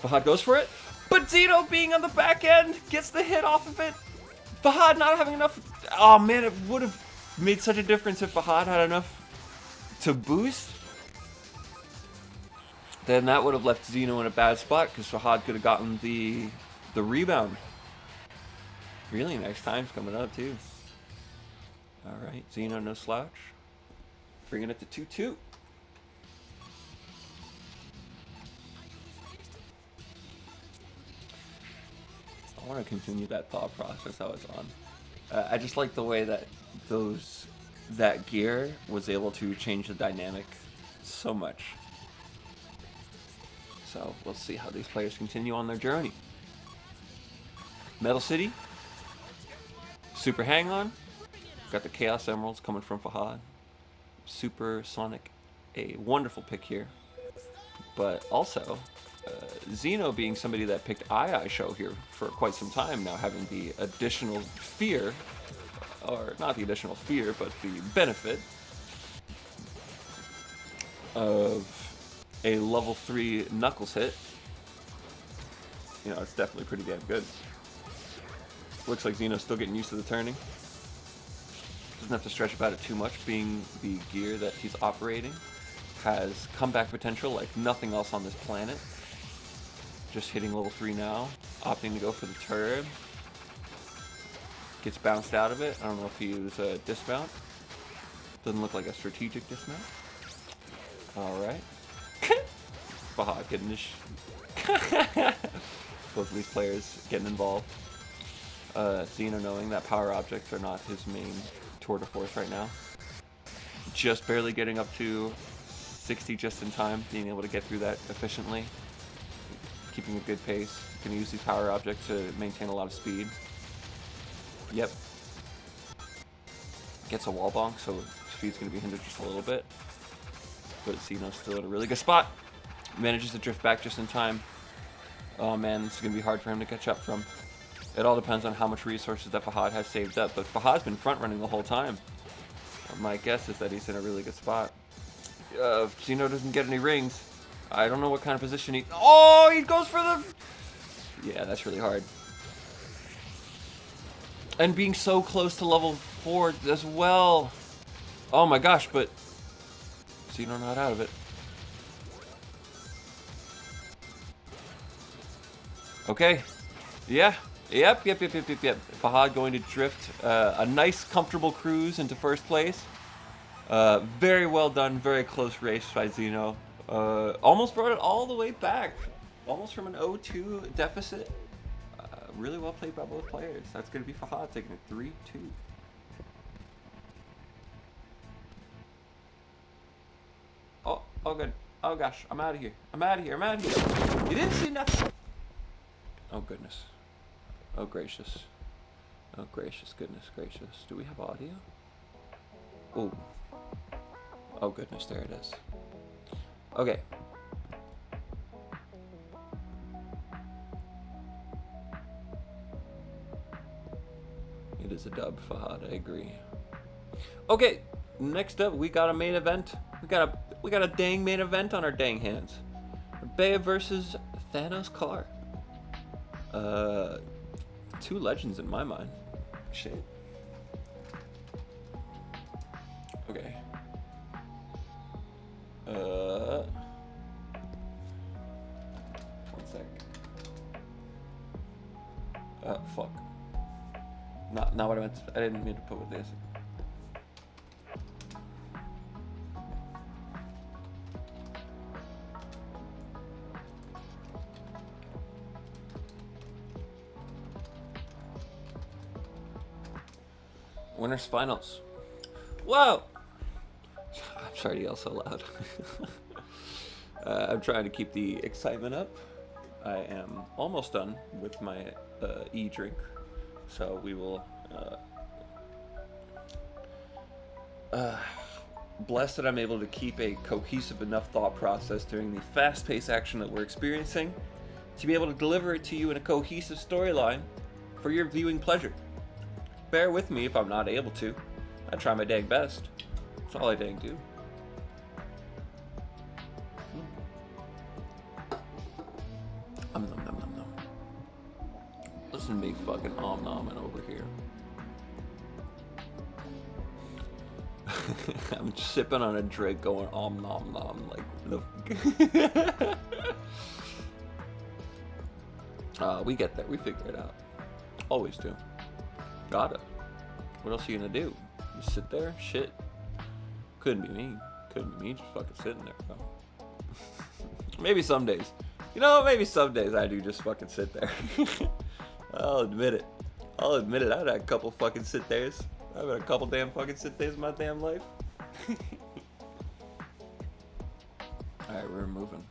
Fahad goes for it. But Zeno being on the back end gets the hit off of it. Fahad not having enough... Oh man, it would have made such a difference if Fahad had enough to boost. Then that would have left Zeno in a bad spot because Fahad could have gotten the rebound. Really nice times coming up too. Alright, Zeno no slouch. Bringing it to 2-2. I want to continue that thought process I was on. I just like the way that that gear was able to change the dynamic so much. So we'll see how these players continue on their journey. Metal City, Super Hang On. Got the Chaos Emeralds coming from Fahad. Super Sonic, a wonderful pick here. But also, Zeno being somebody that picked II Show here for quite some time now, having the additional fear, or not the additional fear, but the benefit of a level 3 Knuckles hit. You know, it's definitely pretty damn good. Looks like Zeno's still getting used to the turning. Doesn't have to stretch about it too much, being the gear that he's operating has comeback potential like nothing else on this planet. Just hitting level 3 now, opting to go for the turret. Gets bounced out of it. I don't know if he was a dismount. Doesn't look like a strategic dismount. Alright. Fahad getting this. Both of these players getting involved. Zeno knowing that power objects are not his main tour de force right now. Just barely getting up to 60 just in time, being able to get through that efficiently. keeping a good pace. Gonna use these power objects to maintain a lot of speed. Yep. Gets a wall bonk, so speed's gonna be hindered just a little bit. But Xeno's still at a really good spot. Manages to drift back just in time. Oh man, this is gonna be hard for him to catch up from. It all depends on how much resources that Fahad has saved up, but Fahad's been front running the whole time. My guess is that he's in a really good spot. If Xeno doesn't get any rings, I don't know what kind of position he... Oh, he goes for the... Yeah, that's really hard. And being so close to level 4 as well. Oh my gosh, but Xeno not out of it. Okay. Yeah. Yep. Fahad going to drift a nice, comfortable cruise into first place. Very well done. Very close race by Xeno. Almost brought it all the way back. Almost from an 0-2 deficit. Really well played by both players. That's going to be Fahad taking it 3-2. Oh, good. Oh, gosh. I'm out of here. I'm out of here. You didn't see nothing. Oh, goodness. Oh, gracious. Oh, gracious. Goodness gracious. Do we have audio? Oh. Oh, goodness. There it is. Okay. It is a dub, Fahad. I agree. Okay. Next up, we got a main event. We got a dang main event on our dang hands. Bea versus Thanos Car. Two legends in my mind. Shit. Okay. One sec. Fuck. Not what I meant. I didn't mean to put with this. Winners finals. Whoa! I'm sorry to yell so loud. I'm trying to keep the excitement up. I am almost done with my e-drink, so we will. Blessed that I'm able to keep a cohesive enough thought process during the fast-paced action that we're experiencing to be able to deliver it to you in a cohesive storyline for your viewing pleasure. Bear with me if I'm not able to. I try my dang best. That's all I dang do. Nom nom nom nom nom. Listen to me fucking om-nomming over here. I'm sipping on a drink going om nom nom like the we get there, we figure it out. Always do. Gotta. What else are you gonna do? You sit there? Shit. Couldn't be me. Couldn't be me just fucking sitting there, bro. Maybe some days. You know, maybe some days I do just fucking sit there. I'll admit it. I've had a couple fucking sit days. I've had a couple damn fucking sit days in my damn life. Alright, we're moving.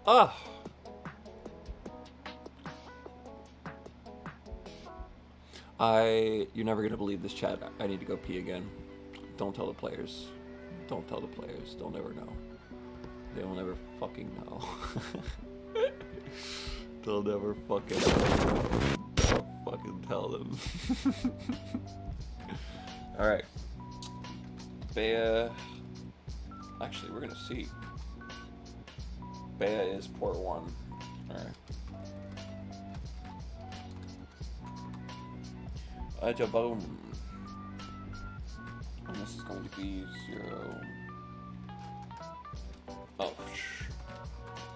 Oh! You're never gonna believe this, chat. I need to go pee again. Don't tell the players. Don't tell the players. They'll never know. They will never fucking know. They'll never fucking know. Don't fucking tell them. Alright. Bea. Actually, we're gonna see. Bea is port 1. Alright. Ajaboom. And this is going to be 0. Oh,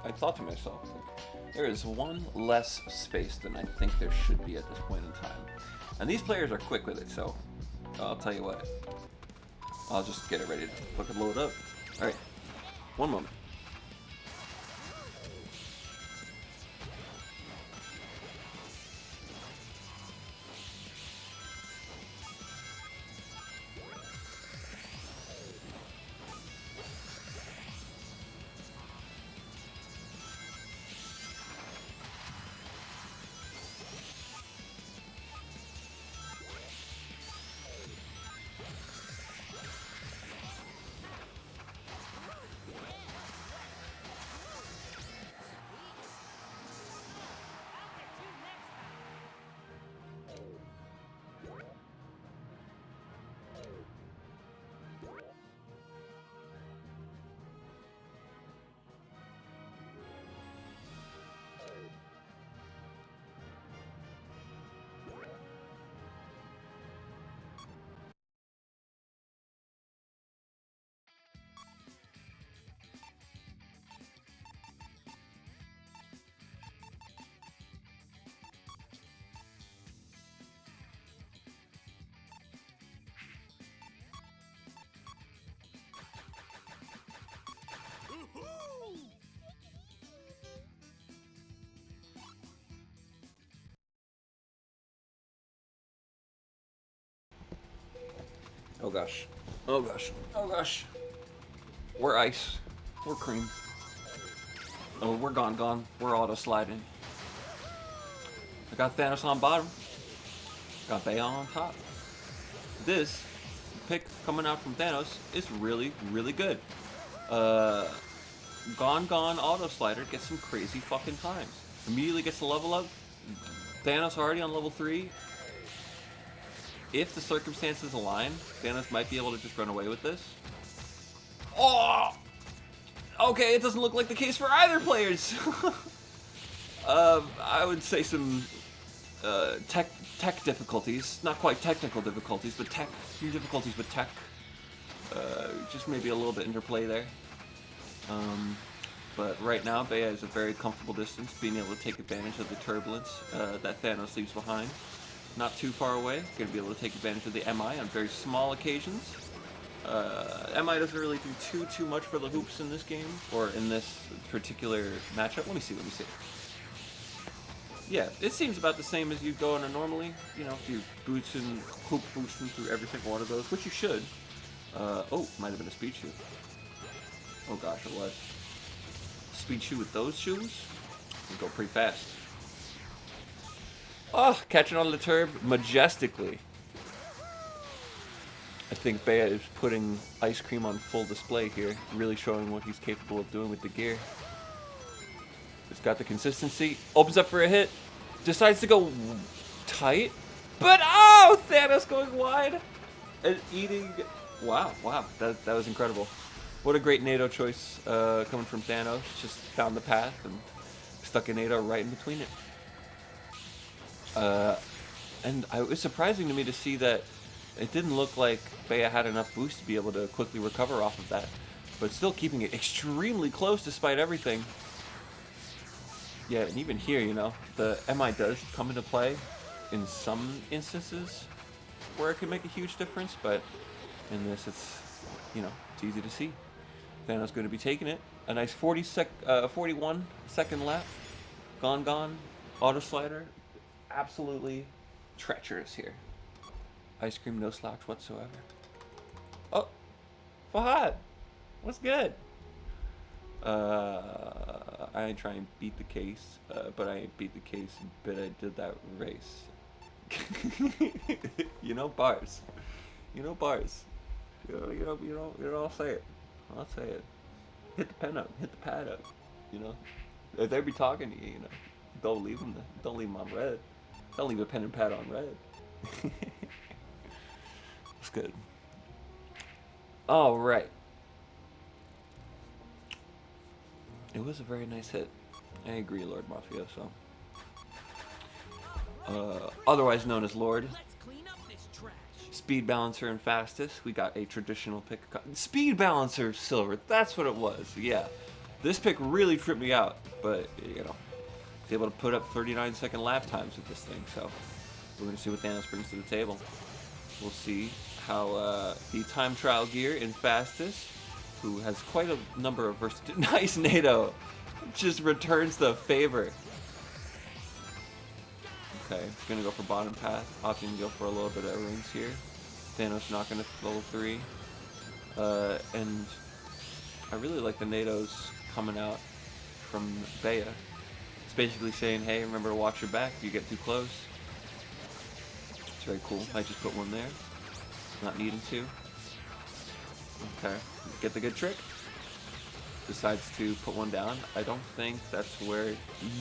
I thought to myself, like, there is one less space than I think there should be at this point in time. And these players are quick with it, so I'll tell you what. I'll just get it ready to fucking load up. Alright, one moment. Oh gosh. Oh gosh. Oh gosh. We're ice. We're cream. Oh, we're gone. We're auto sliding. I got Thanos on bottom. Got Bea on top. This pick coming out from Thanos is really, really good. Gone auto slider gets some crazy fucking times. Immediately gets the level up. Thanos already on level 3. If the circumstances align, Thanos might be able to just run away with this. Oh! Okay, it doesn't look like the case for either players. I would say some tech difficulties. Not quite technical difficulties, but few difficulties with tech. Just maybe a little bit interplay there. But right now, Bea is a very comfortable distance, being able to take advantage of the turbulence that Thanos leaves behind. Not too far away, going to be able to take advantage of the MI on very small occasions. MI doesn't really do too much for the hoops in this game, or in this particular matchup. Let me see. Yeah, it seems about the same as you go on a normally. You know, if you hoop boosting through every single one of those, which you should. Oh, might have been a speed shoe. Oh gosh, it was. Speed shoe with those shoes? You go pretty fast. Oh, catching on the turb majestically. I think Bea is putting ice cream on full display here, really showing what he's capable of doing with the gear. It's got the consistency, opens up for a hit, decides to go tight, but oh, Thanos going wide and eating. Wow, that was incredible. What a great NATO choice coming from Thanos. Just found the path and stuck a NATO right in between it. And it was surprising to me to see that it didn't look like Bea had enough boost to be able to quickly recover off of that, but still keeping it extremely close despite everything. Yeah, and even here, you know, the MI does come into play in some instances where it can make a huge difference, but in this, it's, you know, it's easy to see. Thanos going to be taking it. A nice 41 second lap. Gone. Auto slider. Absolutely treacherous here. Ice cream, no slouch whatsoever. Oh, Fahad, what's good? I ain't try and beat the case, but I ain't beat the case, but I did that race. You know bars. You know bars. You know, I'll say it. I'll say it. Hit the pen up. Hit the pad up. You know, if they be talking to you, you know, don't leave them on red. Don't leave a pen and pad on red. It's good. All right. It was a very nice hit. I agree, Lord Mafioso. Otherwise known as Lord. Speed Balancer and Fastest. We got a traditional pick. Speed Balancer Silver. That's what it was. Yeah. This pick really tripped me out. But, you know, he's able to put up 39-second lap times with this thing. So, we're going to see what Thanos brings to the table. We'll see how the time trial gear in Fastest, who has quite a number of versatility. Nice NATO! Just returns the favor. Okay, gonna go for bottom path. Opting to go for a little bit of rings here. Thanos not gonna level 3. And I really like the NATOs coming out from Bea. It's basically saying, hey, remember to watch your back if you get too close. It's very cool. I just put one there. Not needing to. Okay, get the good trick. Decides to put one down. I don't think that's where...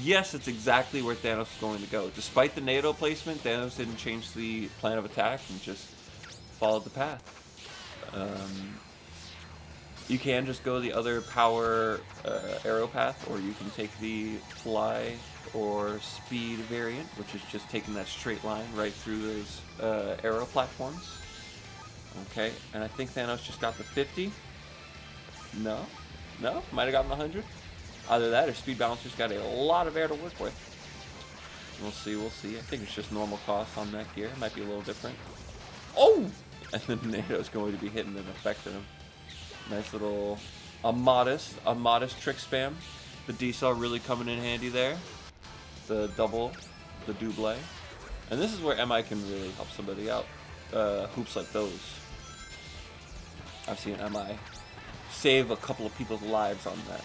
Yes, it's exactly where Thanos is going to go. Despite the NATO placement, Thanos didn't change the plan of attack and just followed the path. You can just go the other power arrow path, or you can take the fly or speed variant, which is just taking that straight line right through those arrow platforms. Okay, and I think Thanos just got the 50. No, might have gotten the 100. Either that or Speed Balancer's got a lot of air to work with. We'll see. I think it's just normal cost on that gear. It might be a little different. Oh! And then NATO's going to be hitting and affecting him. Nice little, a modest trick spam. The decel really coming in handy there. The double, the double. And this is where MI can really help somebody out. Hoops like those. I've seen MI save a couple of people's lives on that.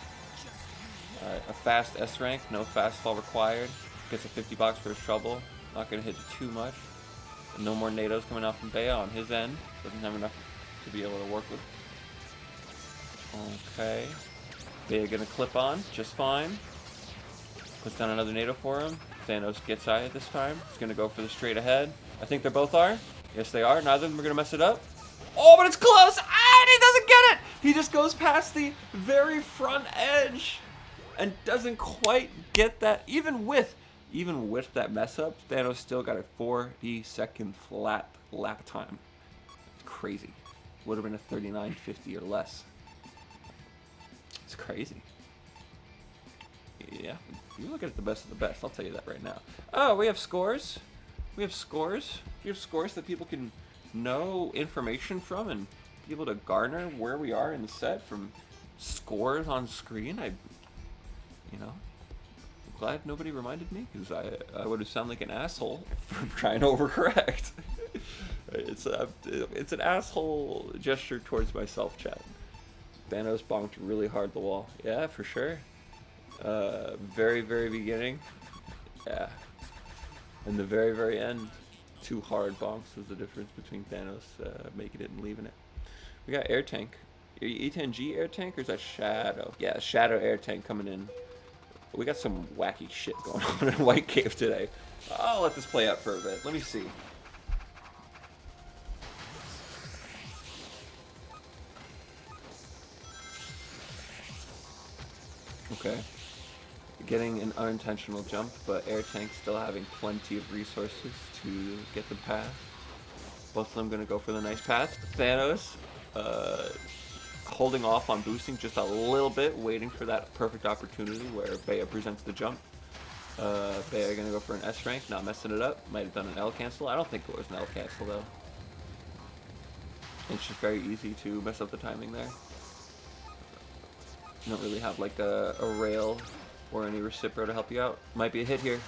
Alright, a fast S rank, no fast fall required. Gets a 50 box for his trouble. Not gonna hit you too much. And no more NATOs coming out from Bea on his end. Doesn't have enough to be able to work with. Okay. Bea gonna clip on just fine. Puts down another NATO for him. Thanos gets eye this time. He's gonna go for the straight ahead. I think they both are. Yes, they are. Neither of them are gonna mess it up. Oh, but it's close! Ah, and he doesn't get it! He just goes past the very front edge and doesn't quite get that. Even with that mess up, Thanos still got a 40-second flat lap time. It's crazy. Would have been a 39.50 or less. It's crazy. Yeah, you look at the best of the best. I'll tell you that right now. Oh, we have scores. We have scores. We have scores that people can know information from and be able to garner where we are in the set from scores on screen. I'm glad nobody reminded me, because I would have sounded like an asshole for trying to overcorrect. It's an asshole gesture towards myself, chat. Thanos bonked really hard the wall. Yeah, for sure. Very, very beginning. Yeah. And the very, very end. 2 hard bonks was the difference between Thanos making it and leaving it. We got air tank. E10G air tank, or is that Shadow? Yeah, Shadow air tank coming in. We got some wacky shit going on in White Cave today. I'll let this play out for a bit. Let me see. Okay. Getting an unintentional jump, but air tank still having plenty of resources to get the path. Both of them going to go for the nice path. Thanos holding off on boosting just a little bit, waiting for that perfect opportunity where Bea presents the jump. Bea going to go for an S rank, not messing it up. Might have done an L cancel. I don't think it was an L cancel though. It's just very easy to mess up the timing there. You don't really have like a rail or any recipro to help you out. Might be a hit here.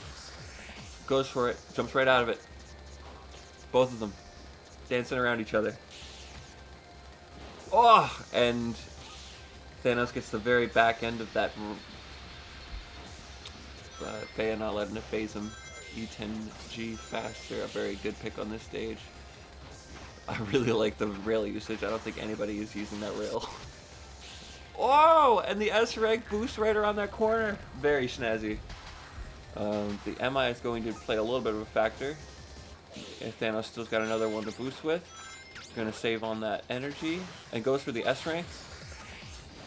Goes for it. Jumps right out of it. Both of them dancing around each other. Oh! And Thanos gets the very back end of that. But Bea not letting it phase him. E10G faster. A very good pick on this stage. I really like the rail usage. I don't think anybody is using that rail. Oh, and the S rank boost right around that corner. Very snazzy. The MI is going to play a little bit of a factor. If Thanos still's got another one to boost with. Going to save on that energy. And goes for the S rank.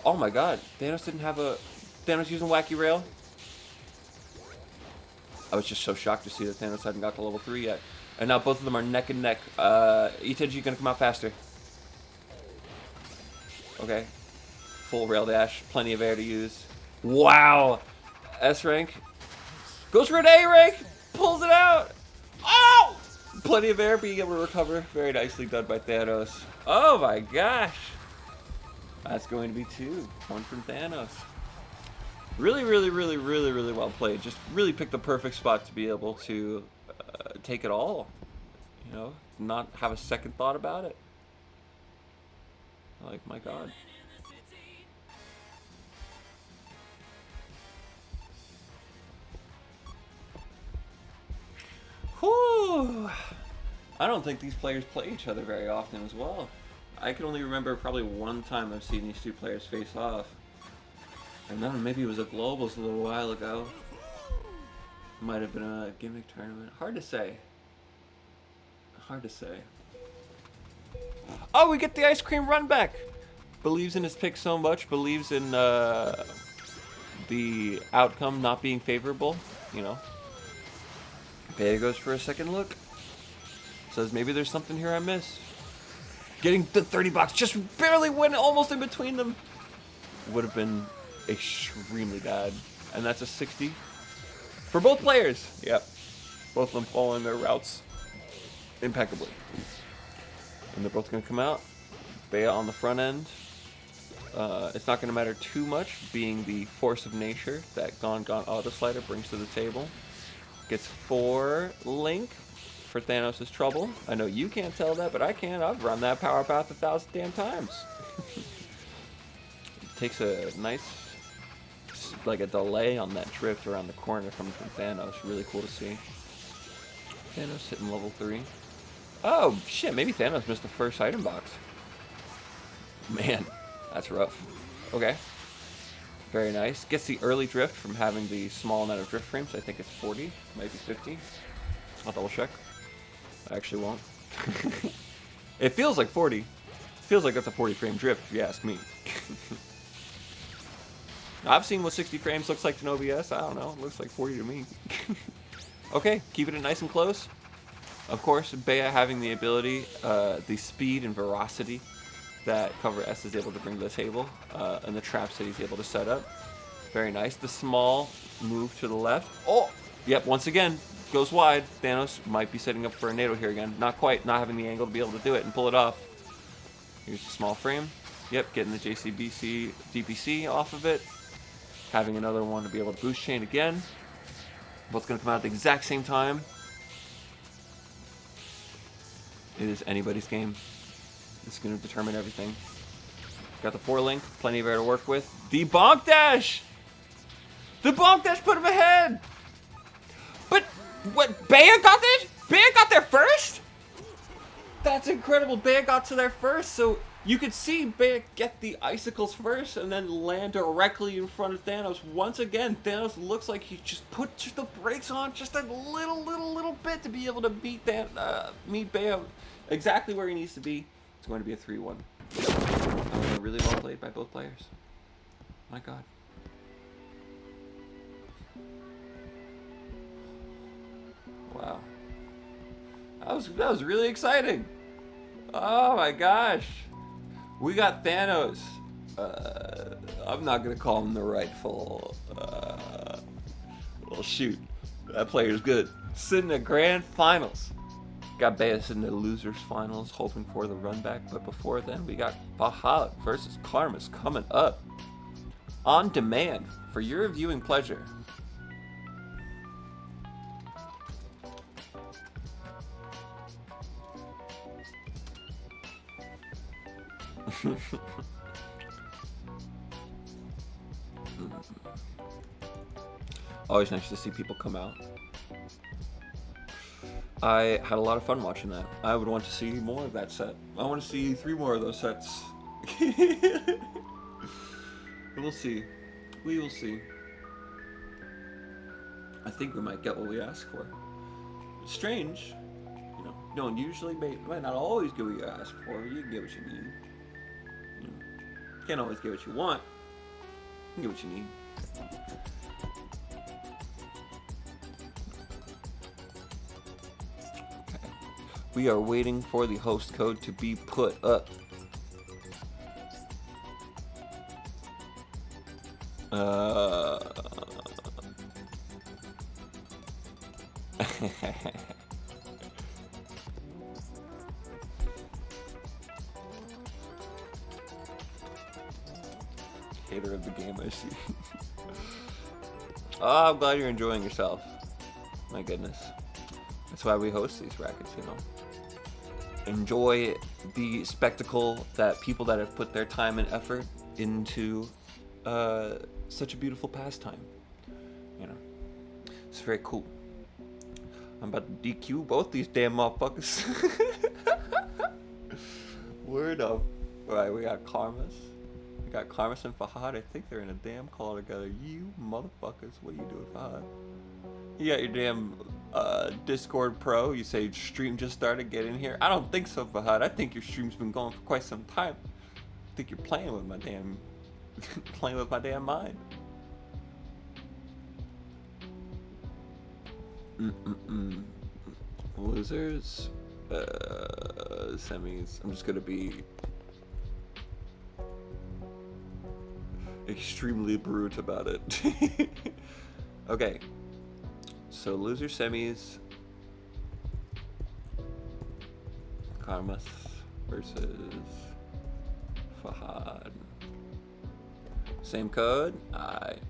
Oh my god. Thanos didn't have a... Thanos using wacky rail. I was just so shocked to see that Thanos hadn't got to level 3 yet. And now both of them are neck and neck. E10G going to come out faster. Okay. Full rail dash, plenty of air to use. Wow! S rank. Goes for an A rank! Pulls it out! Oh! Plenty of air, being able to recover. Very nicely done by Thanos. Oh my gosh! That's going to be 2. 1 from Thanos. Really, really, really, really, really well played. Just really picked the perfect spot to be able to take it all. You know, not have a second thought about it. Like, my god. Whew. I don't think these players play each other very often as well. I can only remember probably one time I've seen these 2 players face off. And then maybe it was at Globals a little while ago. Might have been a gimmick tournament. Hard to say. Hard to say. Oh, we get the ice cream run back! Believes in his pick so much, believes in the outcome not being favorable, you know. Bea goes for a second look. Says maybe there's something here I miss. Getting the 30 box, just barely went almost in between them. Would have been extremely bad. And that's a 60 for both players. Yep. Both of them following their routes impeccably. And they're both going to come out. Bea on the front end. It's not going to matter too much, being the force of nature that Gone Auto Slider brings to the table. Gets 4 Link for Thanos' trouble. I know you can't tell that, but I can. I've run that power path 1,000 damn times. It takes a nice, like a delay on that drift around the corner coming from Thanos. Really cool to see. Thanos hitting level 3. Oh, shit, maybe Thanos missed the first item box. Man, that's rough. Okay. Very nice. Gets the early drift from having the small amount of drift frames. I think it's 40, maybe 50. I'll double check. I actually won't. It feels like 40. It feels like that's a 40 frame drift, if you ask me. I've seen what 60 frames looks like in OBS. I don't know. It looks like 40 to me. Okay, keeping it nice and close. Of course, Bea having the ability, the speed and veracity that Cover S is able to bring to the table, and the traps that he's able to set up. Very nice. The small move to the left. Oh! Yep, once again, goes wide. Thanos might be setting up for a NATO here again. Not quite, not having the angle to be able to do it and pull it off. Here's the small frame. Yep, getting the JCBC DPC off of it. Having another one to be able to boost chain again. Both going to come out at the exact same time. It is anybody's game. It's going to determine everything. Got the 4 link, plenty of air to work with. The bonk dash! The bonk dash put him ahead! But, what, Bea got it? Bea got there first? That's incredible. Bea got to there first, so you could see Bea get the icicles first and then land directly in front of Thanos. Once again, Thanos looks like he just put the brakes on just a little bit to be able to meet Bea exactly where he needs to be. It's going to be a 3-1. Really well played by both players. My God. Wow. That was really exciting. Oh my gosh. We got Thanos. I'm not gonna call him the rightful. Well, shoot, that player's good. Sitting at grand finals. Got Bea sitting at losers finals, hoping for the run back. But before then, we got HUD versus Karmas coming up on demand for your viewing pleasure. Always nice to see people come out. I had a lot of fun watching that. I would want to see more of that set. I want to see 3 more of those sets. We'll see. We will see. I think we might get what we ask for. It's strange. You know, you don't usually might not always get what you ask for. You can get what you need. You know, can't always get what you want. You can get what you need. Okay. We are waiting for the host code to be put up. Hater of the game, I see. Oh, I'm glad you're enjoying yourself. My goodness. That's why we host these brackets, you know. Enjoy the spectacle that people that have put their time and effort into such a beautiful pastime. You know. It's very cool. I'm about to DQ both these damn motherfuckers. Word up. Alright, we got Karmas. We got Karmas and Fahad. I think they're in a damn call together. You motherfuckers. What are you doing, Fahad? You got your damn Discord Pro. You say stream just started. Get in here. I don't think so, Fahad. I think your stream's been going for quite some time. I think you're playing with my damn... playing with my damn mind. Losers, semis. I'm just gonna be extremely brute about it. Okay, so loser semis, Karmas versus Fahad. Same code. Alright.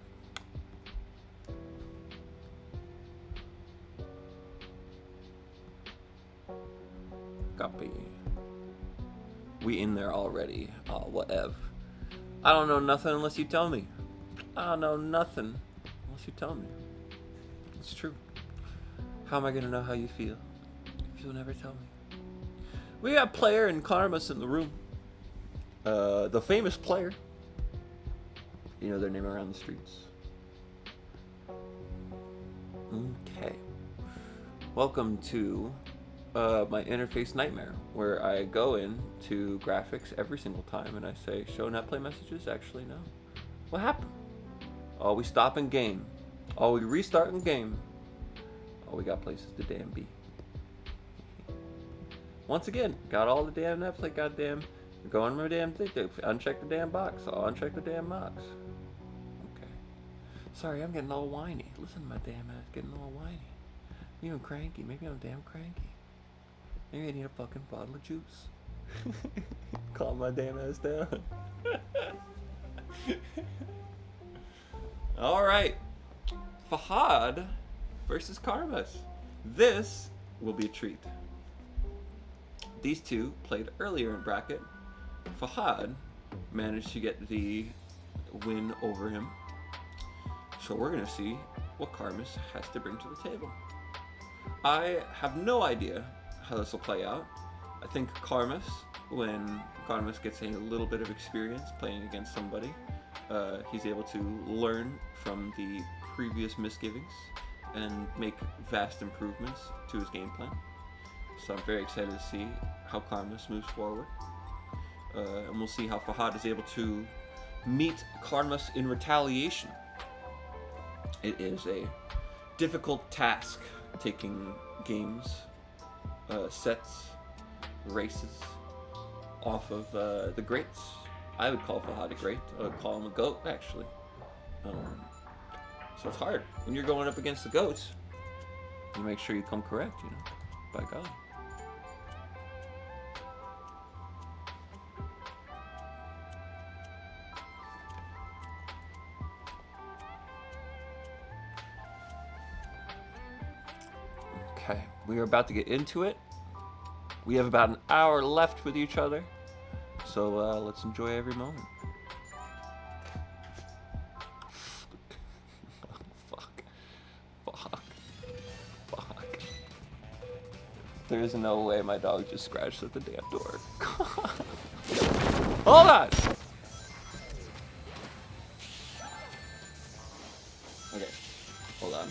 We in there already. Oh, whatever. I don't know nothing unless you tell me. I don't know nothing unless you tell me. It's true. How am I gonna know how you feel if you'll never tell me? We got Player and Karmas in the room. The famous Player. You know their name around the streets. Okay. Welcome to my interface nightmare, where I go into graphics every single time and I say, show net play messages? Actually, no. What happened? Oh, we stop in game. Oh, we restart in game. Oh, we got places to damn be. Once again, got all the damn net play, goddamn. Go on my damn thing. Uncheck the damn box. I'll uncheck the damn box. Okay. Sorry, I'm getting all whiny. Listen to my damn ass getting all whiny. Even cranky. Maybe I'm damn cranky. Maybe I need a fucking bottle of juice. Calm my damn ass down. Alright. Fahad versus Karmas. This will be a treat. These two played earlier in bracket. Fahad managed to get the win over him. So we're going to see what Karmas has to bring to the table. I have no idea how this will play out. I think Karmas, when Karmas gets a little bit of experience playing against somebody, he's able to learn from the previous misgivings and make vast improvements to his game plan. So I'm very excited to see how Karmas moves forward. And we'll see how Fahad is able to meet Karmas in retaliation. It is a difficult task taking games, sets, races off of the greats. I would call Fahad a great. I would call him a goat, actually. So it's hard. When you're going up against the goats, you make sure you come correct, you know, by God. Okay, we are about to get into it. We have about an hour left with each other, so let's enjoy every moment. Fuck. There is no way my dog just scratched at the damn door. Hold on! Okay, hold on.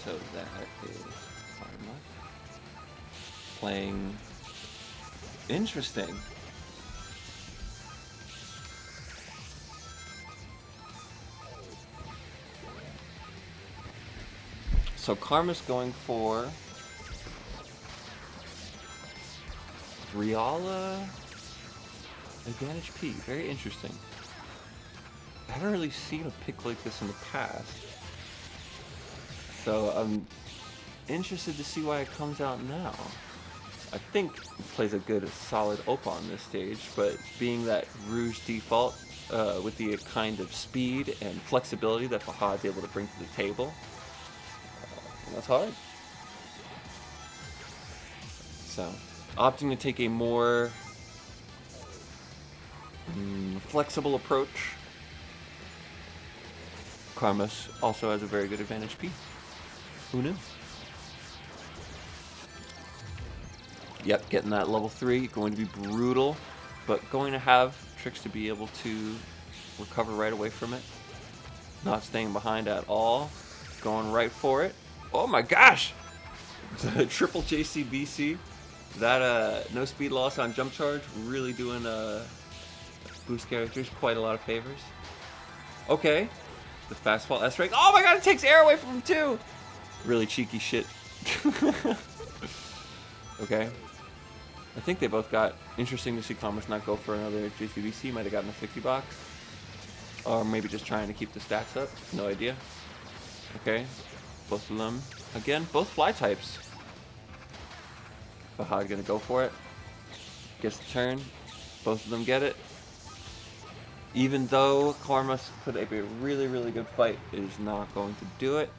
So that is Karma playing. Interesting. So Karma's going for Riala Advantage P. Very interesting. I haven't really seen a pick like this in the past. So I'm interested to see why it comes out now. I think it plays a good, solid Opa on this stage, but being that Rouge default, with the kind of speed and flexibility that Fahad's able to bring to the table, that's hard. So, opting to take a more flexible approach. Karmas also has a very good advantage P. Who knew? Yep, getting that level 3, going to be brutal, but going to have tricks to be able to recover right away from it. Not staying behind at all, going right for it. Oh my gosh! Triple JCBC. That no speed loss on jump charge, really doing boost characters quite a lot of favors. Okay, the fastfall S rank. Oh my god, it takes air away from him too! Really cheeky shit. Okay. I think they both got interesting to see Karmas not go for another JCBC. Might have gotten a 60 box. Or maybe just trying to keep the stats up. No idea. Okay. Both of them. Again, both fly types. Fahad gonna go for it. Gets the turn. Both of them get it. Even though Karmas put up a really, really good fight, it is not going to do it.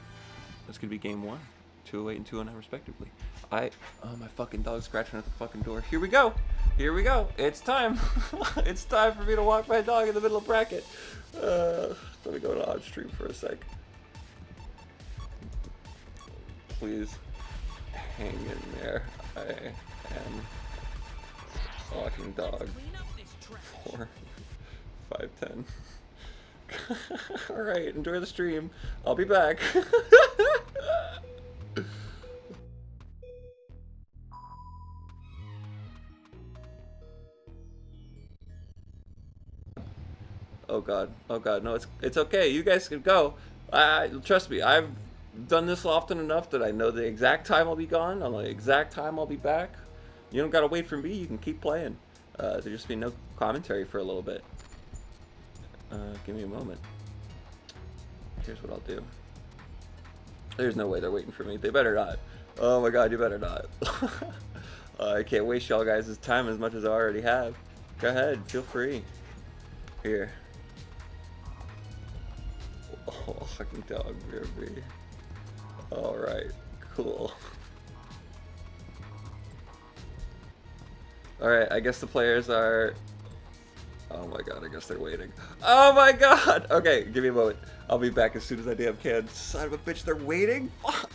That's gonna be game 1. 208 and 209 respectively. Oh, my fucking dog's scratching at the fucking door. Here we go. Here we go. It's time. It's time for me to walk my dog in the middle of bracket. Let me go to odd stream for a sec. Please hang in there. I am walking dog. 4, 5, 10. Alright, enjoy the stream. I'll be back. Oh god, no, it's okay. You guys can go. Trust me, I've done this often enough that I know the exact time I'll be gone. I know the exact time I'll be back. You don't gotta wait for me. You can keep playing. There'll just be no commentary for a little bit. Give me a moment. Here's what I'll do. There's no way they're waiting for me. They better not. Oh my god, you better not. I can't waste y'all guys' time as much as I already have. Go ahead, feel free. Here. Oh, fucking dog, BRB. Alright, cool. Alright, I guess the players are... Oh my god, I guess they're waiting. Oh my god! Okay, give me a moment. I'll be back as soon as I damn can. Son of a bitch, they're waiting? Fuck!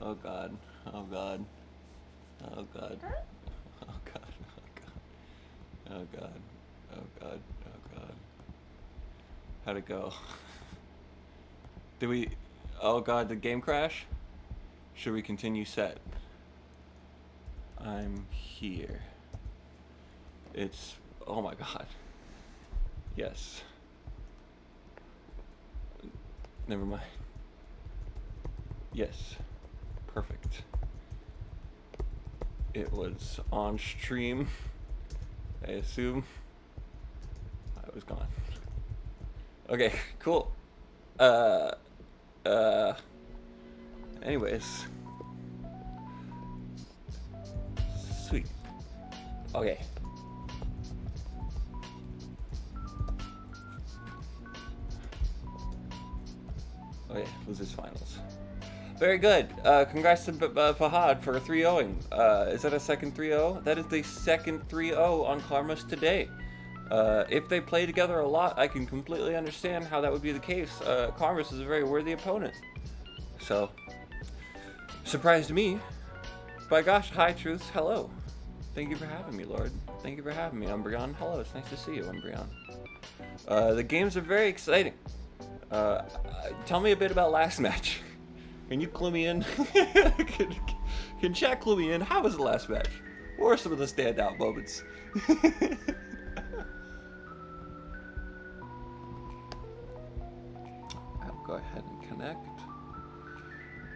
Oh god. Oh god. Oh god. Oh god. Oh god. Oh god. Oh god. How'd it go? Did we... Oh god, did game crash? Should we continue set? I'm here. It's... Oh my god. Yes. Never mind. Yes. Perfect. It was on stream, I assume. I was gone. Okay, cool. Uh... Anyways. Sweet. Okay. Okay, losers finals. Very good. Congrats to Fahad for 3-0ing. Is that a second 3-0? That is the second 3-0 on Karmas today. If they play together a lot, I can completely understand how that would be the case. Karmas is a very worthy opponent. So, surprised me. By gosh, hi Truth, hello. Thank you for having me, Lord. Thank you for having me, Umbreon. Hello, it's nice to see you, Umbreon. The games are very exciting. Tell me a bit about last match. Can you clue me in? can chat clue me in? How was the last match? What were some of the standout moments? I'll go ahead and connect.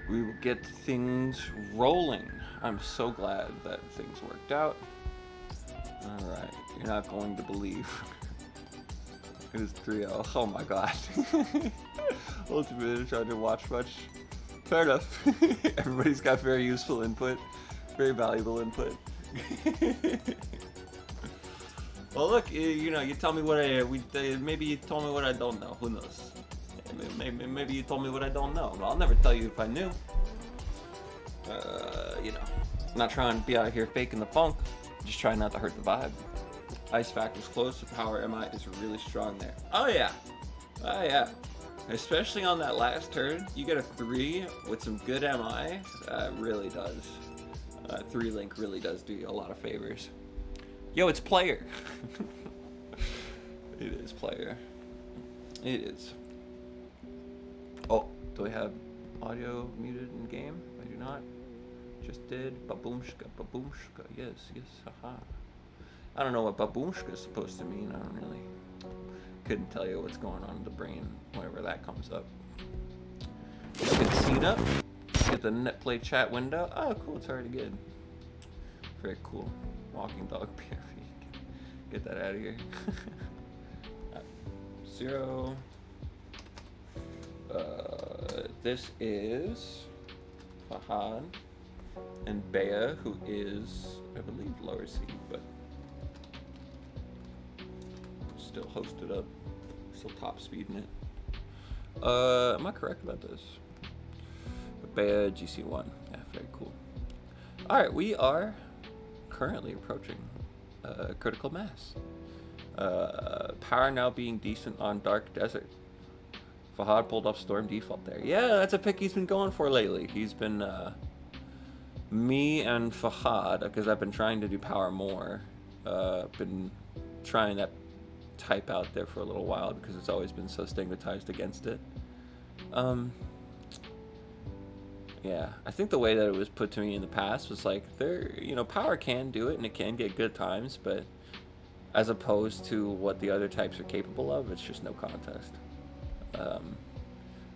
We will get things rolling. I'm so glad that things worked out. Alright, you're not going to believe. It was 3-0. Oh my god. Ultimate trying to watch much. Fair enough. Everybody's got very useful input. Very valuable input. Well look, you know, you tell me what maybe you told me what I don't know. Who knows? Maybe you told me what I don't know. I'll never tell you if I knew. You know, I'm not trying to be out here faking the funk. Just trying not to hurt the vibe. Ice Factor's close to power. MI is really strong there. Oh yeah. Oh yeah. Especially on that last turn, you get a 3 with some good MI. Really does. 3-link really does do you a lot of favors. Yo, it's player. It is player. It is. Oh, do we have audio muted in game? I do not. Just did. Baboomshka, baboomshka. Yes, yes, haha. I don't know what baboomshka is supposed to mean. I don't really. Couldn't tell you what's going on in the brain whenever that comes up. Get seat up. Get the net play chat window. Oh, cool. It's already good. Very cool. Walking dog PRV. Get that out of here. 0. This is Fahad and Bea, who is, I believe, lower seed, but still hosted up, still top speeding it. Am I correct about this? Bea GC1. Yeah, very cool. Alright, we are currently approaching critical mass. Power now being decent on Dark Desert. Fahad pulled off Storm default there. Yeah, that's a pick he's been going for lately. He's been, me and Fahad, because I've been trying to do power more, been trying that type out there for a little while because it's always been so stigmatized against it. Yeah, I think the way that it was put to me in the past was like, power can do it and it can get good times, but as opposed to what the other types are capable of, it's just no contest.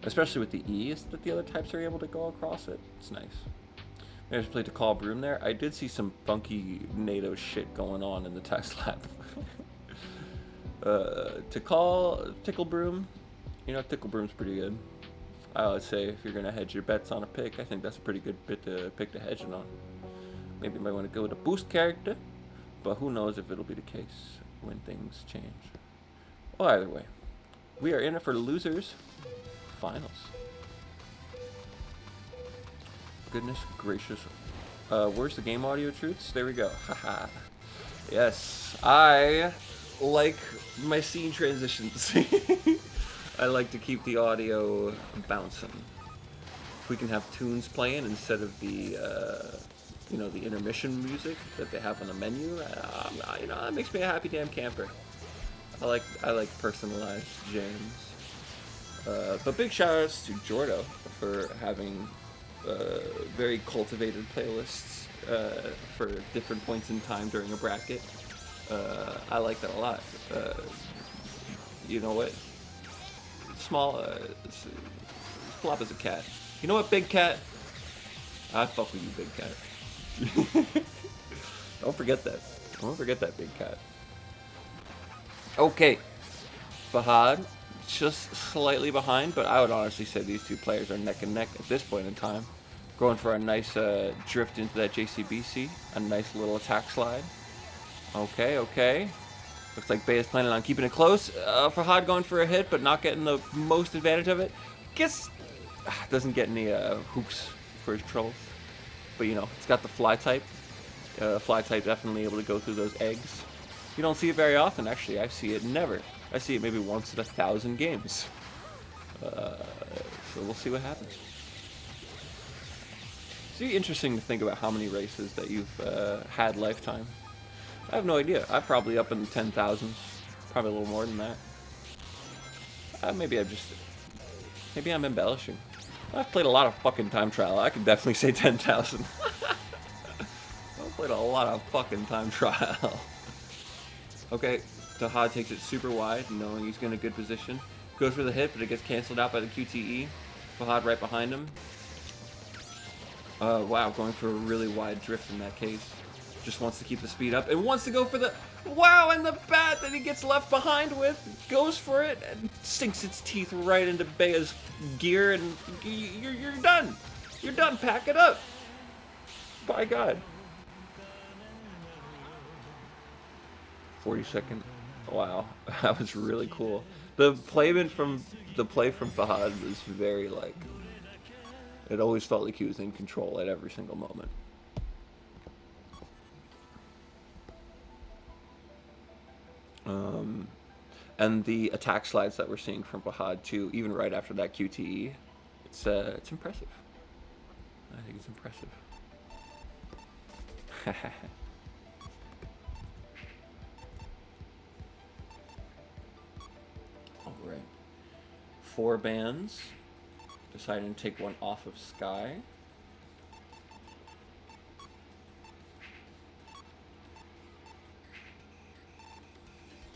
Especially with the ease that the other types are able to go across it. It's nice. There's played to call Broom there. I did see some funky NATO shit going on in the text lab. To call Tickle Broom, Tickle Broom's pretty good. I would say if you're gonna hedge your bets on a pick, I think that's a pretty good pick to hedge it on. Maybe you might want to go with a boost character, but who knows if it'll be the case when things change. Well, either way, we are in it for the losers finals. Goodness gracious. Where's the game audio truths? There we go. Haha. Yes, I like my scene transitions. I like to keep the audio bouncing. if we can have tunes playing instead of the you know, the intermission music that they have on the menu, you know, that makes me a happy damn camper. I like personalized jams. But big shout outs to Jordo for having very cultivated playlists for different points in time during a bracket. I like that a lot. You know what? Small, Flop is a cat. You know what, big cat? I fuck with you, big cat. Don't forget that. Don't forget that, big cat. Okay. Fahad, just slightly behind, but I would honestly say these two players are neck and neck at this point in time. Going for a nice drift into that JCBC. A nice little attack slide. Okay, okay. Looks like Bay is planning on keeping it close. Fahad going for a hit, but not getting the most advantage of it. Guess doesn't get any hoops for his trolls. But you know, it's got the fly type. Fly type definitely able to go through those eggs. You don't see it very often, actually. I see it never. I see it maybe once in 1,000 games. So we'll see what happens. It's really interesting to think about how many races that you've had lifetime. I have no idea. I'm probably up in the 10,000s. Probably a little more than that. Maybe I'm embellishing. I've played a lot of fucking time trial. I can definitely say 10,000. I've played a lot of fucking time trial. Okay, Fahad takes it super wide, knowing he's in a good position. Goes for the hit, but it gets canceled out by the QTE. Fahad right behind him. Wow, going for a really wide drift in that case. Just wants to keep the speed up and wants to go for the... Wow, and the bat that he gets left behind with goes for it and sinks its teeth right into Bea's gear, and you're done. You're done. Pack it up. By God. 40-second. Wow, that was really cool. The play from Fahad was very like... It always felt like he was in control at every single moment. And the attack slides that we're seeing from Fahad too, even right after that QTE, it's impressive. I think it's impressive. All right, 4 bands. Deciding to take one off of Sky.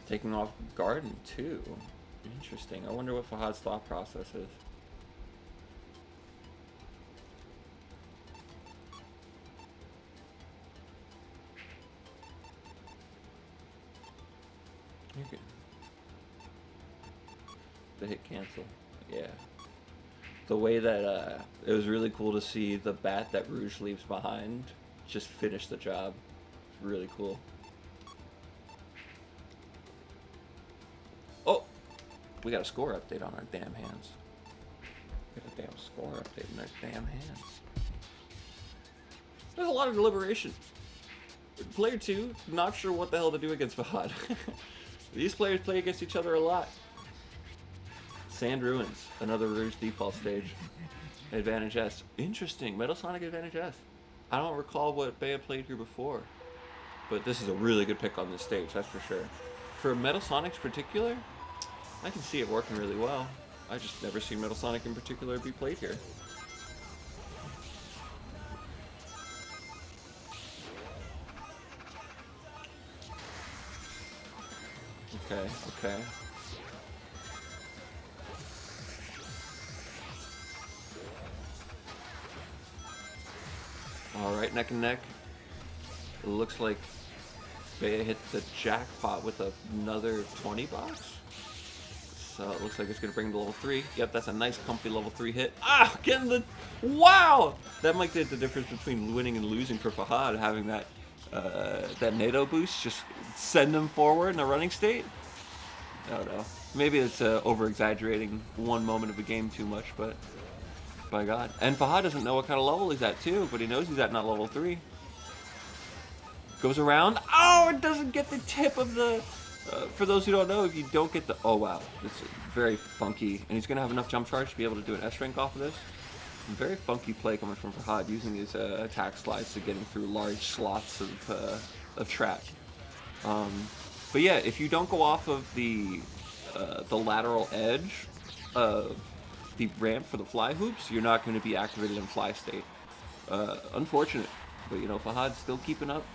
Taking off Garden too. Interesting. I wonder what Fahad's thought process is. You're good. The hit cancel. Yeah. The way that it was really cool to see the bat that Rouge leaves behind just finish the job. It's really cool. Oh, we got a score update on our damn hands. We got a damn score update in our damn hands. There's a lot of deliberation. Player 2, not sure what the hell to do against Fahad. These players play against each other a lot. Sand Ruins, another Rouge default stage. Advantage S. Interesting. Metal Sonic Advantage S. I don't recall what Bea played here before, but this is a really good pick on this stage, that's for sure. For Metal Sonic's particular, I can see it working really well. I just never seen Metal Sonic in particular be played here. Okay, okay. Alright, neck and neck. It looks like Bea hit the jackpot with another 20 box. So it looks like it's going to bring the level 3. Yep, that's a nice comfy level 3 hit. Ah, getting the... Wow! That might be the difference between winning and losing for Fahad, having that NATO boost, just send him forward in a running state. I don't know. Maybe it's over-exaggerating one moment of a game too much, but... By God. And Fahad doesn't know what kind of level he's at too, but he knows he's at not level 3. Goes around. Oh, it doesn't get the tip of the... for those who don't know, if you don't get the... Oh, wow. It's very funky. And he's going to have enough jump charge to be able to do an S rank off of this. Very funky play coming from Fahad, using his attack slides to getting through large slots of track. Um, but yeah, if you don't go off of the lateral edge of the ramp for the fly hoops, you're not going to be activated in fly state. Unfortunate, but you know Fahad's still keeping up.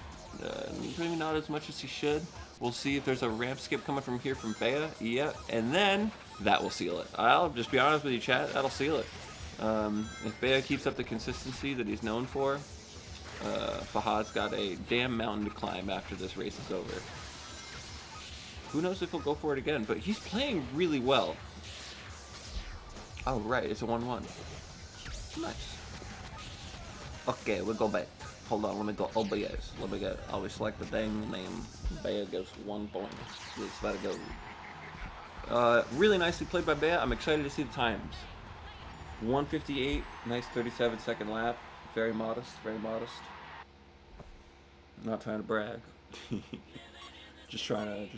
Maybe not as much as he should. We'll see if there's a ramp skip coming from here from Bea. Yep, and then that will seal it. I'll just be honest with you, chat. That'll seal it. If Bea keeps up the consistency that he's known for, Fahad's got a damn mountain to climb after this race is over. Who knows if he'll go for it again, but he's playing really well. Oh, right, it's a 1-1. Nice. Okay, we'll go back. Hold on, let me go OBS. Let me get, always select the dang name. Bea goes 1 point. Let's let it go. Really nicely played by Bea. I'm excited to see the times. 1:58, nice 37-second lap. Very modest, very modest. Not trying to brag. just trying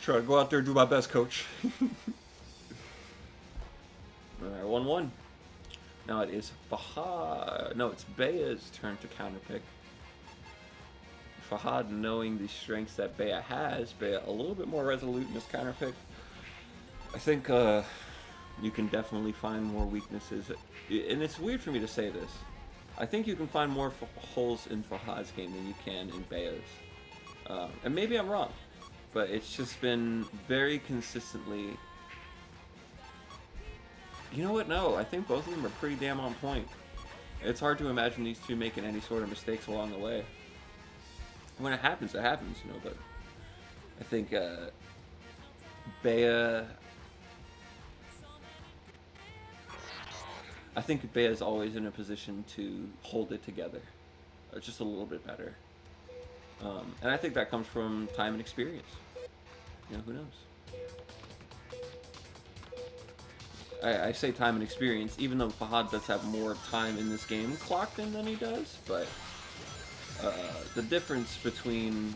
to go out there and do my best, coach. Alright, 1-1. Now it is Fahad. No, it's Bea's turn to counterpick. Fahad, knowing the strengths that Bea has, Bea a little bit more resolute in his counterpick. I think you can definitely find more weaknesses. And it's weird for me to say this. I think you can find more holes in Fahad's game than you can in Bea's. And maybe I'm wrong, but it's just been very consistently... You know what? No, I think both of them are pretty damn on point. It's hard to imagine these two making any sort of mistakes along the way. When it happens, you know, but I think Bea is always in a position to hold it together. Just a little bit better. And I think that comes from time and experience. You know, who knows? I say time and experience, even though Fahad does have more time in this game clocked in than he does, but the difference between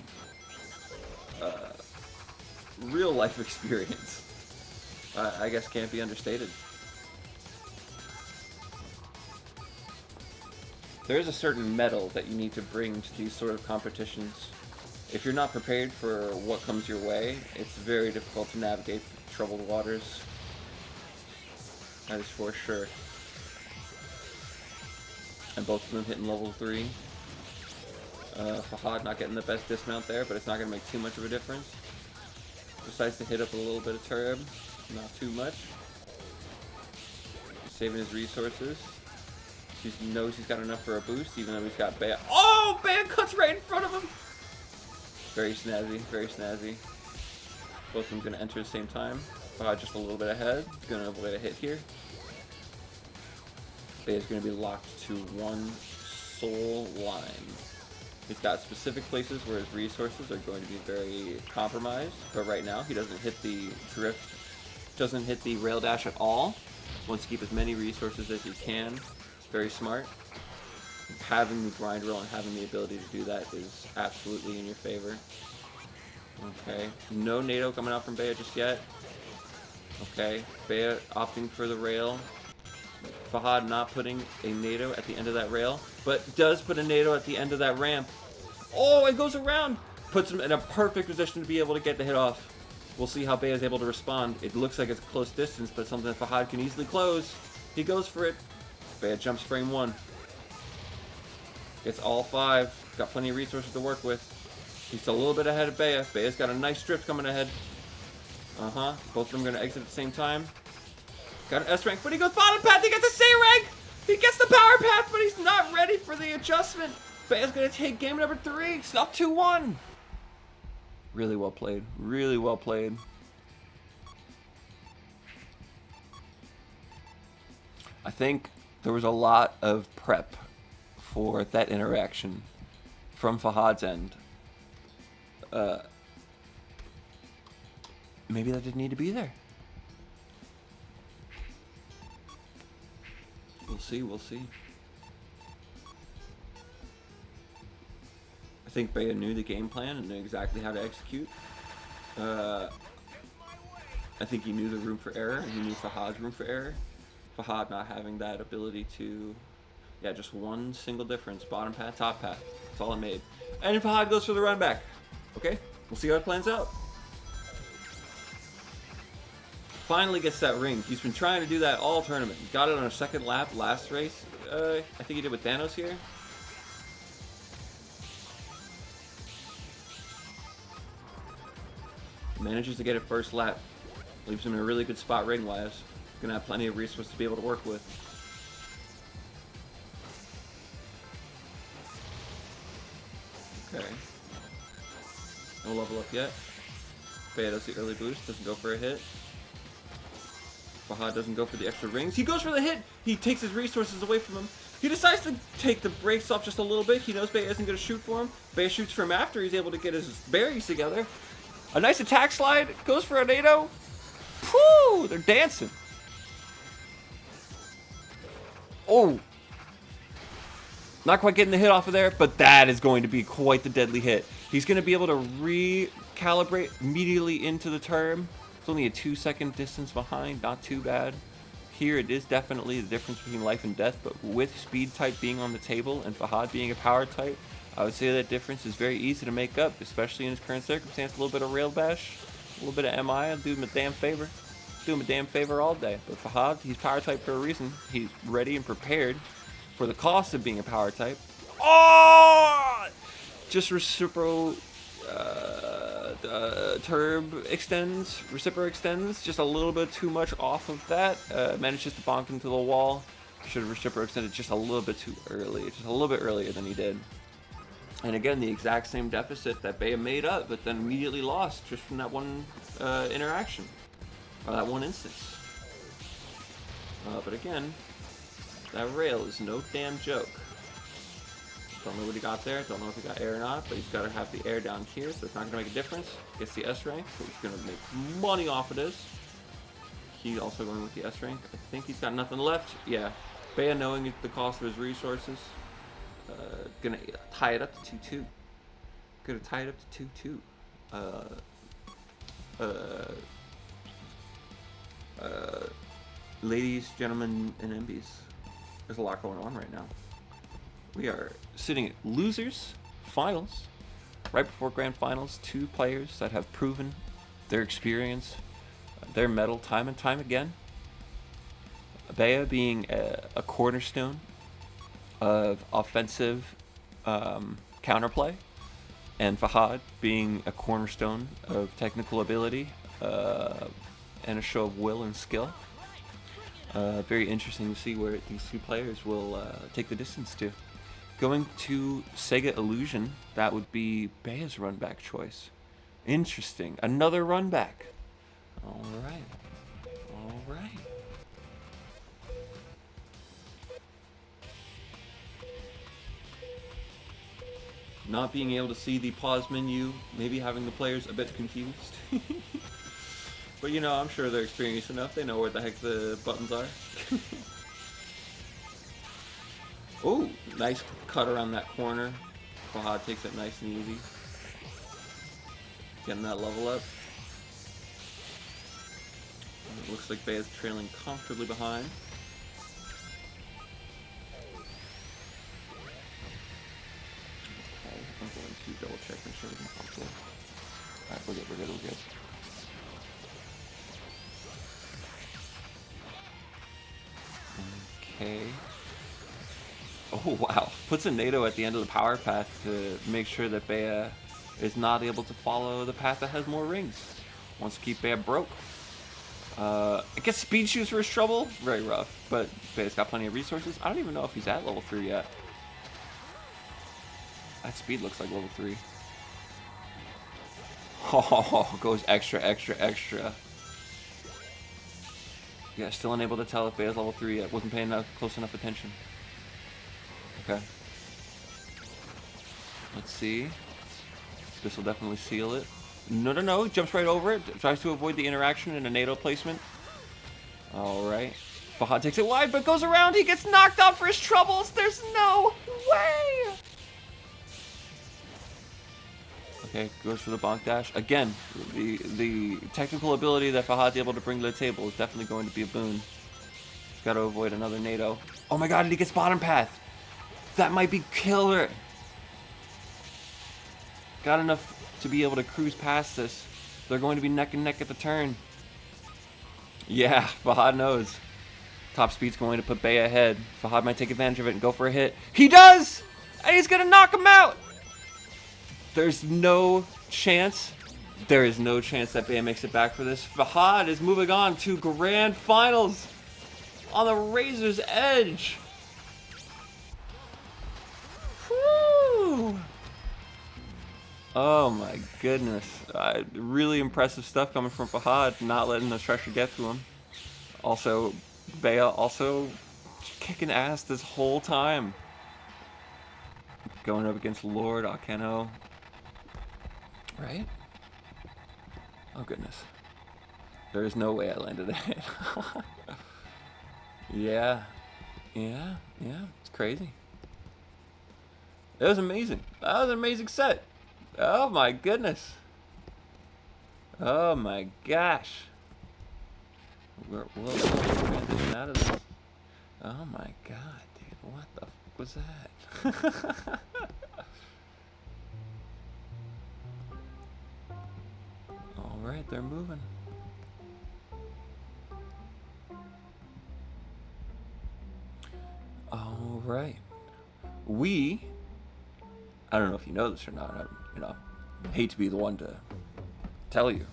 real life experience, I guess, can't be understated. There is a certain mettle that you need to bring to these sort of competitions. If you're not prepared for what comes your way, it's very difficult to navigate troubled waters. That is for sure. And both of them hitting level 3. Fahad not getting the best dismount there, but it's not going to make too much of a difference. Decides to hit up a little bit of turb. Not too much. Saving his resources. He knows he's got enough for a boost, even though he's got Bea. Oh! Bea cuts right in front of him! Very snazzy, very snazzy. Both of them going to enter at the same time. Just a little bit ahead. He's going to avoid a hit here. Bea's going to be locked to one sole line. He's got specific places where his resources are going to be very compromised, but right now he doesn't hit the drift, doesn't hit the rail dash at all. Wants to keep as many resources as he can. Very smart. Having the grind rail and having the ability to do that is absolutely in your favor. Okay, no NATO coming out from Bea just yet. Okay, Bea opting for the rail. Fahad not putting a NATO at the end of that rail, but does put a NATO at the end of that ramp. Oh, it goes around! Puts him in a perfect position to be able to get the hit off. We'll see how Bea is able to respond. It looks like it's a close distance, but something that Fahad can easily close. He goes for it. Bea jumps frame 1. Gets all 5. Got plenty of resources to work with. He's a little bit ahead of Bea. Bea's got a nice drift coming ahead. Both of them going to exit at the same time. Got an S rank, but he goes bottom path. He gets a C rank. He gets the power path, but he's not ready for the adjustment. Bea's going to take game number 3. It's not 2-1. Really well played. Really well played. I think there was a lot of prep for that interaction from Fahad's end. Maybe that didn't need to be there. We'll see, we'll see. I think Bea knew the game plan and knew exactly how to execute. I think he knew the room for error, and he knew Fahad's room for error. Fahad not having that ability to, yeah, just one single difference. Bottom path, top path. That's all it made. And Fahad goes for the run back. Okay, we'll see how it plans out. Finally gets that ring. He's been trying to do that all tournament. Got it on a second lap last race. I think he did with Thanos here. Manages to get it first lap. Leaves him in a really good spot ring-wise. Gonna have plenty of resources to be able to work with. Okay. No level up yet. Bea does the early boost, doesn't go for a hit. Fahad doesn't go for the extra rings. He goes for the hit! He takes his resources away from him. He decides to take the brakes off just a little bit. He knows Bea isn't going to shoot for him. Bea shoots for him after he's able to get his berries together. A nice attack slide. Goes for a NATO. Whew! They're dancing. Oh! Not quite getting the hit off of there, but that is going to be quite the deadly hit. He's going to be able to recalibrate immediately into the turn. It's only a 2-second distance behind, not too bad. Here it is definitely the difference between life and death, but with speed type being on the table and Fahad being a power type, I would say that difference is very easy to make up, especially in his current circumstance. A little bit of rail bash, a little bit of MI, I'll do him a damn favor. Do him a damn favor all day. But Fahad, he's power type for a reason. He's ready and prepared for the cost of being a power type. Oh! Just reciprocal reciprocal extends just a little bit too much off of that. Manages to bonk into the wall. Should have reciprocal extended just a little bit too early, just a little bit earlier than he did. And again, the exact same deficit that Bea made up, but then immediately lost just from that one interaction, or that one instance. But again, that rail is no damn joke. Don't know what he got there. Don't know if he got air or not, but he's got to have the air down here, so it's not going to make a difference. Gets the S rank, so he's going to make money off of this. He's also going with the S rank. I think he's got nothing left. Yeah. Bea, knowing the cost of his resources, going to tie it up to 2-2. Going to tie it up to 2-2. Ladies, gentlemen, and MBs, there's a lot going on right now. We are sitting at losers finals, right before grand finals. 2 players that have proven their experience, their mettle time and time again. Bea being a cornerstone of offensive counterplay, and Fahad being a cornerstone of technical ability and a show of will and skill. Very interesting to see where these 2 players will take the distance to. Going to Sega Illusion, that would be Bea's run back choice. Interesting. Another run back. Alright. Alright. Not being able to see the pause menu, maybe having the players a bit confused. But you know, I'm sure they're experienced enough. They know where the heck the buttons are. Oh, nice cut around that corner. Fahad takes it nice and easy. Getting that level up. And it looks like Bea's trailing comfortably behind. Okay, I'm going to double check, make sure everything's comfortable. Alright, we're good, we're good, we're good. Okay. Oh wow, puts a NATO at the end of the power path to make sure that Bea is not able to follow the path that has more rings. Wants to keep Bea broke. I guess speed shoots for his trouble, very rough, but Bea's got plenty of resources. I don't even know if he's at level 3 yet. That speed looks like level 3. Oh, goes extra, extra, extra. Yeah, still unable to tell if Bea's level 3 yet. Wasn't paying close enough attention. Okay. Let's see. This will definitely seal it. No, no, no. Jumps right over it. Tries to avoid the interaction in a NATO placement. Alright. Fahad takes it wide, but goes around. He gets knocked out for his troubles. There's no way. Okay, goes for the bonk dash. Again, the technical ability that Fahad's able to bring to the table is definitely going to be a boon. Gotta avoid another NATO. Oh my god, did he get bottom path? That might be killer. Got enough to be able to cruise past this. They're going to be neck and neck at the turn. Yeah, Fahad knows. Top speed's going to put Bay ahead. Fahad might take advantage of it and go for a hit. He does! And he's gonna knock him out! There's no chance. There is no chance that Bay makes it back for this. Fahad is moving on to grand finals on the razor's edge. Woo! Oh my goodness. Really impressive stuff coming from Fahad, not letting the pressure get to him. Also, Bea also kicking ass this whole time. Going up against Lord Akeno. Right? Oh goodness. There is no way I landed it. Yeah. It's crazy. It was amazing. That was an amazing set. Oh my goodness. Oh my gosh. We'll transition out of this. Oh my god, dude. What the fuck was that? Alright, they're moving. Alright. I don't know if you know this or not. I hate to be the one to tell you.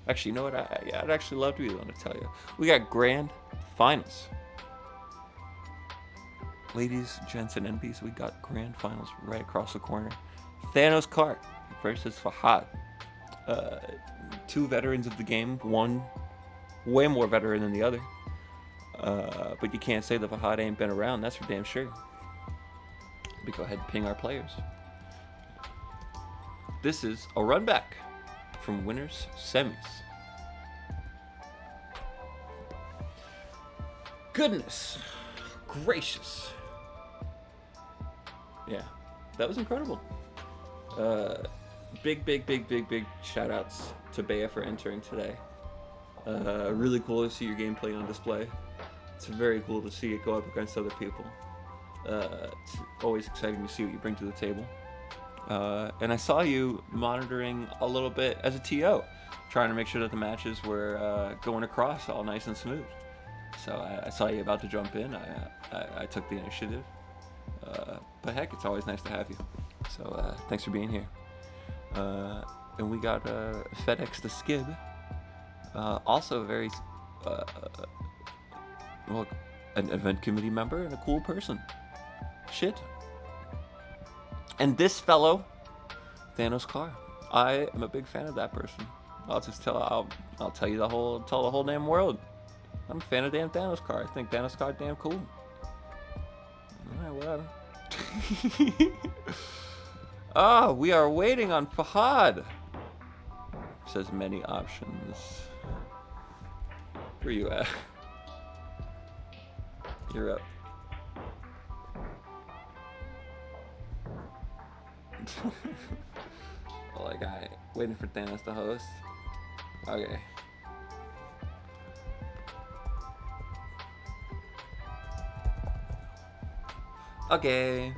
Actually, you know what? I'd actually love to be the one to tell you. We got grand finals. Ladies, gents, and NBs, we got grand finals right across the corner. Thanos Kart versus Fahad. Two veterans of the game. One way more veteran than the other. But you can't say that Fahad ain't been around. That's for damn sure. Let me go ahead and ping our players. This is a run back from winners semis. Goodness gracious. Yeah, that was incredible. Big shout outs to Bea for entering today. Really cool to see your gameplay on display. It's very cool to see it go up against other people. It's always exciting to see what you bring to the table. And I saw you monitoring a little bit as a TO, trying to make sure that the matches were going across all nice and smooth. So I saw you about to jump in. I took the initiative. But heck, it's always nice to have you. So thanks for being here. And we got FedEx the Skib. Also very, well, an event committee member and a cool person. Shit. And this fellow, Thanos Carr. I am a big fan of that person. I'll tell you the whole damn world. I'm a fan of damn Thanos Carr. I think Thanos Carr damn cool. Alright, whatever. Ah, we are waiting on Fahad. Says many options. Where you at? You're up. Like waiting for Thanos to host. Okay. Okay.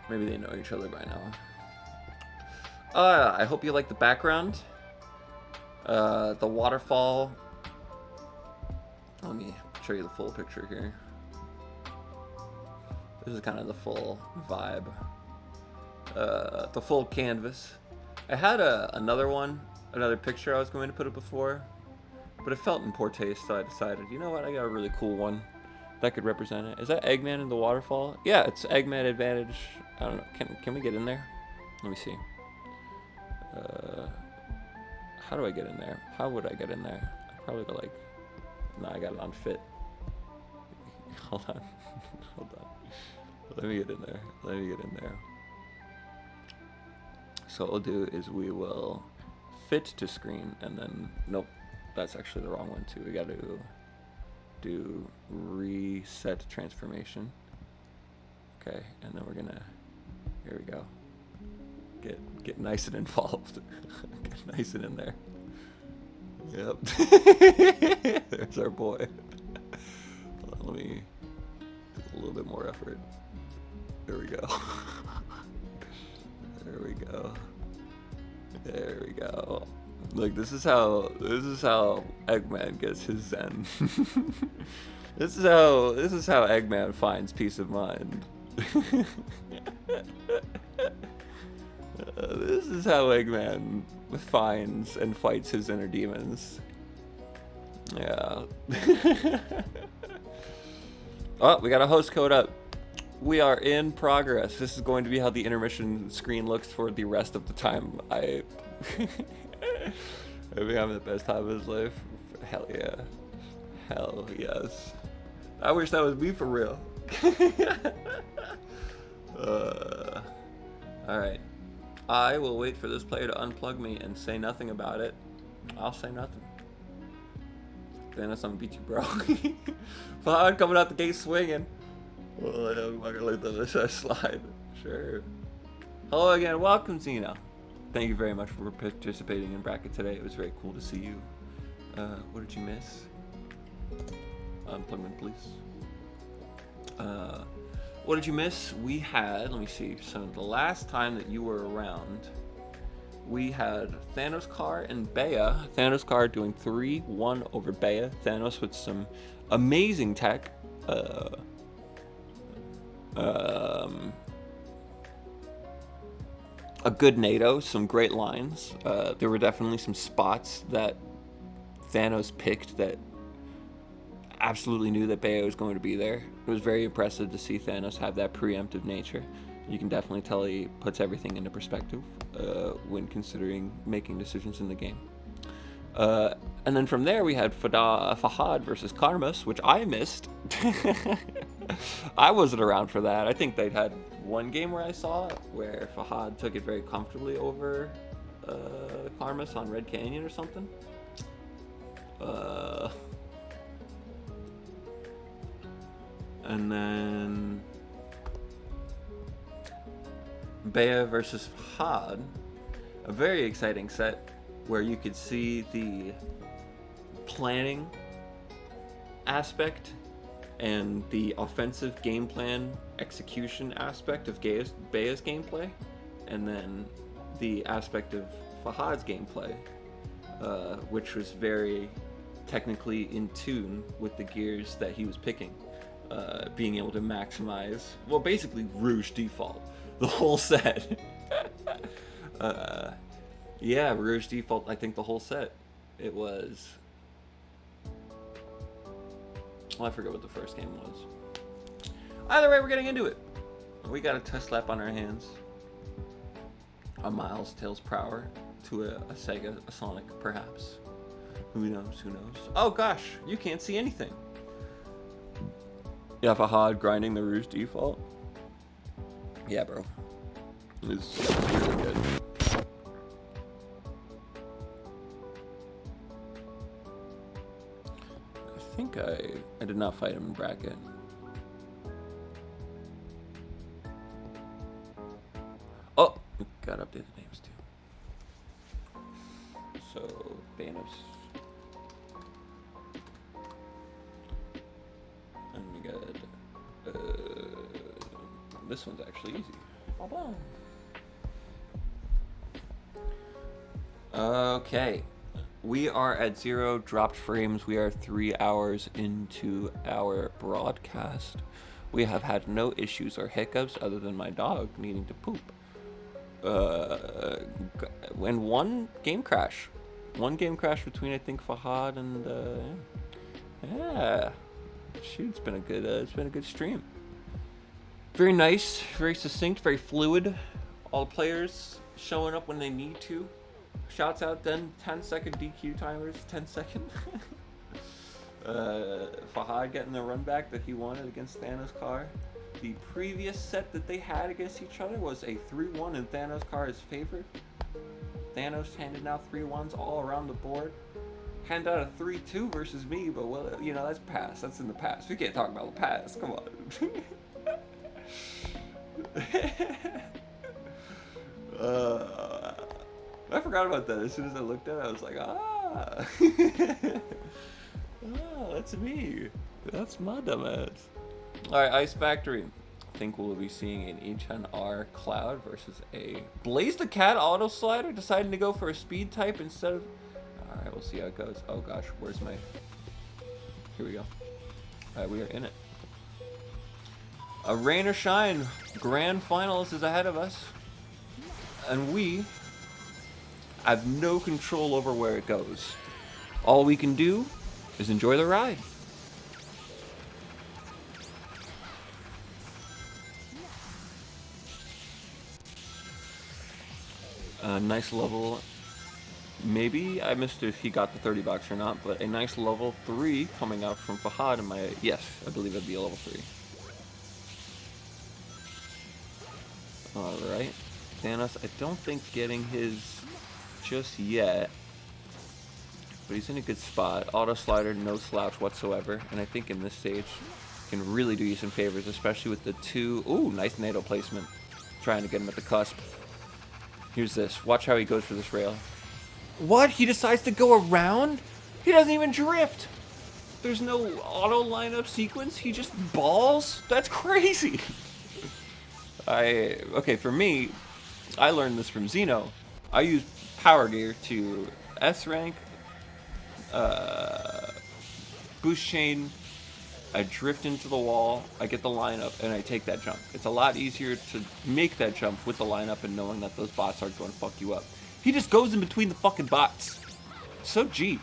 Maybe they know each other by now. I hope you like the background. The waterfall. Let me show you the full picture here. This is kind of the full vibe. The full canvas. I had another picture I was going to put up before, but it felt in poor taste, so I decided, you know what, I got a really cool one that could represent it. Is that Eggman in the waterfall? Yeah, it's Eggman Advantage. I don't know. Can we get in there? Let me see. How do I get in there? How would I get in there? I probably go like. No, I got it on fit. Hold on. Hold on. Let me get in there. Let me get in there. So what we'll do is we will fit to screen and then nope, that's actually the wrong one too. We got to do reset transformation. Okay, and then we're gonna, here we go. Get nice and involved. Get nice and in there. Yep. There's our boy. me do a little bit more effort. There we go. There we go. There we go. Like this is how Eggman gets his Zen. This is how Eggman finds peace of mind. This is how Eggman finds and fights his inner demons. Yeah. Oh, we got a host code up. We are in progress. This is going to be how the intermission screen looks for the rest of the time. I think having the best time of his life. Hell yeah. Hell yes. I wish that was me for real. Alright. I will wait for this player to unplug me and say nothing about it. I'll say nothing. Then I'm gonna beat you, bro. Fahad coming out the gate swinging. Well, I'm not gonna let this slide. Sure. Hello again. Welcome, Zeno. Thank you very much for participating in bracket today. It was very cool to see you. What did you miss? Unplug, please. What did you miss? We had, let me see, so the last time that you were around, we had Thanos Car and Bea. Thanos Car doing 3-1 over Bea. Thanos with some amazing tech. A good NATO, some great lines. There were definitely some spots that Thanos picked that absolutely knew that Bea was going to be there. It was very impressive to see Thanos have that preemptive nature. You can definitely tell he puts everything into perspective when considering making decisions in the game. And then from there we had Fahad versus Karmas, which I missed. I wasn't around for that. I think they'd had one game where I saw it, where Fahad took it very comfortably over Karmas on Red Canyon or something. And then Bea versus Fahad, a very exciting set where you could see the planning aspect and the offensive game plan execution aspect of Bea's gameplay, and then the aspect of Fahad's gameplay, which was very technically in tune with the gears that he was picking. Being able to maximize, well, basically Rouge default, the whole set. Yeah, Rouge default, I think the whole set. It was, well, I forget what the first game was. Either way, we're getting into it. We got a test lap on our hands. A Miles Tails per hour to a Sega, a Sonic, perhaps. Who knows, who knows? Oh gosh, you can't see anything. Yeah, Fahad grinding the Rouge default. Yeah, bro. It's really good. I think I did not fight him in bracket. Oh, got updated names too. So, Thanos. And we got this one's actually easy. Okay, we are at 0 dropped frames. We are 3 hours into our broadcast. We have had no issues or hiccups other than my dog needing to poop. And one game crash between, I think, Fahad and yeah. Shoot, it's been a good stream. Very nice, very succinct, very fluid. All the players showing up when they need to. Shouts out then 10-second DQ timers, 10 seconds. Fahad getting the run back that he wanted against Thanos Car. The previous set that they had against each other was a 3-1 in Thanos Car's favor. Thanos handed out 3-1s all around the board. Hand out a 3-2 versus me, but well, you know, that's past. That's in the past. We can't talk about the past. Come on. I forgot about that. As soon as I looked at it, I was like, ah. Oh, that's me. That's my dumbass. Alright, Ice Factory. I think we'll be seeing an H&R Cloud versus a Blaze the Cat Auto Slider deciding to go for a speed type instead of... Alright, we'll see how it goes. Oh gosh, where's my... Here we go. Alright, we are in it. A rain or shine grand finals is ahead of us. And we have no control over where it goes. All we can do is enjoy the ride. A nice level. Maybe I missed if he got the 30 bucks or not, but a nice level 3 coming out from Fahad in my... Yes, I believe it'd be a level 3. Alright. Thanos, I don't think getting his just yet. But he's in a good spot. Auto slider, no slouch whatsoever. And I think in this stage can really do you some favors, especially with the two... Ooh, nice NATO placement. Trying to get him at the cusp. Here's this. Watch how he goes for this rail. What? He decides to go around? He doesn't even drift. There's no auto lineup sequence. He just balls? That's crazy. Okay, for me, I learned this from Xeno. I use power gear to S rank, boost chain, I drift into the wall, I get the lineup, and I take that jump. It's a lot easier to make that jump with the lineup and knowing that those bots aren't going to fuck you up. He just goes in between the fucking bots. So G.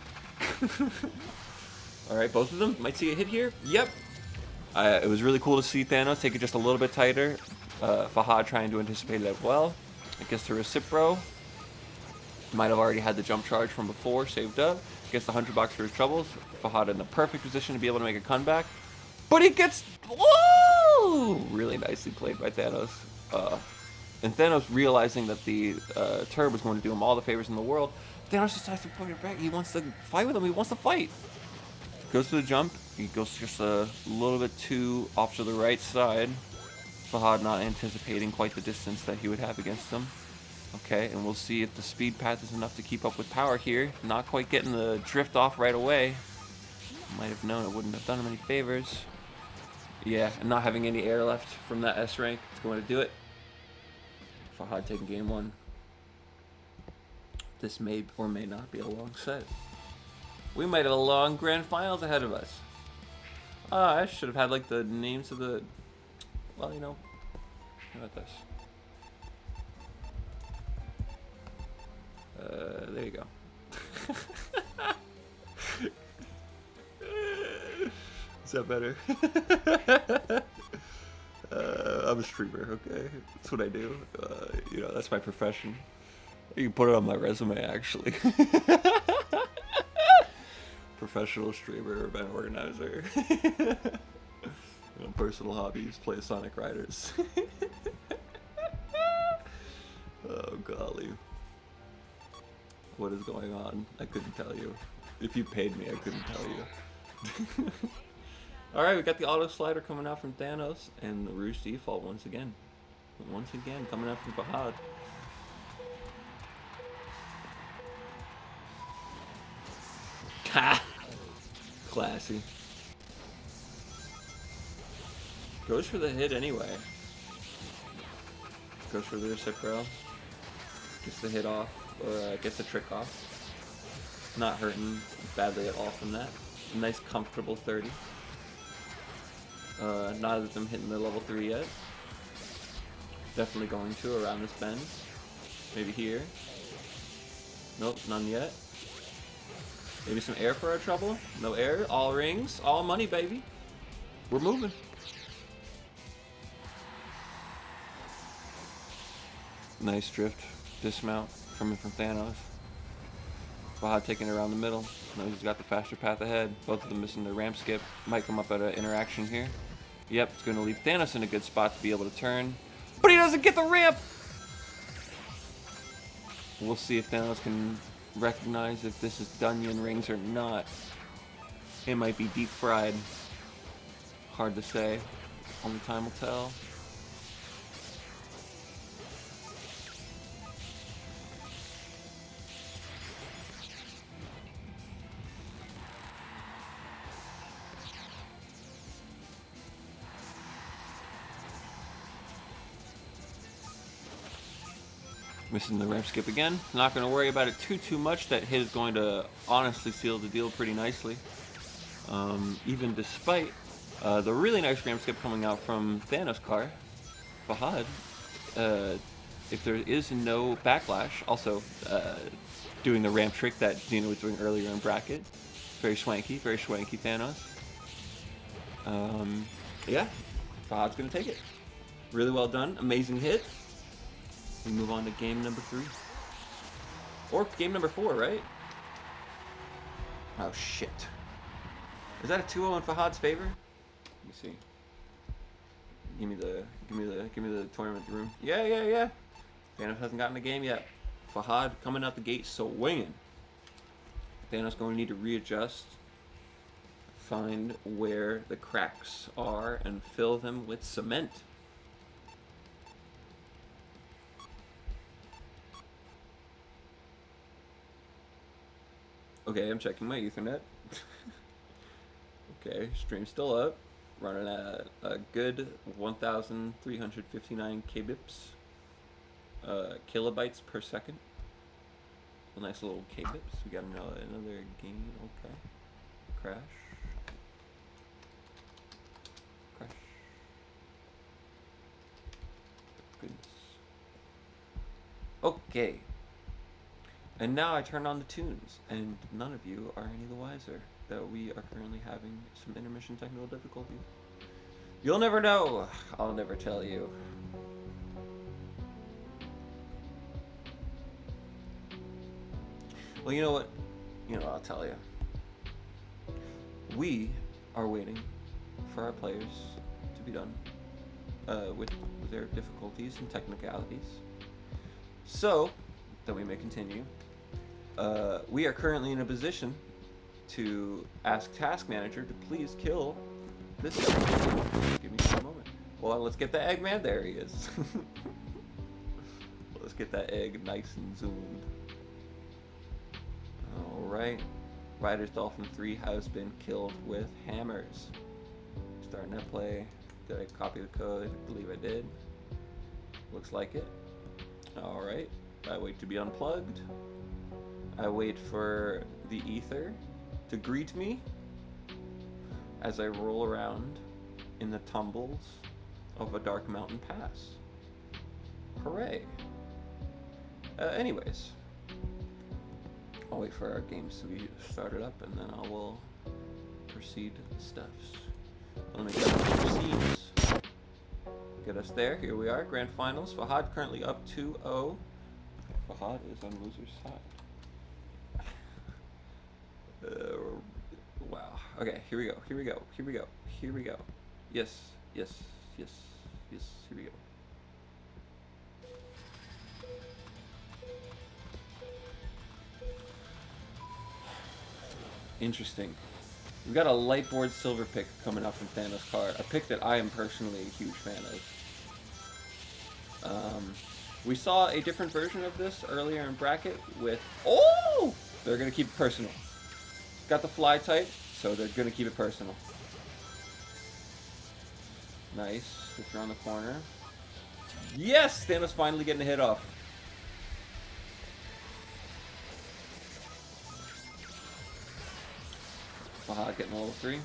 Alright, both of them. Might see a hit here. Yep. It was really cool to see Thanos take it just a little bit tighter. Fahad trying to anticipate it as well. I guess the Recipro might have already had the jump charge from before, saved up. Gets the 100 bucks for his troubles. Fahad in the perfect position to be able to make a comeback. But he gets... Whoa! Really nicely played by Thanos. And Thanos realizing that the Turb was going to do him all the favors in the world, Thanos decides to put it back. He wants to fight with him. He wants to fight. Goes to the jump. He goes just a little bit too off to the right side. Fahad not anticipating quite the distance that he would have against him. Okay, and we'll see if the speed path is enough to keep up with power here. Not quite getting the drift off right away. Might have known it wouldn't have done him any favors. Yeah, and not having any air left from that S rank is going to do it. Fahad taking game one. This may or may not be a long set. We might have a long grand finals ahead of us. I should have had like the names of the... Well, you know, how about this? There you go. Is that better? I'm a streamer, okay? That's what I do. You know, that's my profession. You can put it on my resume, actually. Professional streamer, event organizer. You know, personal hobbies, play Sonic Riders. Oh, golly. What is going on? I couldn't tell you. If you paid me, I couldn't tell you. Alright, we got the auto slider coming out from Thanos, and the Rouge default once again. Once again, coming out from Fahad. Ha! Classy. Goes for the hit anyway. Goes for the Recipro. Gets the hit off, or gets the trick off. Not hurting badly at all from that. A nice comfortable 30. Neither of them hitting the level 3 yet. Definitely going to around this bend. Maybe here. Nope, none yet. Maybe some air for our trouble. No air, all rings, all money, baby. We're moving. Nice drift dismount coming from Thanos. Fahad taking it around the middle. Knows he's got the faster path ahead. Both of them missing the ramp skip. Might come up at an interaction here. Yep, it's going to leave Thanos in a good spot to be able to turn. But he doesn't get the ramp! We'll see if Thanos can recognize if this is Dunyan rings or not. It might be deep fried. Hard to say. Only time will tell. Missing the ramp skip again. Not going to worry about it too much. That hit is going to honestly seal the deal pretty nicely. Even despite the really nice ramp skip coming out from Thanos' car, Fahad, if there is no backlash, also doing the ramp trick that Xena was doing earlier in bracket. Very swanky Thanos. Yeah, Fahad's going to take it. Really well done. Amazing hit. We move on to game number 3. Or game number 4, right? Oh, shit. Is that a 2-0 in Fahad's favor? Let me see. Give me the tournament room. Yeah. Thanos hasn't gotten the game yet. Fahad coming out the gate swinging. Thanos going to need to readjust, find where the cracks are, and fill them with cement. Okay, I'm checking my Ethernet. Okay, stream's still up. Running at a good 1,359 kbps. Kilobytes per second. A nice little kbps. We got another gain. Okay. Crash. Goodness. Okay. And now I turn on the tunes, and none of you are any the wiser that we are currently having some intermission technical difficulties. You'll never know. I'll never tell you. Well, you know what? I'll tell you. We are waiting for our players to be done with their difficulties and technicalities, so that we may continue. We are currently in a position to ask Task Manager to please kill this guy. Give me just a moment. Well, let's get the Eggman. There he is. Let's get that egg nice and zoomed. Alright. Riders Dolphin 3 has been killed with hammers. Starting that play. Did I copy the code? I believe I did. Looks like it. Alright. I wait to be unplugged. I wait for the ether to greet me as I roll around in the tumbles of a dark mountain pass. Hooray. Anyways, I'll wait for our games to be started up, and then I will proceed the steps. Let me get the scenes. Get us there. Here we are, Grand Finals. Fahad currently up 2-0. Fahad is on loser's side. Wow. Okay, here we go. Yes. Here we go. Interesting. We've got a Lightboard Silver pick coming up from Thanos' car. A pick that I am personally a huge fan of. We saw a different version of this earlier in bracket with... Oh! They're going to keep it personal. Got the fly type, so they're going to keep it personal. Nice. Switch around the corner. Yes! Thanos finally getting a hit off. Fahad getting a level 3.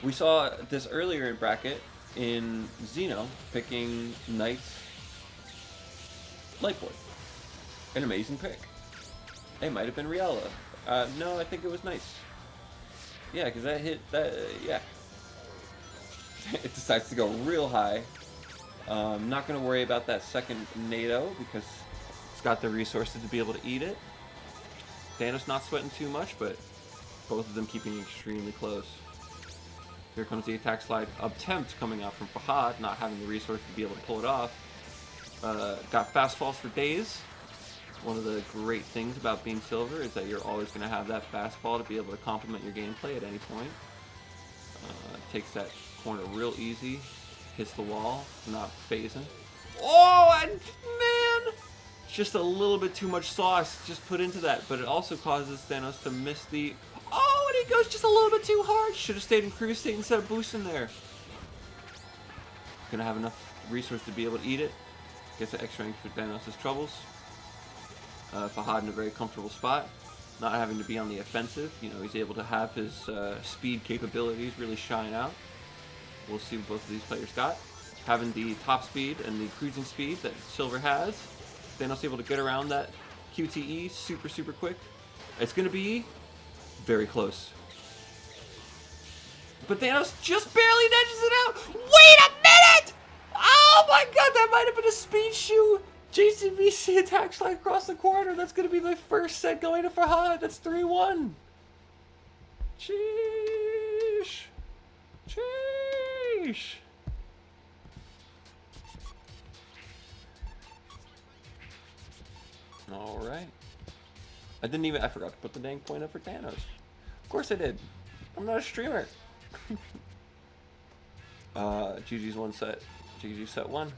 We saw this earlier in bracket in Xeno picking Knight's Lightboard. An amazing pick. It might have been Riella. No, I think it was Nice. Yeah, because that hit, yeah. It decides to go real high. Not going to worry about that second NATO because it's got the resources to be able to eat it. Thanos not sweating too much, but both of them keeping extremely close. Here comes the attack slide attempt coming out from Fahad, not having the resource to be able to pull it off. Got fast falls for days. One of the great things about being silver is that you're always going to have that fast fall to be able to complement your gameplay at any point. Takes that corner real easy, hits the wall, not phasing. Oh, and man! Just a little bit too much sauce just put into that, but it also causes Thanos to miss the... Oh, and he goes just a little bit too hard. Should have stayed in cruise state instead of boosting there. Gonna have enough resource to be able to eat it. gets an X rank for Thanos' troubles. Fahad in a very comfortable spot, not having to be on the offensive. You know, he's able to have his speed capabilities really shine out. We'll see what both of these players got. Having the top speed and the cruising speed that Silver has, Thanos able to get around that QTE super, super quick. It's going to be very close. But Thanos just barely edges it out. Wait a minute! Oh my god, that might have been a speed shoe. JCVC attack slide across the corner. That's going to be the first set going to Fahad. That's 3-1. Sheesh. Sheesh. Alright. I forgot to put the dang point up for Thanos. Of course I did. I'm not a streamer. GG's one set. GG set one.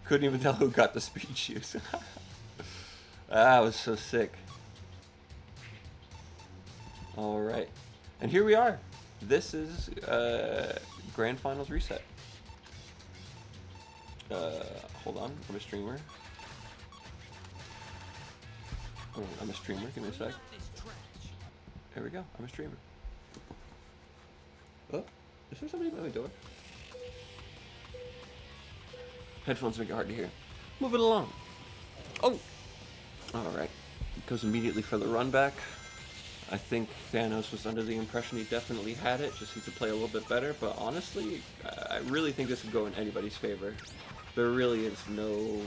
Couldn't even tell who got the speed shoes. That was so sick. Alright. And here we are. This is Grand Finals reset. Hold on. I'm a streamer. Oh, I'm a streamer. Give me a sec. There we go. I'm a streamer. Oh, is there somebody by my door? Headphones make it hard to hear. Move it along. Oh! Alright. Goes immediately for the run back. I think Thanos was under the impression he definitely had it, just needs to play a little bit better, but honestly, I really think this would go in anybody's favor. There really is no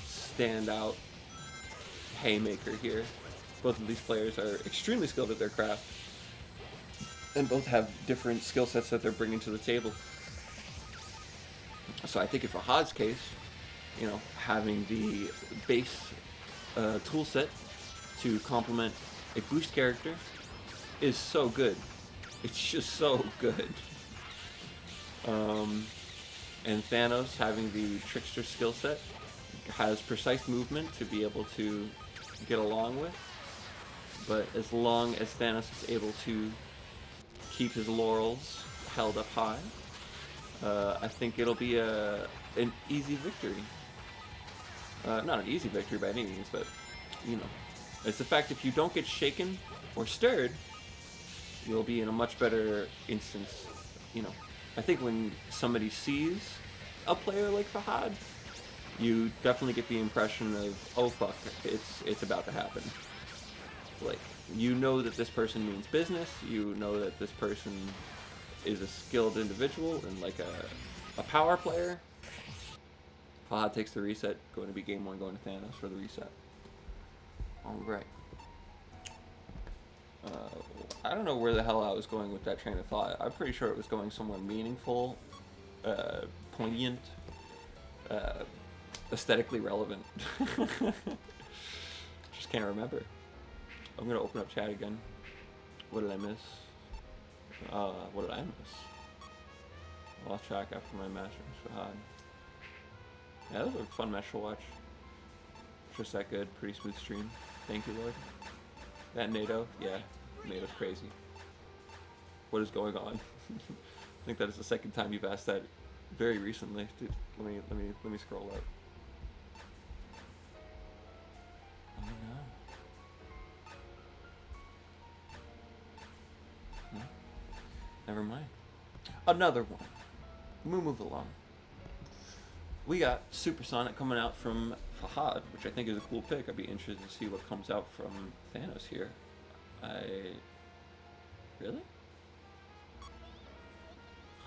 standout haymaker here. Both of these players are extremely skilled at their craft, and both have different skill sets that they're bringing to the table. So I think in Fahad's case, you know, having the base tool set to complement a boost character is so good. It's just so good. And Thanos having the trickster skill set has precise movement to be able to get along with. But as long as Thanos is able to keep his laurels held up high, I think it'll be an easy victory. Not an easy victory by any means, but, you know, it's the fact if you don't get shaken or stirred, you'll be in a much better instance. You know, I think when somebody sees a player like Fahad, you definitely get the impression of, oh fuck, it's about to happen. Like, you know that this person means business, you know that this person is a skilled individual and like a power player. Fahad takes the reset, going to be game one, going to Thanos for the reset. Alright. I don't know where the hell I was going with that train of thought. I'm pretty sure it was going somewhere meaningful, poignant, aesthetically relevant. Just can't remember. I'm going to open up chat again. What did I miss? What did I miss? I lost track after my match with Shahad. Yeah, that was a fun match to watch. Just that good, pretty smooth stream. Thank you, Lord. That NATO, yeah, made us crazy. What is going on? I think that is the second time you've asked that very recently. Dude, let me scroll up. Oh no. No? Never mind. Another one. We'll move along. We got Supersonic coming out from Fahad, which I think is a cool pick. I'd be interested to see what comes out from Thanos here. Really?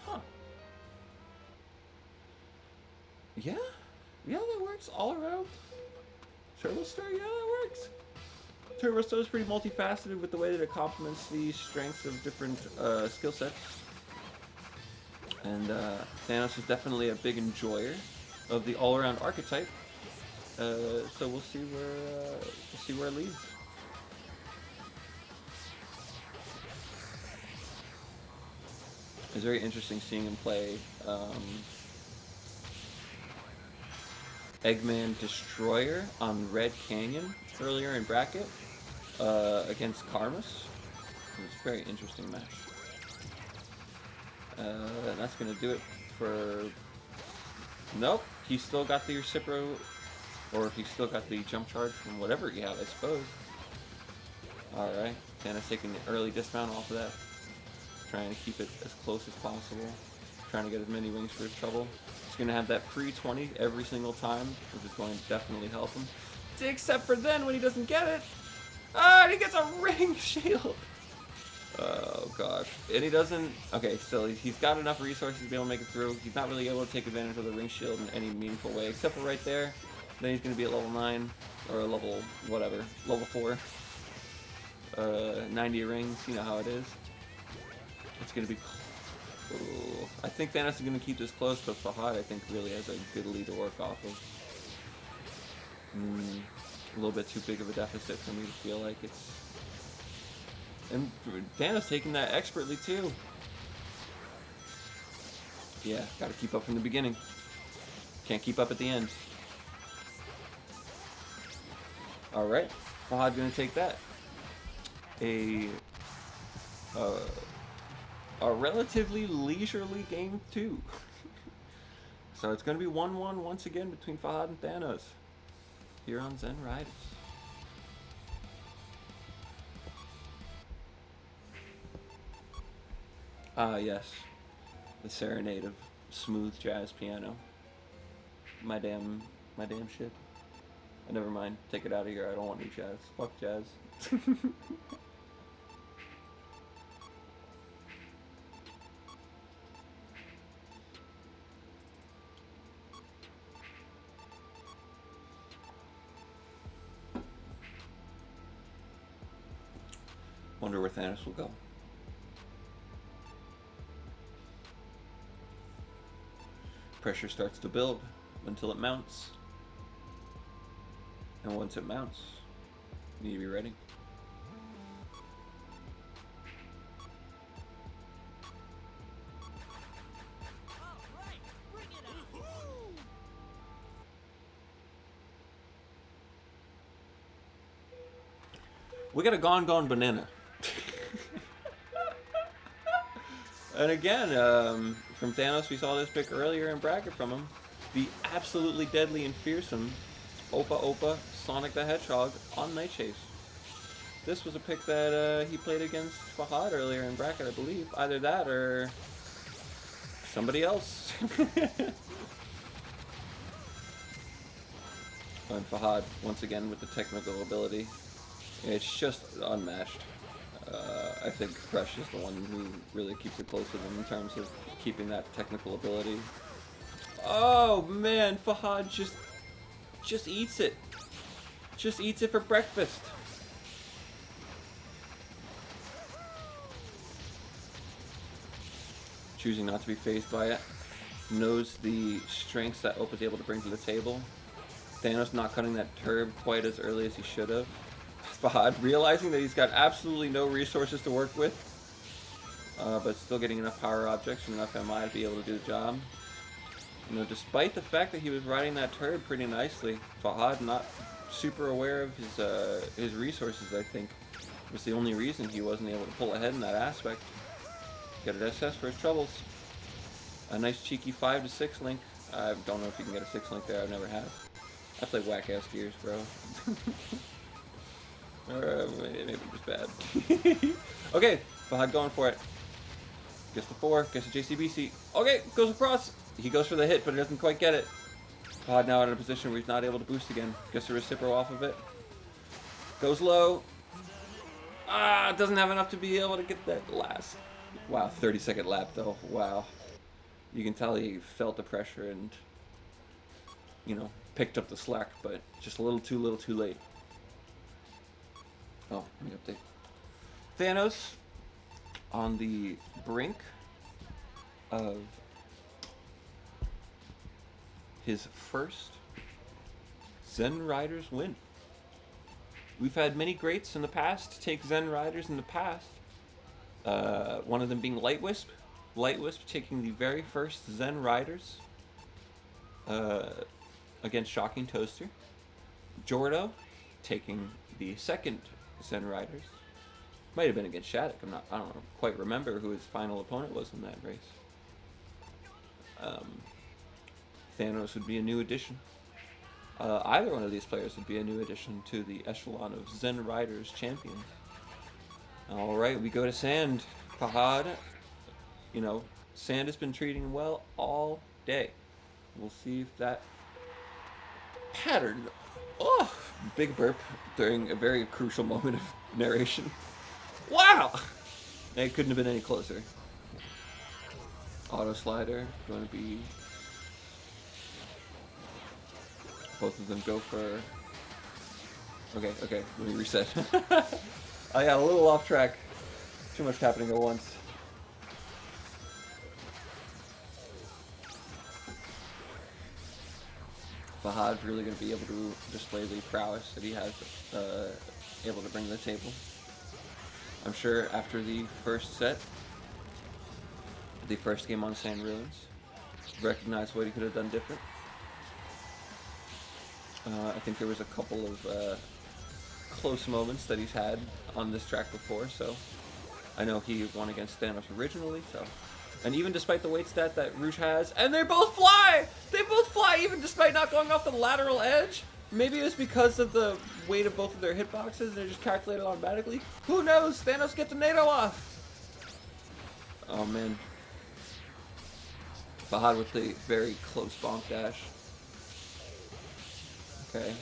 Huh. Yeah? Yeah, that works all around. Turbo Star, yeah, that works. Turbo Star is pretty multifaceted with the way that it complements the strengths of different skill sets. And Thanos is definitely a big enjoyer of the all-around archetype. So we'll see where it leads. It's very interesting seeing him play Eggman Destroyer on Red Canyon earlier in bracket against Karmas. It was a very interesting match. And that's gonna do it for. Nope, he's still got the reciprocal, or if he's still got the jump charge from whatever he had, I suppose. Alright, Thanos taking the early dismount off of that. Trying to keep it as close as possible. Trying to get as many rings for his trouble. He's going to have that free 20 every single time, which is going to definitely help him. Except for then when he doesn't get it. Ah, and he gets a ring shield. Oh gosh. And he doesn't... Okay, still, he's got enough resources to be able to make it through. He's not really able to take advantage of the ring shield in any meaningful way, except for right there. Then he's going to be at level 9, or a level whatever, level 4. 90 rings, you know how it is. It's going to be... Ooh. I think Thanos is going to keep this close, but Fahad, I think, really has a good lead to work off of. A little bit too big of a deficit for me to feel like it's... And Thanos taking that expertly, too. Yeah, gotta keep up from the beginning. Can't keep up at the end. Alright, Fahad gonna take that. A relatively leisurely game, too. So it's gonna be 1-1 once again between Fahad and Thanos here on Zen Riders. Ah, yes. The serenade of smooth jazz piano. My damn shit. Never mind. Take it out of here. I don't want new jazz. Fuck jazz. Wonder where Thanos will go. Pressure starts to build until it mounts. And once it mounts, you need to be ready. We got a gone banana. And again, from Thanos, we saw this pick earlier in bracket from him. The absolutely deadly and fearsome Opa Sonic the Hedgehog on Night Chase. This was a pick that he played against Fahad earlier in bracket, I believe. Either that or somebody else. And Fahad, once again, with the technical ability. It's just unmatched. I think Crush is the one who really keeps it close to them in terms of keeping that technical ability. Oh man, Fahad just eats it. Just eats it for breakfast. Choosing not to be fazed by it. Knows the strengths that Opa's able to bring to the table. Thanos not cutting that turb quite as early as he should have. Fahad realizing that he's got absolutely no resources to work with, but still getting enough power objects and enough MI to be able to do the job. You know, despite the fact that he was riding that turret pretty nicely, Fahad not super aware of his resources, I think, was the only reason he wasn't able to pull ahead in that aspect. Get an SS for his troubles. A nice cheeky 5 to 6 link. I don't know if you can get a 6 link there, I've never have. I play whack-ass gears, bro. Maybe just bad. Okay, Fahad going for it. Gets the 4, gets the JCBC. Okay, goes across. He goes for the hit, but he doesn't quite get it. Fahad now in a position where he's not able to boost again. Gets the reciprocal off of it. Goes low. Ah, doesn't have enough to be able to get that last. Wow, 30-second lap though. Wow. You can tell he felt the pressure and, you know, picked up the slack, but just a little too late. Oh, let me update. Thanos on the brink of his first Zen Riders win. We've had many greats in the past take Zen Riders in the past. One of them being Light Wisp. Light Wisp taking the very first Zen Riders against Shocking Toaster. Jordo taking the second Zen Riders. Might have been against Shattuck. I don't quite remember who his final opponent was in that race. Thanos would be a new addition. Either one of these players would be a new addition to the echelon of Zen Riders champions. Alright, we go to Sand. Fahad, you know, Sand has been treating him well all day. We'll see if that pattern. Oh, big burp during a very crucial moment of narration. Wow! It couldn't have been any closer. Auto slider, going to be. Both of them go for. Okay, let me reset. I got a little off track. Too much happening at once. Fahad's really going to be able to display the prowess that he has able to bring to the table. I'm sure after the first set, the first game on Sand Ruins, recognize what he could have done different. I think there was a couple of close moments that he's had on this track before, so I know he won against Thanos originally, so. And even despite the weight stat that Rouge has, and they both fly! They both fly even despite not going off the lateral edge! Maybe it was because of the weight of both of their hitboxes, they're just calculated automatically. Who knows? Thanos gets a NATO off! Oh man. Fahad with the very close bonk dash. Okay.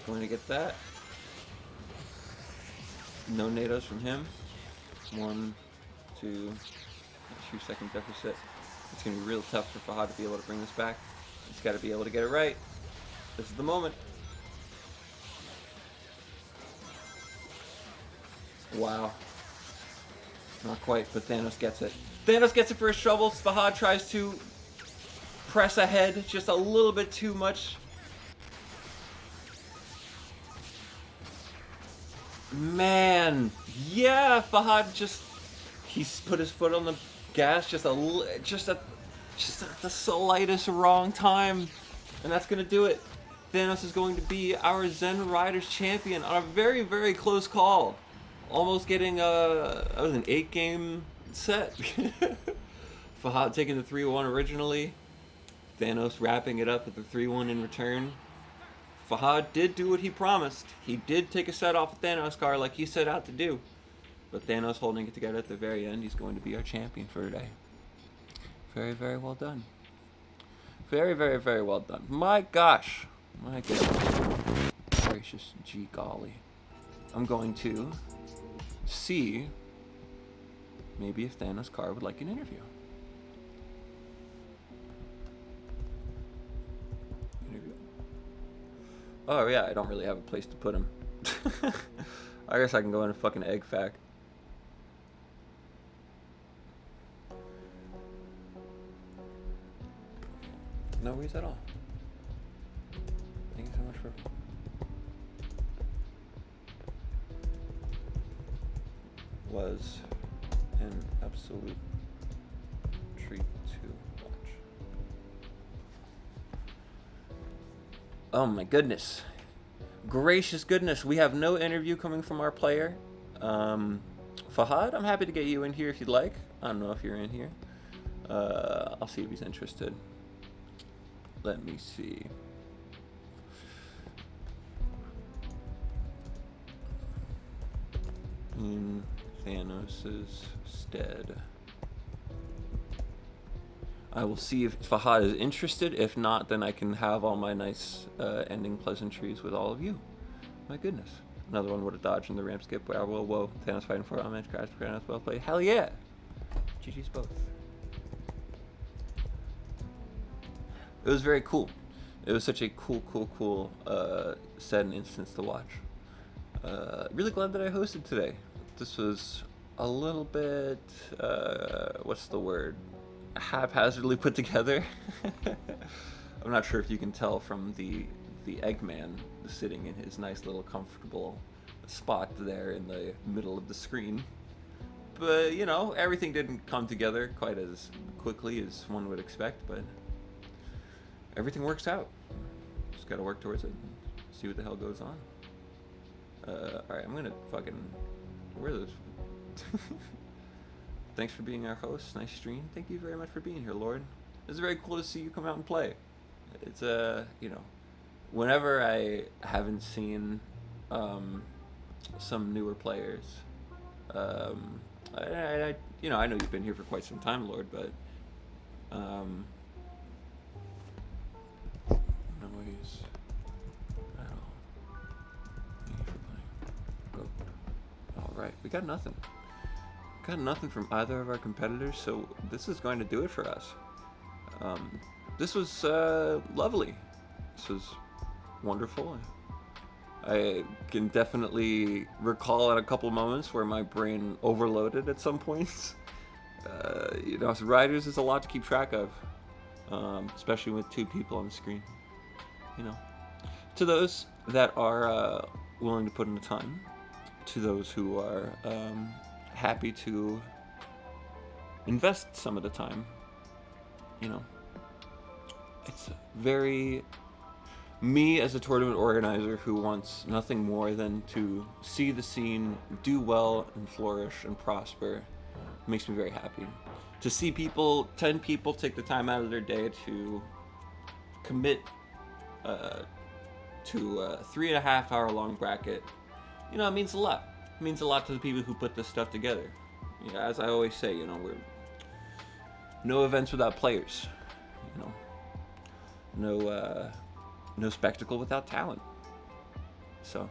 Going to get that. No NATOs from him. 1, 2, 2-second deficit. It's going to be real tough for Fahad to be able to bring this back. He's got to be able to get it right. This is the moment. Wow. Not quite, but Thanos gets it. Thanos gets it for his trouble. Fahad tries to press ahead just a little bit too much. Man, yeah, Fahad he's put his foot on the gas just at the slightest wrong time, and that's gonna do it. Thanos is going to be our Zen Riders champion on a very, very close call. Almost getting that was an 8-game set. Fahad taking the 3-1 originally. Thanos wrapping it up with the 3-1 in return. Fahad did do what he promised. He did take a set off of Thanos' car like he set out to do. But Thanos holding it together at the very end, he's going to be our champion for today. Very, very well done. Very, very, very well done. My gosh. My goodness. Gracious gee golly. I'm going to see maybe if Thanos' car would like an interview. Oh yeah, I don't really have a place to put him. I guess I can go in a fucking egg fac. No worries at all. Thank you so much for... Was an absolute treat to watch. Oh my goodness. Gracious goodness, we have no interview coming from our player. Fahad, I'm happy to get you in here if you'd like. I don't know if you're in here. I'll see if he's interested. Let me see. In Thanos' stead. I will see if Fahad is interested. If not, then I can have all my nice ending pleasantries with all of you. My goodness. Another one would have dodged in the ramp skip. Whoa, whoa, whoa. Thanos fighting for it. Match crash. Thanos well played. Hell yeah. GG's both. It was very cool. It was such a cool set and instance to watch. Really glad that I hosted today. This was a little bit, what's the word? Haphazardly put together. I'm not sure if you can tell from the Eggman sitting in his nice little comfortable spot there in the middle of the screen. But, you know, everything didn't come together quite as quickly as one would expect, but everything works out. Just gotta work towards it and see what the hell goes on. Alright, I'm gonna fucking... Where are those? Thanks for being our host. Nice stream. Thank you very much for being here, Lord. It's very cool to see you come out and play. It's you know, whenever I haven't seen some newer players, um, you know, I know you've been here for quite some time, Lord, but um, noise at all. Thank you for playing. Go. All right, we got nothing. Got nothing from either of our competitors, so this is going to do it for us. Um, this was lovely. This was wonderful. I can definitely recall at a couple moments where my brain overloaded at some points. You know, Riders is a lot to keep track of, especially with two people on the screen. You know, to those that are willing to put in the time, to those who are happy to invest some of the time, you know, it's very me as a tournament organizer who wants nothing more than to see the scene do well and flourish and prosper makes me very happy. To see people, 10 people, take the time out of their day to commit uh, to a 3.5 hour long bracket, you know, it means a lot. It means a lot to the people who put this stuff together. You know, as I always say, you know, we're no events without players. You know, no spectacle without talent. So,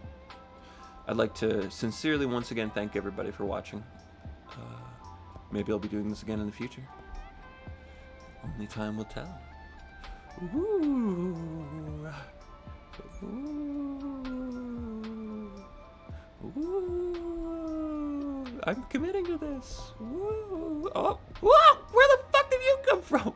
I'd like to sincerely once again thank everybody for watching. Maybe I'll be doing this again in the future. Only time will tell. Ooh. Ooh. Ooh. I'm committing to this. Ooh. Oh. Whoa! Where the fuck did you come from?